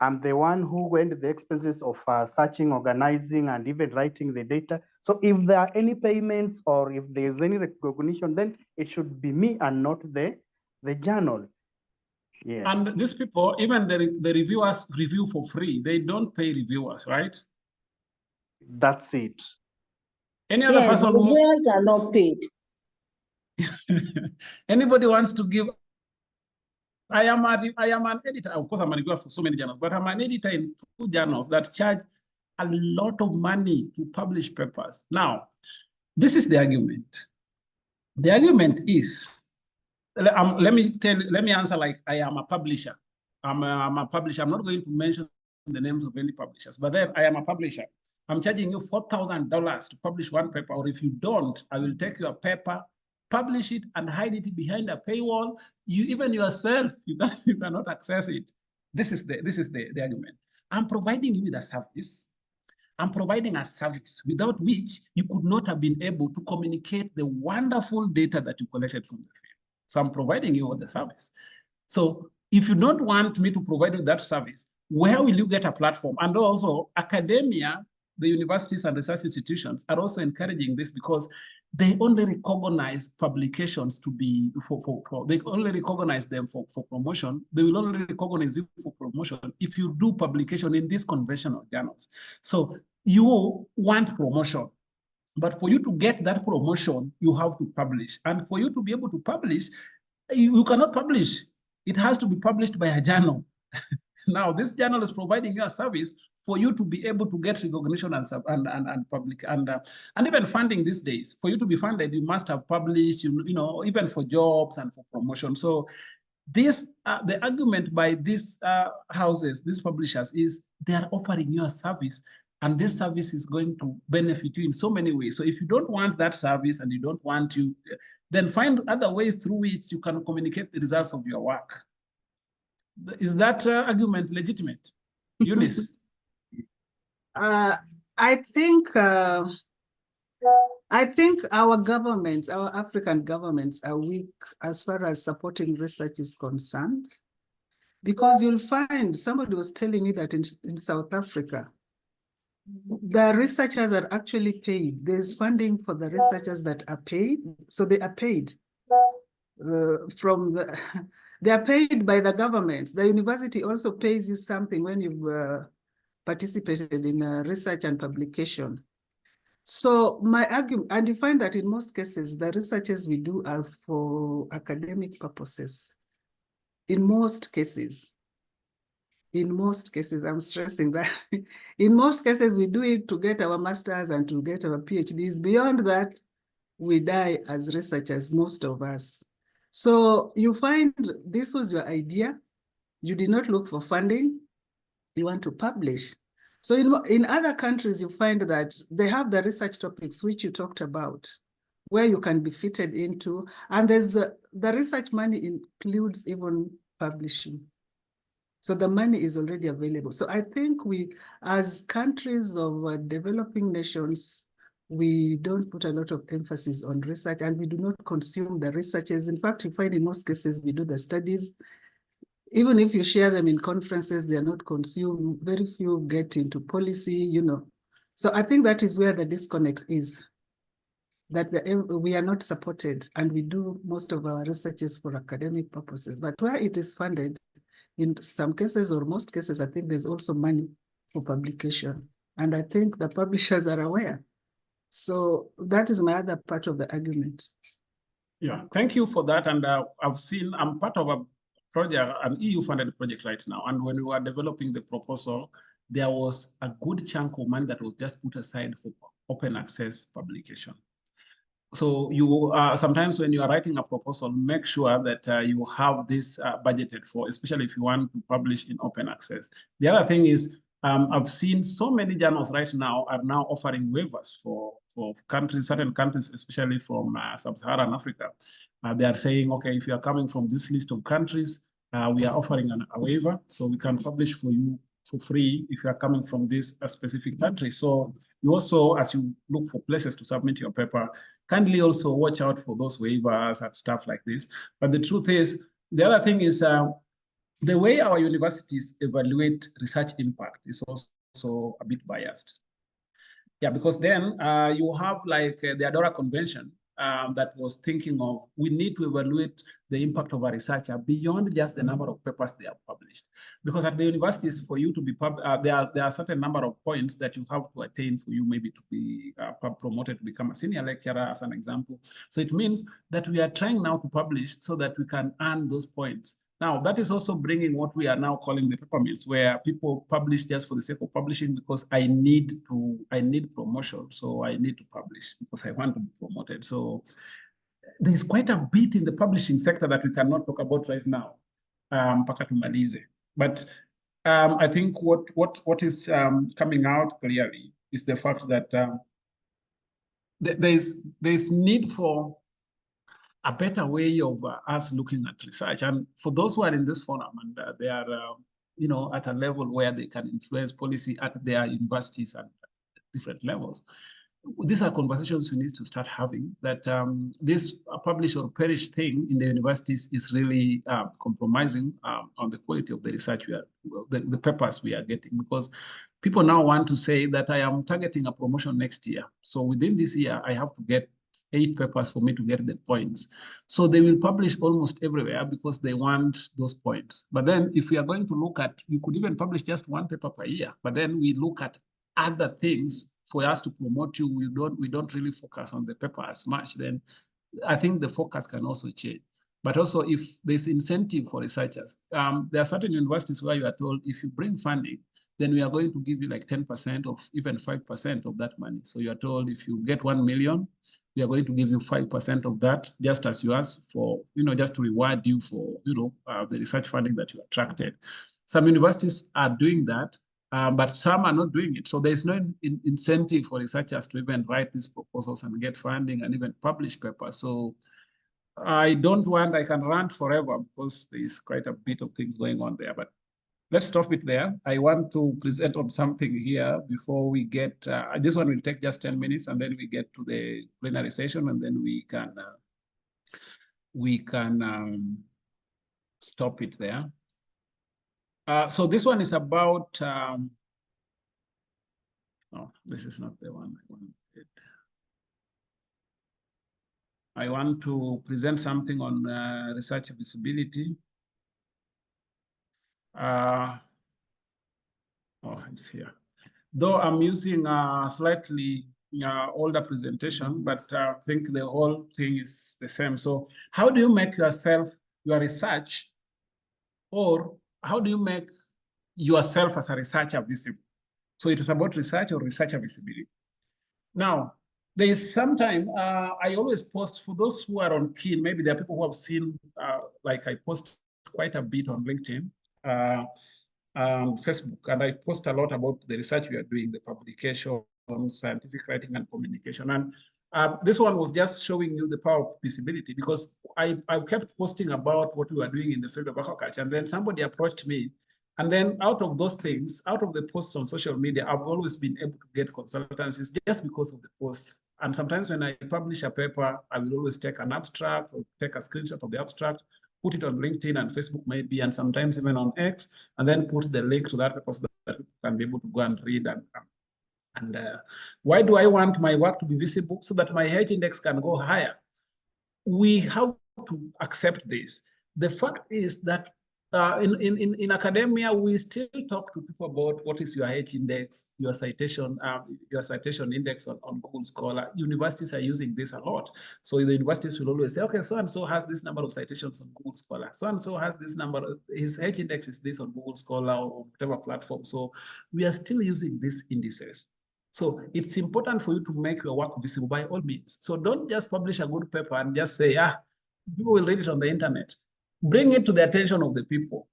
I'm the one who went the expenses of searching, organizing, and even writing the data. So if there are any payments or if there's any recognition, then it should be me and not the journal. Yes. And these people, even the reviewers review for free. They don't pay reviewers, right? That's it. Any other person who reviewers are not paid. Anybody wants to give? I am an editor. Of course, I'm a reviewer for so many journals, but I'm an editor in 2 journals that charge a lot of money to publish papers. Now, this is the argument. The argument is, let me answer like I am a publisher. I'm a publisher. I'm not going to mention the names of any publishers, but then I am a publisher. I'm charging you $4,000 to publish 1 paper, or if you don't, I will take your paper, publish it, and hide it behind a paywall. Even yourself, you cannot access it. This is the argument. I'm providing you with a service. I'm providing a service without which you could not have been able to communicate the wonderful data that you collected from the field. So I'm providing you with the service. So if you don't want me to provide you that service, where will you get a platform? And also academia, the universities and research institutions are also encouraging this, because they only recognize publications to be they only recognize them for promotion. They will only recognize you for promotion if you do publication in these conventional journals. So you want promotion, but for you to get that promotion, you have to publish. And for you to be able to publish, you cannot publish. It has to be published by a journal. Now, this journal is providing you a service for you to be able to get recognition and public and even funding these days. For you to be funded, you must have published, even for jobs and for promotion. So this the argument by these houses, these publishers, is they are offering you a service, and this service is going to benefit you in so many ways. So if you don't want that service and you don't want to, then find other ways through which you can communicate the results of your work. Is that argument legitimate? Eunice? I I think our governments, our African governments, are weak as far as supporting research is concerned. Because you'll find, somebody was telling me that in South Africa, the researchers are actually paid. There's funding for the researchers that are paid. So they are paid they are paid by the government. The university also pays you something when you've participated in research and publication. So my argument, and you find that in most cases, the researches we do are for academic purposes. In most cases, I'm stressing that. In most cases, we do it to get our masters and to get our PhDs. Beyond that, we die as researchers, most of us. So you find this was your idea. You did not look for funding. You want to publish. So in other countries, you find that they have the research topics, which you talked about, where you can be fitted into. And there's the research money includes even publishing. So the money is already available. So I think we, as countries of developing nations, we don't put a lot of emphasis on research, and we do not consume the researchers. In fact, you find in most cases, we do the studies. Even if you share them in conferences, they are not consumed. Very few get into policy, you know. So I think that is where the disconnect is, that we are not supported, and we do most of our researches for academic purposes. But where it is funded, in some cases or most cases, I think there's also money for publication. And I think the publishers are aware. So that is my other part of the argument. Yeah, thank you for that. And I'm part of a project, an EU-funded project right now. And when we were developing the proposal, there was a good chunk of money that was just put aside for open access publication. So you sometimes when you are writing a proposal, make sure that you have this budgeted for, especially if you want to publish in open access. The other thing is, I've seen so many journals right now are now offering waivers for countries, certain countries, especially from sub-Saharan Africa. They are saying, okay, if you are coming from this list of countries, we are offering a waiver, so we can publish for you for free if you are coming from this specific country. So you also, as you look for places to submit your paper, kindly also watch out for those waivers and stuff like this. But the truth is, the other thing is the way our universities evaluate research impact is also a bit biased. Yeah, because then you have like the Adora Convention that was thinking of, we need to evaluate the impact of a researcher beyond just the number of papers they have published. Because at the universities, for you to be, there are a certain number of points that you have to attain for you maybe to be promoted to become a senior lecturer, as an example. So it means that we are trying now to publish so that we can earn those points. Now, that is also bringing what we are now calling the paper mills, where people publish just for the sake of publishing because I need promotion, so I need to publish because I want to be promoted. So there's quite a bit in the publishing sector that we cannot talk about right now, mpaka tumalize. But I think what is coming out clearly is the fact that there's need for a better way of us looking at research. And for those who are in this forum and they are, you know, at a level where they can influence policy at their universities at different levels, these are conversations we need to start having, that this publish or perish thing in the universities is really compromising on the quality of the research the papers we are getting, because people now want to say that I am targeting a promotion next year. So within this year, I have to get 8 papers for me to get the points. So they will publish almost everywhere because they want those points. But then if we are going to look at, you could even publish just 1 paper per year, but then we look at other things for us to promote you, we don't really focus on the paper as much, then I think the focus can also change. But also if there's incentive for researchers, there are certain universities where you are told if you bring funding, then we are going to give you like 10% or even 5% of that money. So you are told if you get 1 million, we are going to give you 5% of that, just as you ask for, you know, just to reward you for, you know, the research funding that you attracted. Some universities are doing that, but some are not doing it. So there's no incentive for researchers to even write these proposals and get funding and even publish papers. So I can rant forever because there's quite a bit of things going on there. But let's stop it there. I want to present on something here before we get, this one will take just 10 minutes and then we get to the plenary session and then we can stop it there. So this one is about, oh, this is not the one I wanted. I want to present something on research visibility. Oh, it's here. Though I'm using a slightly older presentation, but I think the whole thing is the same. So how do you make yourself, your research, or how do you make yourself as a researcher visible? So it is about research or researcher visibility. Now, there is sometime, I always post, for those who are on Keen, maybe there are people who have seen, like I post quite a bit on LinkedIn, Facebook, and I post a lot about the research we are doing, the publication, scientific writing and communication. And this one was just showing you the power of visibility, because I kept posting about what we were doing in the field of aquaculture, and then somebody approached me. And then out of those things, out of the posts on social media, I've always been able to get consultancies just because of the posts. And sometimes when I publish a paper, I will always take an abstract or take a screenshot of the abstract, put it on LinkedIn and Facebook maybe, and sometimes even on X, and then put the link to that paper so that people can be able to go and read. And why do I want my work to be visible? So that my H index can go higher. We have to accept this. The fact is that in academia, we still talk to people about what is your H index, your citation index on Google Scholar. Universities are using this a lot. So the universities will always say, okay, so-and-so has this number of citations on Google Scholar. So-and-so has this number, his H index is this on Google Scholar or whatever platform. So we are still using these indices. So it's important for you to make your work visible by all means. So don't just publish a good paper and just say, people will read it on the internet. Bring it to the attention of the people.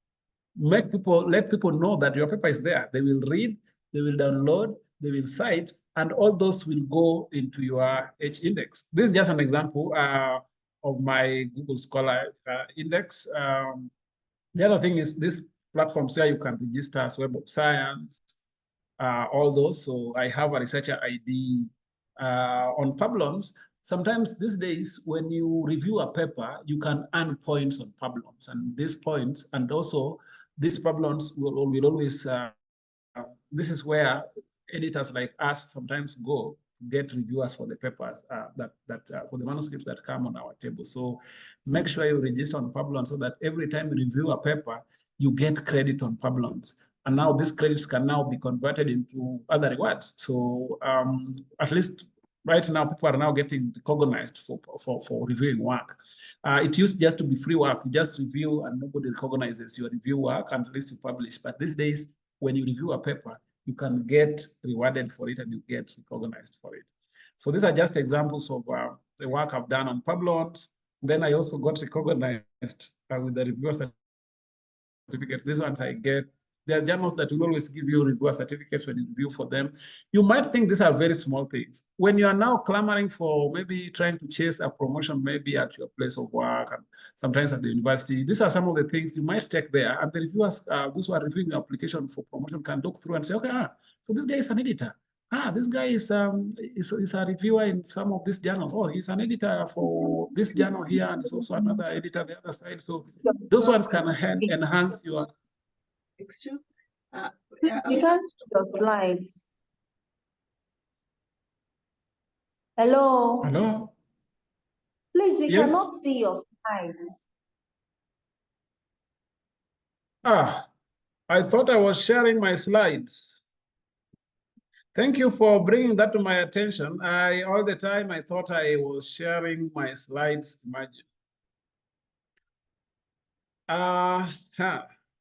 Let people know that your paper is there. They will read, they will download, they will cite, and all those will go into your H index. This is just an example of my Google Scholar index. The other thing is these platforms where you can register as Web of Science, all those. So I have a researcher ID on Pablons. Sometimes these days, when you review a paper, you can earn points on Pablons, and these points, and also these Pablons will always, this is where editors like us sometimes go to get reviewers for the papers, for the manuscripts that come on our table. So make sure you register on Pablons so that every time you review a paper, you get credit on Pablons. And now these credits can now be converted into other rewards. So at least right now, people are now getting recognized for reviewing work. It used just to be free work. You just review and nobody recognizes your review work until you publish. But these days, when you review a paper, you can get rewarded for it and you get recognized for it. So these are just examples of the work I've done on Pablons. Then I also got recognized with the reviewer certificates. These ones I get. There are journals that will always give you reviewer certificates when you review for them. You might think these are very small things. When you are now clamoring for maybe trying to chase a promotion, maybe at your place of work and sometimes at the university, these are some of the things you might take there. And the reviewers, those who are reviewing your application for promotion, can look through and say, okay, so this guy is an editor. This guy is a reviewer in some of these journals. Oh, he's an editor for this journal here, and he's also another editor on the other side. So those ones can enhance your. Excuse me. We can't see your slides. Hello. Hello. Please, we Yes. cannot see your slides. I thought I was sharing my slides. Thank you for bringing that to my attention. All the time I thought I was sharing my slides. Imagine.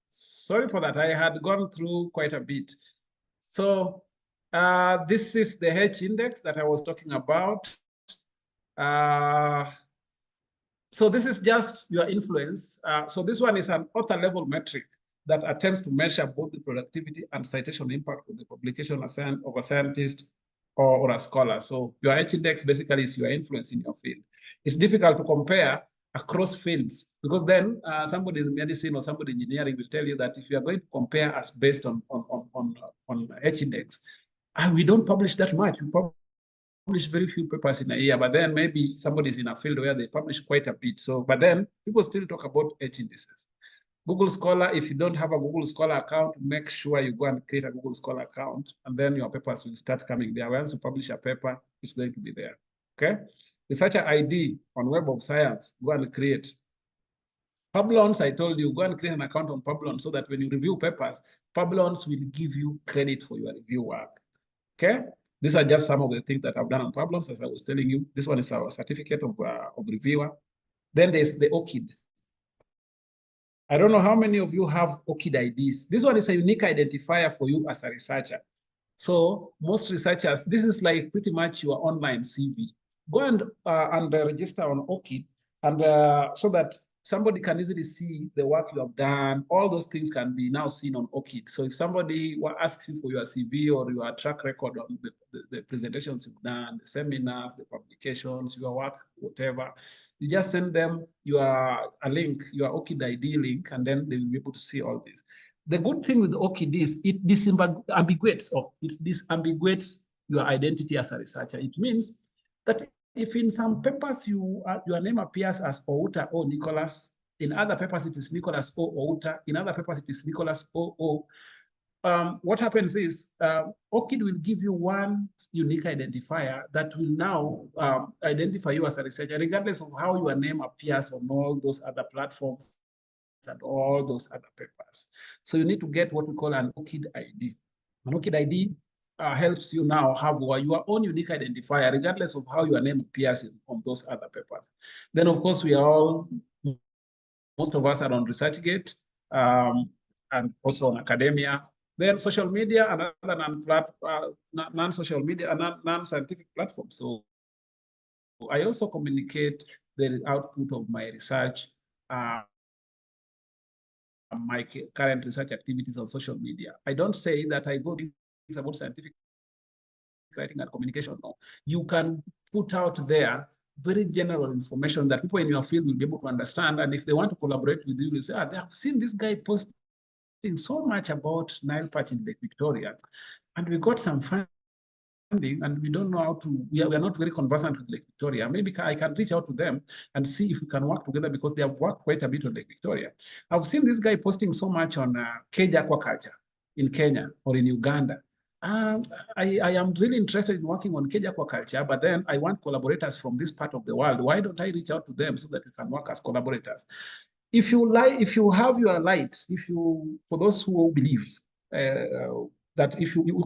Sorry for that. I had gone through quite a bit. So this is the H index that I was talking about. So this is just your influence. So this one is an author level metric that attempts to measure both the productivity and citation impact of the publication of a scientist or a scholar. So your H index basically is your influence in your field. It's difficult to compare across fields, because then somebody in medicine or somebody in engineering will tell you that if you are going to compare us based on H-index, we don't publish that much. We publish very few papers in a year, but then maybe somebody's in a field where they publish quite a bit. So, but then people still talk about H-indices. Google Scholar, if you don't have a Google Scholar account, make sure you go and create a Google Scholar account, and then your papers will start coming there. Once you publish a paper, it's going to be there, okay? Researcher ID on Web of Science, go and create. Publons, I told you, go and create an account on Publons so that when you review papers, Publons will give you credit for your review work, okay? These are just some of the things that I've done on Publons, as I was telling you. This one is our certificate of reviewer. Then there's the ORCID. I don't know how many of you have ORCID IDs. This one is a unique identifier for you as a researcher. So most researchers, this is like pretty much your online CV. Go and register on ORCID, and so that somebody can easily see the work you have done. All those things can be now seen on ORCID. So if somebody asks you for your CV or your track record on the presentations you've done, the seminars, the publications, your work, whatever, you just send them a link, your ORCID ID link, and then they will be able to see all this. The good thing with ORCID is it disambiguates your identity as a researcher. It means that if in some papers your name appears as Outa or Nicholas, in other papers it is Nicholas or Outa, in other papers it is Nicholas or what happens is ORCID will give you one unique identifier that will now identify you as a researcher, regardless of how your name appears on all those other platforms and all those other papers. So you need to get what we call an ORCID ID. An ORCID ID helps you now have your own unique identifier, regardless of how your name appears on those other papers. Then, of course, most of us are on ResearchGate and also on academia. Then social media and other non-social media and non-scientific platforms. So I also communicate the output of my research, my current research activities on social media. I don't say that I go things about scientific writing and communication. No, you can put out there very general information that people in your field will be able to understand. And if they want to collaborate with you, they say, they have seen this guy posting so much about Nile perch in Lake Victoria, and we got some funding, and we don't know how to, we are not very conversant with Lake Victoria. Maybe I can reach out to them and see if we can work together, because they have worked quite a bit on Lake Victoria. I've seen this guy posting so much on cage aquaculture in Kenya or in Uganda. I am really interested in working on cage aquaculture, but then I want collaborators from this part of the world. Why don't I reach out to them so that we can work as collaborators? If you have your light, for those who believe that if you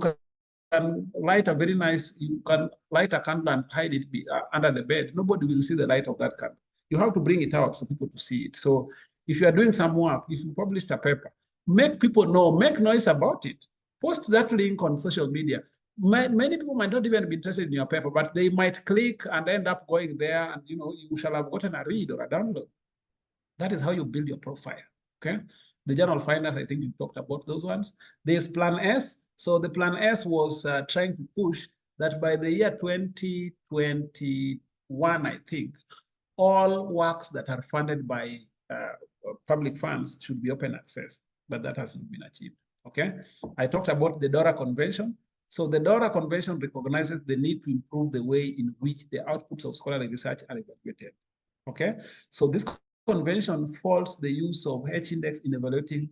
can light a very nice, you can light a candle and hide it under the bed, nobody will see the light of that candle. You have to bring it out for people to see it. So if you are doing some work, if you published a paper, make people know, make noise about it. Post that link on social media. Many people might not even be interested in your paper, but they might click and end up going there, and you shall have gotten a read or a download. That is how you build your profile, okay? The journal finders, I think you talked about those ones. There's Plan S. So the Plan S was trying to push that by the year 2021, I think, all works that are funded by public funds should be open access, but that hasn't been achieved, okay? I talked about the DORA Convention. So the DORA Convention recognizes the need to improve the way in which the outputs of scholarly research are evaluated, okay? So this convention faults the use of H-index in evaluation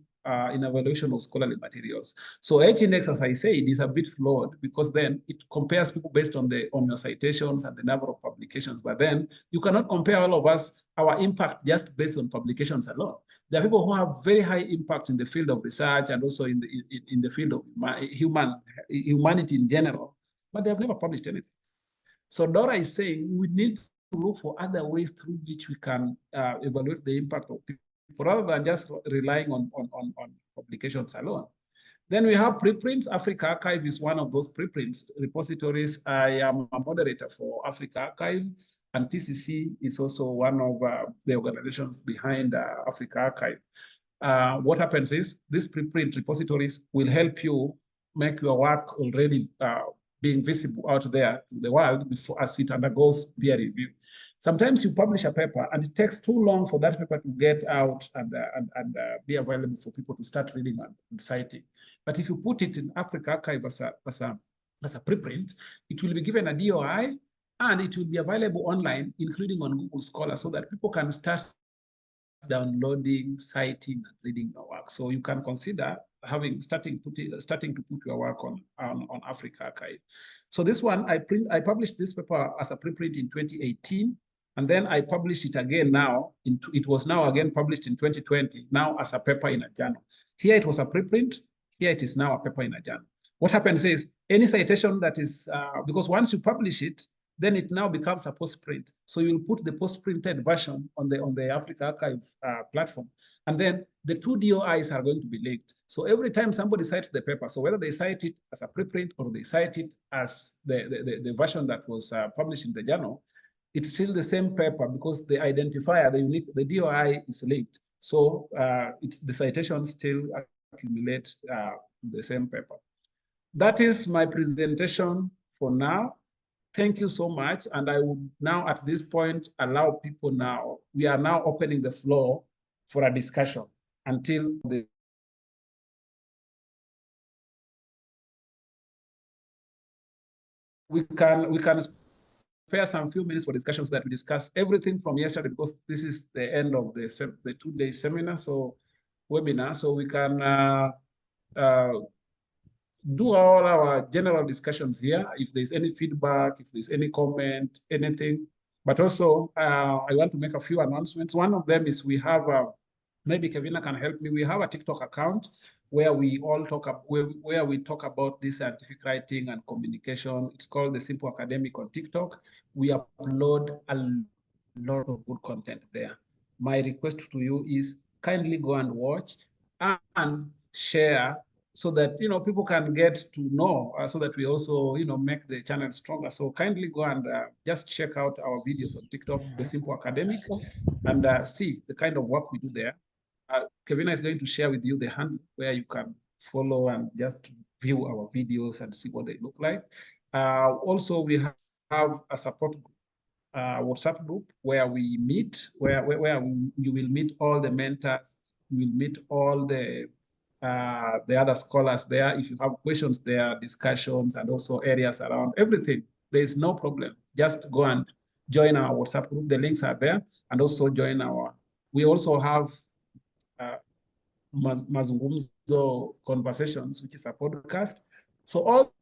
of scholarly materials. So H-index, as I said, is a bit flawed, because then it compares people based on your citations and the number of publications. But then you cannot compare all of us, our impact, just based on publications alone. There are people who have very high impact in the field of research and also in the field of humanity in general, but they have never published anything. So DORA is saying we need to look for other ways through which we can evaluate the impact of people, rather than just relying on publications alone. Then we have preprints. Africa Archive is one of those preprints repositories. I am a moderator for Africa Archive, and TCC is also one of the organizations behind Africa Archive. What happens is these preprint repositories will help you make your work already being visible out there to the world before as it undergoes peer review. Sometimes you publish a paper and it takes too long for that paper to get out and be available for people to start reading and citing. But if you put it in Africa Archive as a preprint, it will be given a DOI and it will be available online, including on Google Scholar, so that people can start downloading, citing, and reading your work. So you can consider starting to put your work on Africa Archive. So this one, I published this paper as a preprint in 2018, and then I published it again now. It was now again published in 2020, now as a paper in a journal. Here it was a preprint, here it is now a paper in a journal. What happens is any citation that is, because once you publish it, then it now becomes a postprint. So you'll put the postprinted version on the Africa Archive platform. And then the two DOIs are going to be linked. So every time somebody cites the paper, so whether they cite it as a preprint or they cite it as the version that was published in the journal, it's still the same paper because the identifier, the DOI is linked. So the citations still accumulate the same paper. That is my presentation for now. Thank you so much. And I would now at this point allow people now, we are now opening the floor for a discussion until we can spare some few minutes for discussions so that we discuss everything from yesterday, because this is the end of the 2-day seminar, so webinar, so we can do all our general discussions here. If there's any feedback, if there's any comment, anything. But also, I want to make a few announcements. One of them is we have, maybe Kevina can help me, we have a TikTok account where we all talk where we talk about this scientific writing and communication. It's called The Simple Academic on TikTok. We upload a lot of good content there. My request to you is kindly go and watch and share, so that people can get to know, so that we also make the channel stronger. So kindly go and just check out our videos on TikTok, The Simple Academic, and see the kind of work we do there. Kevina is going to share with you the handle where you can follow and just view our videos and see what they look like. Also, we have a support group, WhatsApp group where we meet, where you will meet all the mentors, you will meet all the other scholars there. If you have questions there, discussions, and also areas around everything, there's no problem. Just go and join our WhatsApp group. The links are there. And also join we also have Mazungumzo Conversations, which is a podcast. So all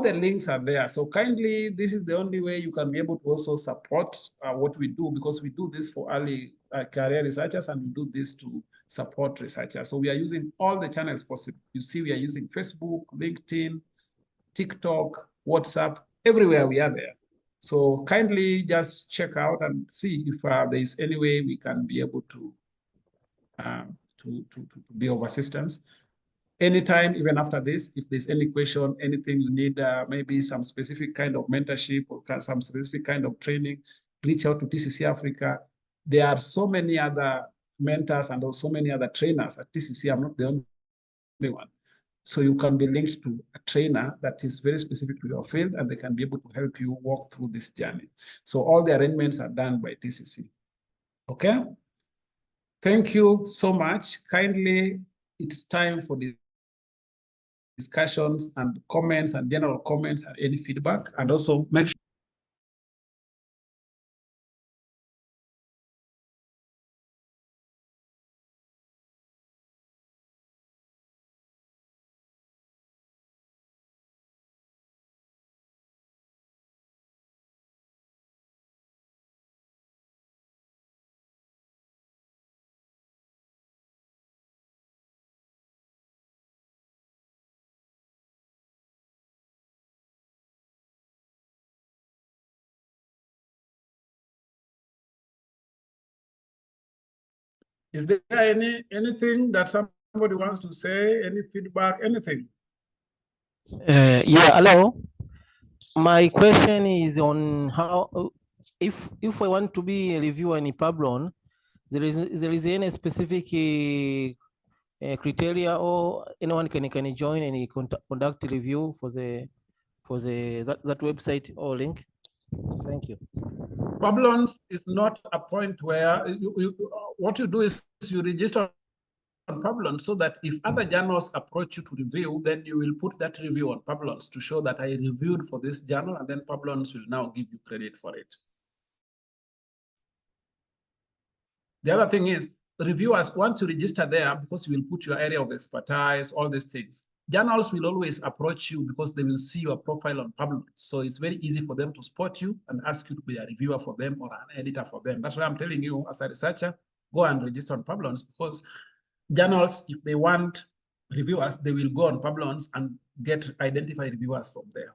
the links are there. So kindly, this is the only way you can be able to also support what we do, because we do this for early career researchers, and we do this to support researchers. So we are using all the channels possible. You see, we are using Facebook, LinkedIn, TikTok, WhatsApp, everywhere we are there. So kindly just check out and see if there is any way we can be able to be of assistance. Anytime, even after this, if there's any question, anything you need, maybe some specific kind of mentorship or some specific kind of training, reach out to TCC Africa. There are so many other mentors and also many other trainers at TCC. I'm not the only one. So you can be linked to a trainer that is very specific to your field, and they can be able to help you walk through this journey. So all the arrangements are done by TCC. Okay? Thank you so much. Kindly, it's time for the discussions and comments and general comments and any feedback, and also make sure is there anything that somebody wants to say, any feedback, anything? Yeah, hello. My question is on how, if I want to be a reviewer in Pabron, there is any specific criteria, or anyone can join and conduct a review for that website or link? Thank you. Publish is not a point where what you do is you register on Publish so that if other journals approach you to review, then you will put that review on Publish to show that I reviewed for this journal, and then Publish will now give you credit for it. The other thing is, reviewers, once you register there, because you will put your area of expertise, all these things, journals will always approach you because they will see your profile on Publish. So it's very easy for them to spot you and ask you to be a reviewer for them or an editor for them. That's why I'm telling you, as a researcher, go and register on Publish, because journals, if they want reviewers, they will go on Publish and identify reviewers from there.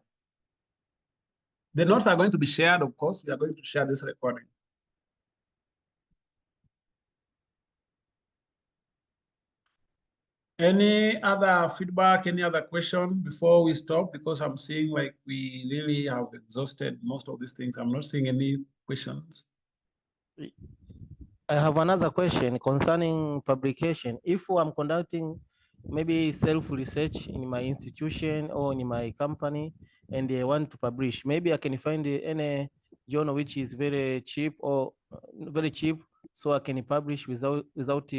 The notes are going to be shared, of course. We are going to share this recording. Any other feedback, any other question before we stop? Because I'm seeing like we really have exhausted most of these things. I'm not seeing any questions. I have another question concerning publication. If I'm conducting maybe self-research in my institution or in my company and they want to publish, maybe I can find any journal which is very cheap or very cheap, so I can publish without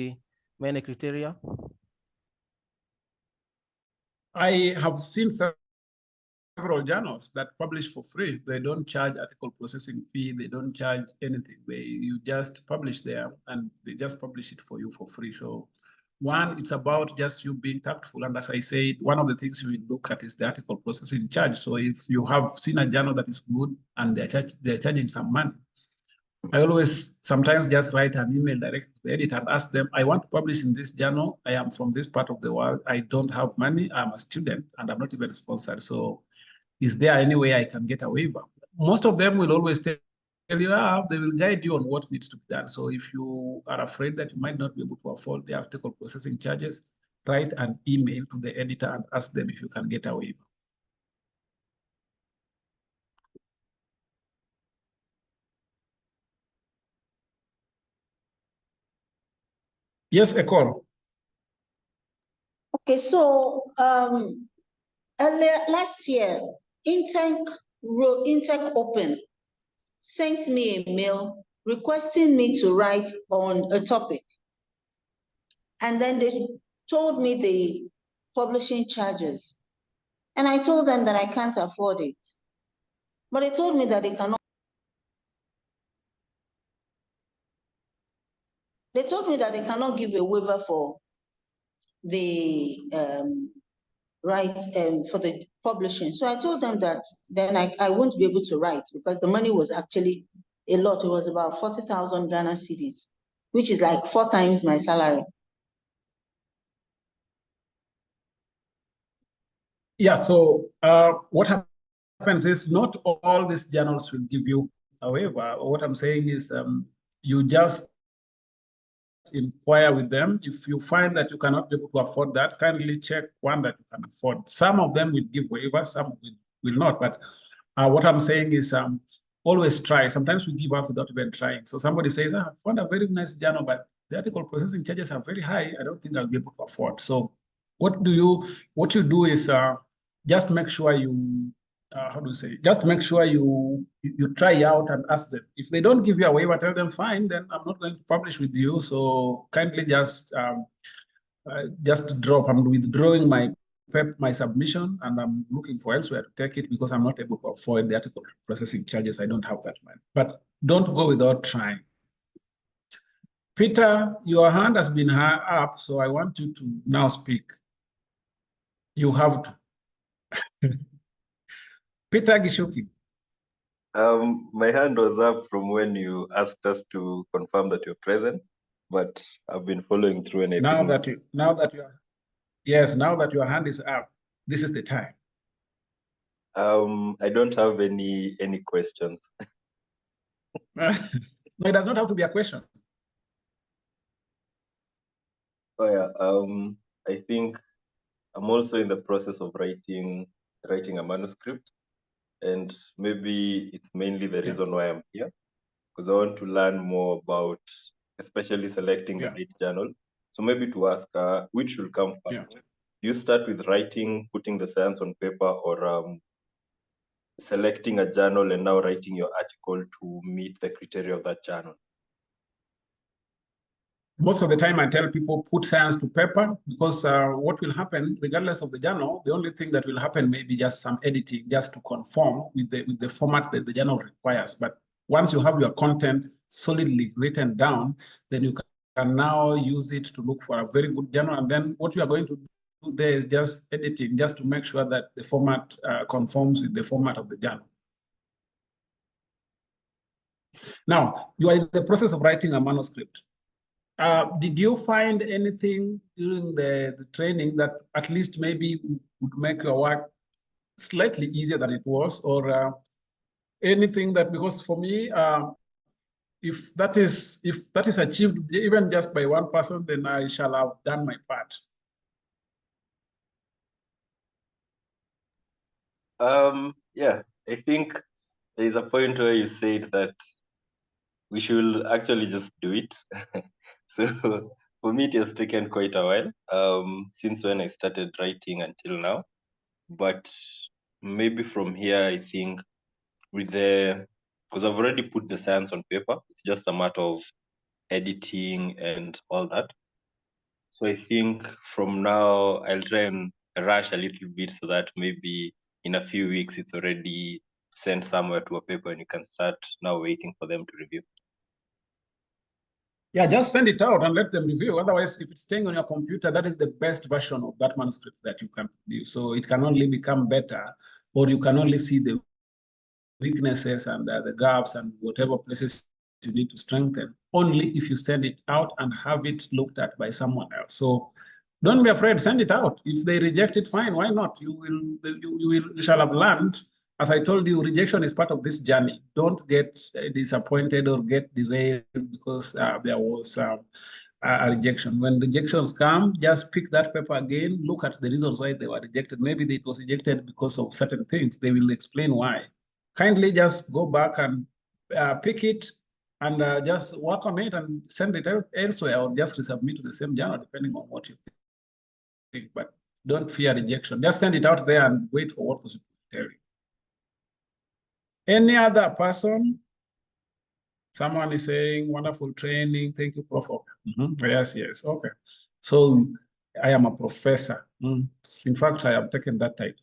many criteria. I have seen several journals that publish for free. They don't charge article processing fee. They don't charge anything. You just publish there and they just publish it for you for free. So one, it's about just you being tactful. And as I said, one of the things you will look at is the article processing charge. So if you have seen a journal that is good and they're charging some money, I always sometimes just write an email direct to the editor and ask them, I want to publish in this journal. I am from this part of the world. I don't have money. I'm a student and I'm not even sponsored. So is there any way I can get a waiver? Most of them will always tell you, they will guide you on what needs to be done. So if you are afraid that you might not be able to afford the article processing charges, write an email to the editor and ask them if you can get a waiver. Yes, Ekol. Okay, so earlier last year, Intech Open sent me a mail requesting me to write on a topic. And then they told me the publishing charges. And I told them that I can't afford it. But they told me that they cannot. They told me that they cannot give a waiver for the for the publishing. So I told them that then I won't be able to write because the money was actually a lot. It was about 40,000 Ghana cedis, which is like 4 times my salary. Yeah, so what happens is not all these journals will give you a waiver. What I'm saying is you just inquire with them. If you find that you cannot be able to afford that, kindly check one that you can afford. Some of them will give waivers, some will not. But what I'm saying is always try. Sometimes we give up without even trying. So somebody says, I found a very nice journal, but the article processing charges are very high. I don't think I'll be able to afford. So what you do is just make sure you just make sure you try out and ask them. If they don't give you a waiver, tell them, fine, then I'm not going to publish with you. So kindly just drop. I'm withdrawing my submission and I'm looking for elsewhere to take it because I'm not able to afford the article processing charges. I don't have that money. But don't go without trying. Peter, your hand has been up, so I want you to now speak. You have to. Peter Gishuki. My hand was up from when you asked us to confirm that you're present, but I've been following through and now that your hand is up, this is the time. I don't have any questions. No, it does not have to be a question. Oh yeah. I think I'm also in the process of writing a manuscript, and maybe it's mainly the reason why I'm here, because I want to learn more about, especially selecting the right journal. So maybe to ask, which should come first? Do you start with writing, putting the science on paper, or selecting a journal and now writing your article to meet the criteria of that journal? Most of the time I tell people put science to paper, because what will happen, regardless of the journal, the only thing that will happen may be just some editing, just to conform with the format that the journal requires. But once you have your content solidly written down, then you can now use it to look for a very good journal. And then what you are going to do there is just editing, just to make sure that the format conforms with the format of the journal. Now, you are in the process of writing a manuscript. Did you find anything during the training that at least maybe would make your work slightly easier than it was, or anything that, because for me, if that is achieved even just by one person, then I shall have done my part. Yeah, I think there is a point where you said that we should actually just do it. So for me, it has taken quite a while, since when I started writing until now. But maybe from here, I think because I've already put the science on paper, it's just a matter of editing and all that. So I think from now, I'll try and rush a little bit so that maybe in a few weeks, it's already sent somewhere to a paper and you can start now waiting for them to review. Yeah, just send it out and let them review. Otherwise, if it's staying on your computer, that is the best version of that manuscript that you can produce. So it can only become better, or you can only see the weaknesses and the gaps and whatever places you need to strengthen, only if you send it out and have it looked at by someone else. So don't be afraid, send it out. If they reject it, fine, why not? You shall have learned. As I told you, rejection is part of this journey. Don't get disappointed or get derailed because there was a rejection. When rejections come, just pick that paper again, look at the reasons why they were rejected. Maybe it was rejected because of certain things. They will explain why. Kindly just go back and pick it and just work on it and send it out elsewhere, or just resubmit to the same journal, depending on what you think. But don't fear rejection. Just send it out there and wait for what was tell you. Any other person? Someone is saying, wonderful training. Thank you, Prof. Yes. Okay. So I am a professor. In fact, I have taken that title.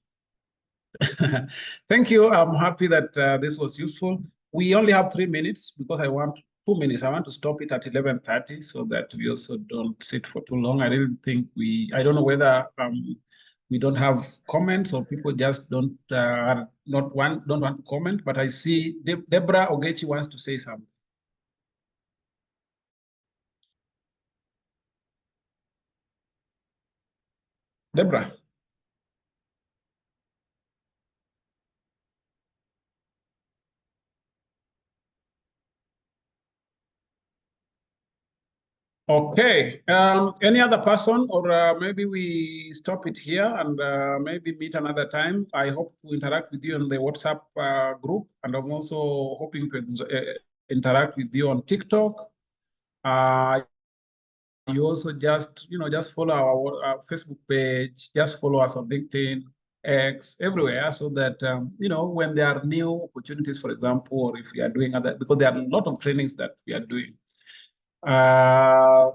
Thank you. I'm happy that this was useful. We only have 3 minutes because I want 2 minutes. I want to stop it at 11:30 so that we also don't sit for too long. I didn't think I don't know whether we don't have comments or people just don't want to comment, but I see Deborah Ogechi wants to say something. Deborah. Okay, any other person, or maybe we stop it here and maybe meet another time. I hope to interact with you in the WhatsApp group, and I'm also hoping to interact with you on TikTok. You also just follow our Facebook page, just follow us on LinkedIn, X, everywhere, so that, when there are new opportunities, for example, or if we are doing other, because there are a lot of trainings that we are doing.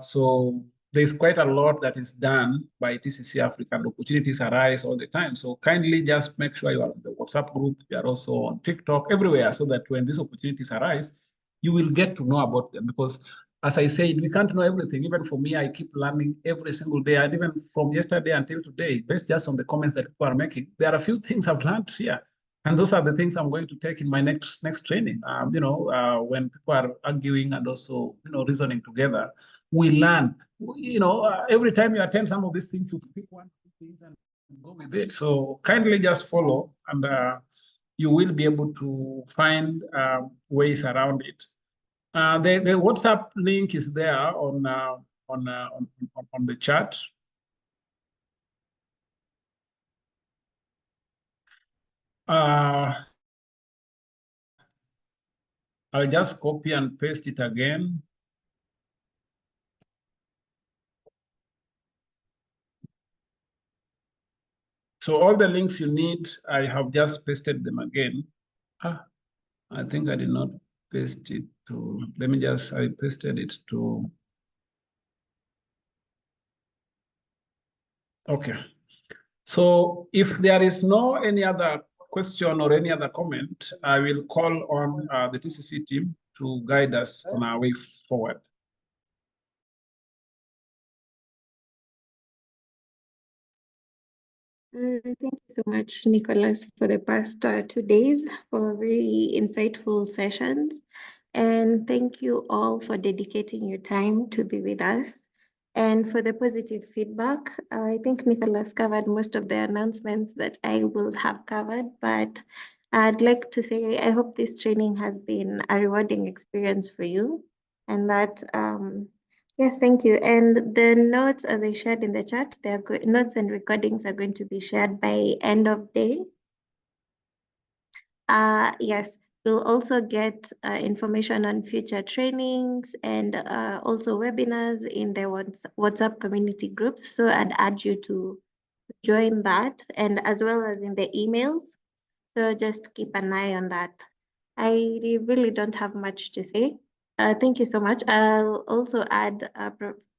So there's quite a lot that is done by TCC Africa, and opportunities arise all the time. So kindly just make sure you are on the WhatsApp group. You are also on TikTok, everywhere, so that when these opportunities arise, you will get to know about them. Because as I said, we can't know everything. Even for me, I keep learning every single day. And even from yesterday until today, based just on the comments that people are making, there are a few things I've learned here. And those are the things I'm going to take in my next training. When people are arguing and also, reasoning together, we learn. Every time you attend some of these things, you pick one, two things and go with it. So kindly just follow, and you will be able to find ways around it. The WhatsApp link is there on the chat. I'll just copy and paste it again. So all the links you need, I have just pasted them again. I think I did not paste it to, I pasted it to, okay. So if there is no any other question or any other comment, I will call on the TCC team to guide us on our way forward. Thank you so much, Nicholas, for the past 2 days for very insightful sessions. And thank you all for dedicating your time to be with us. And for the positive feedback, I think Nicholas covered most of the announcements that I will have covered, but I'd like to say I hope this training has been a rewarding experience for you, and that yes, thank you. And the notes, as I shared in the chat, notes and recordings are going to be shared by end of day. Yes, you'll also get information on future trainings and also webinars in the WhatsApp community groups. So I'd urge you to join that, and as well as in the emails. So just keep an eye on that. I really don't have much to say. Thank you so much. I'll also add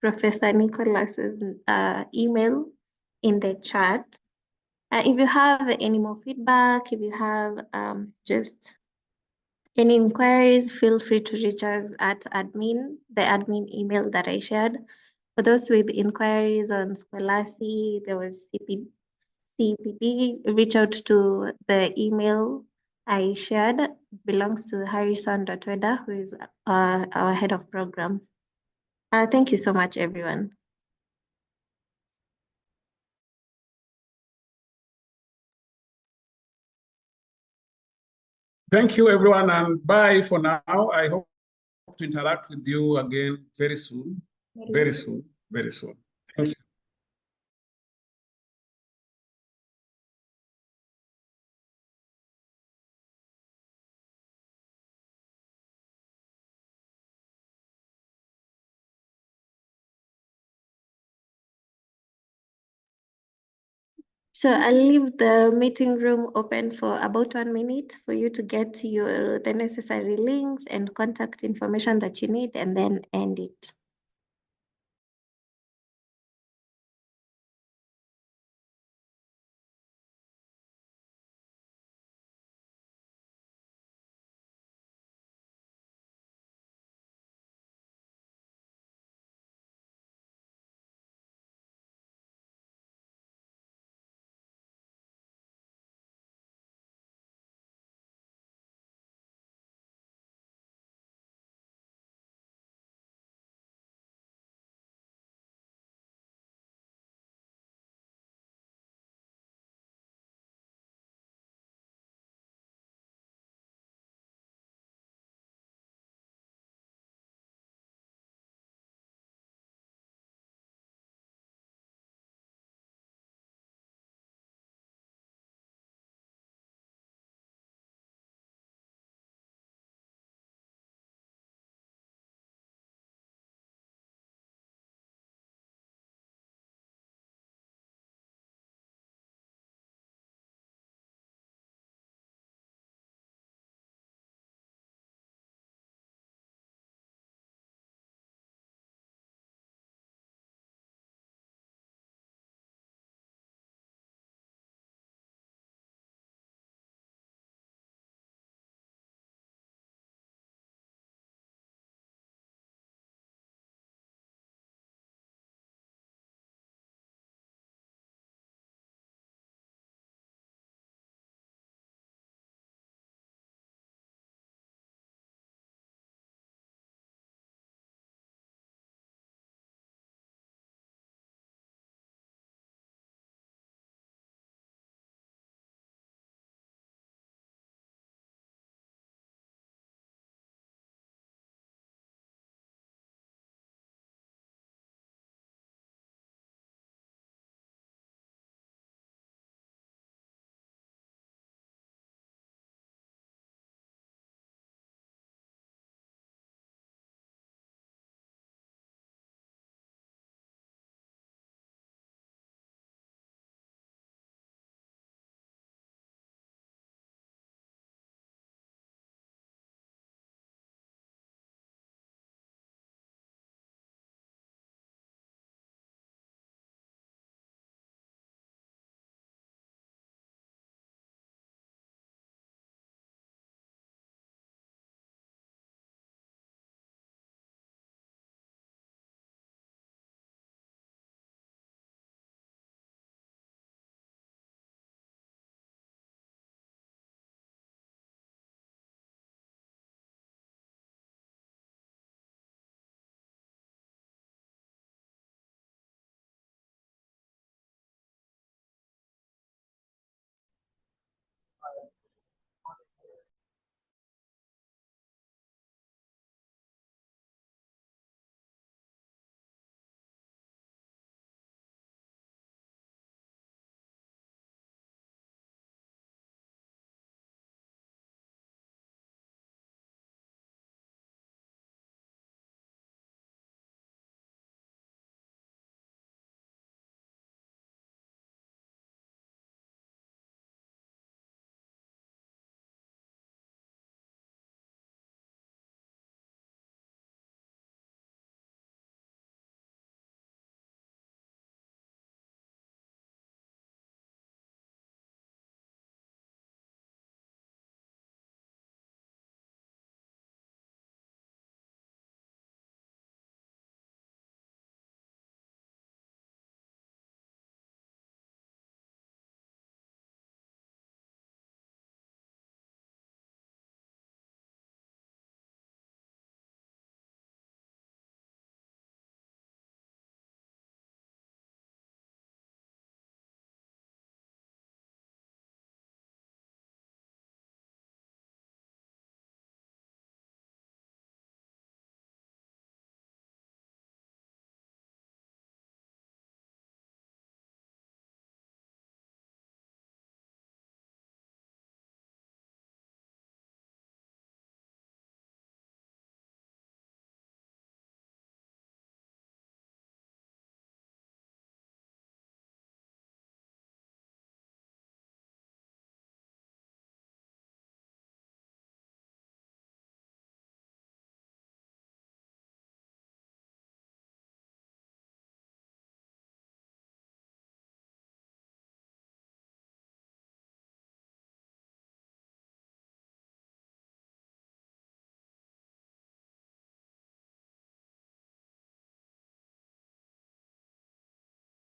Professor Nicholas's email in the chat. If you have any more feedback, if you have just any inquiries, feel free to reach us at the admin email that I shared. For those with inquiries on Scholastic, there was CPD, reach out to the email I shared, belongs to Harrison.Weda, who is our head of programs. Thank you so much, everyone. Thank you, everyone, and bye for now. I hope to interact with you again very soon, very soon, very soon. Thank you. So I'll leave the meeting room open for about 1 minute for you to get the necessary links and contact information that you need, and then end it.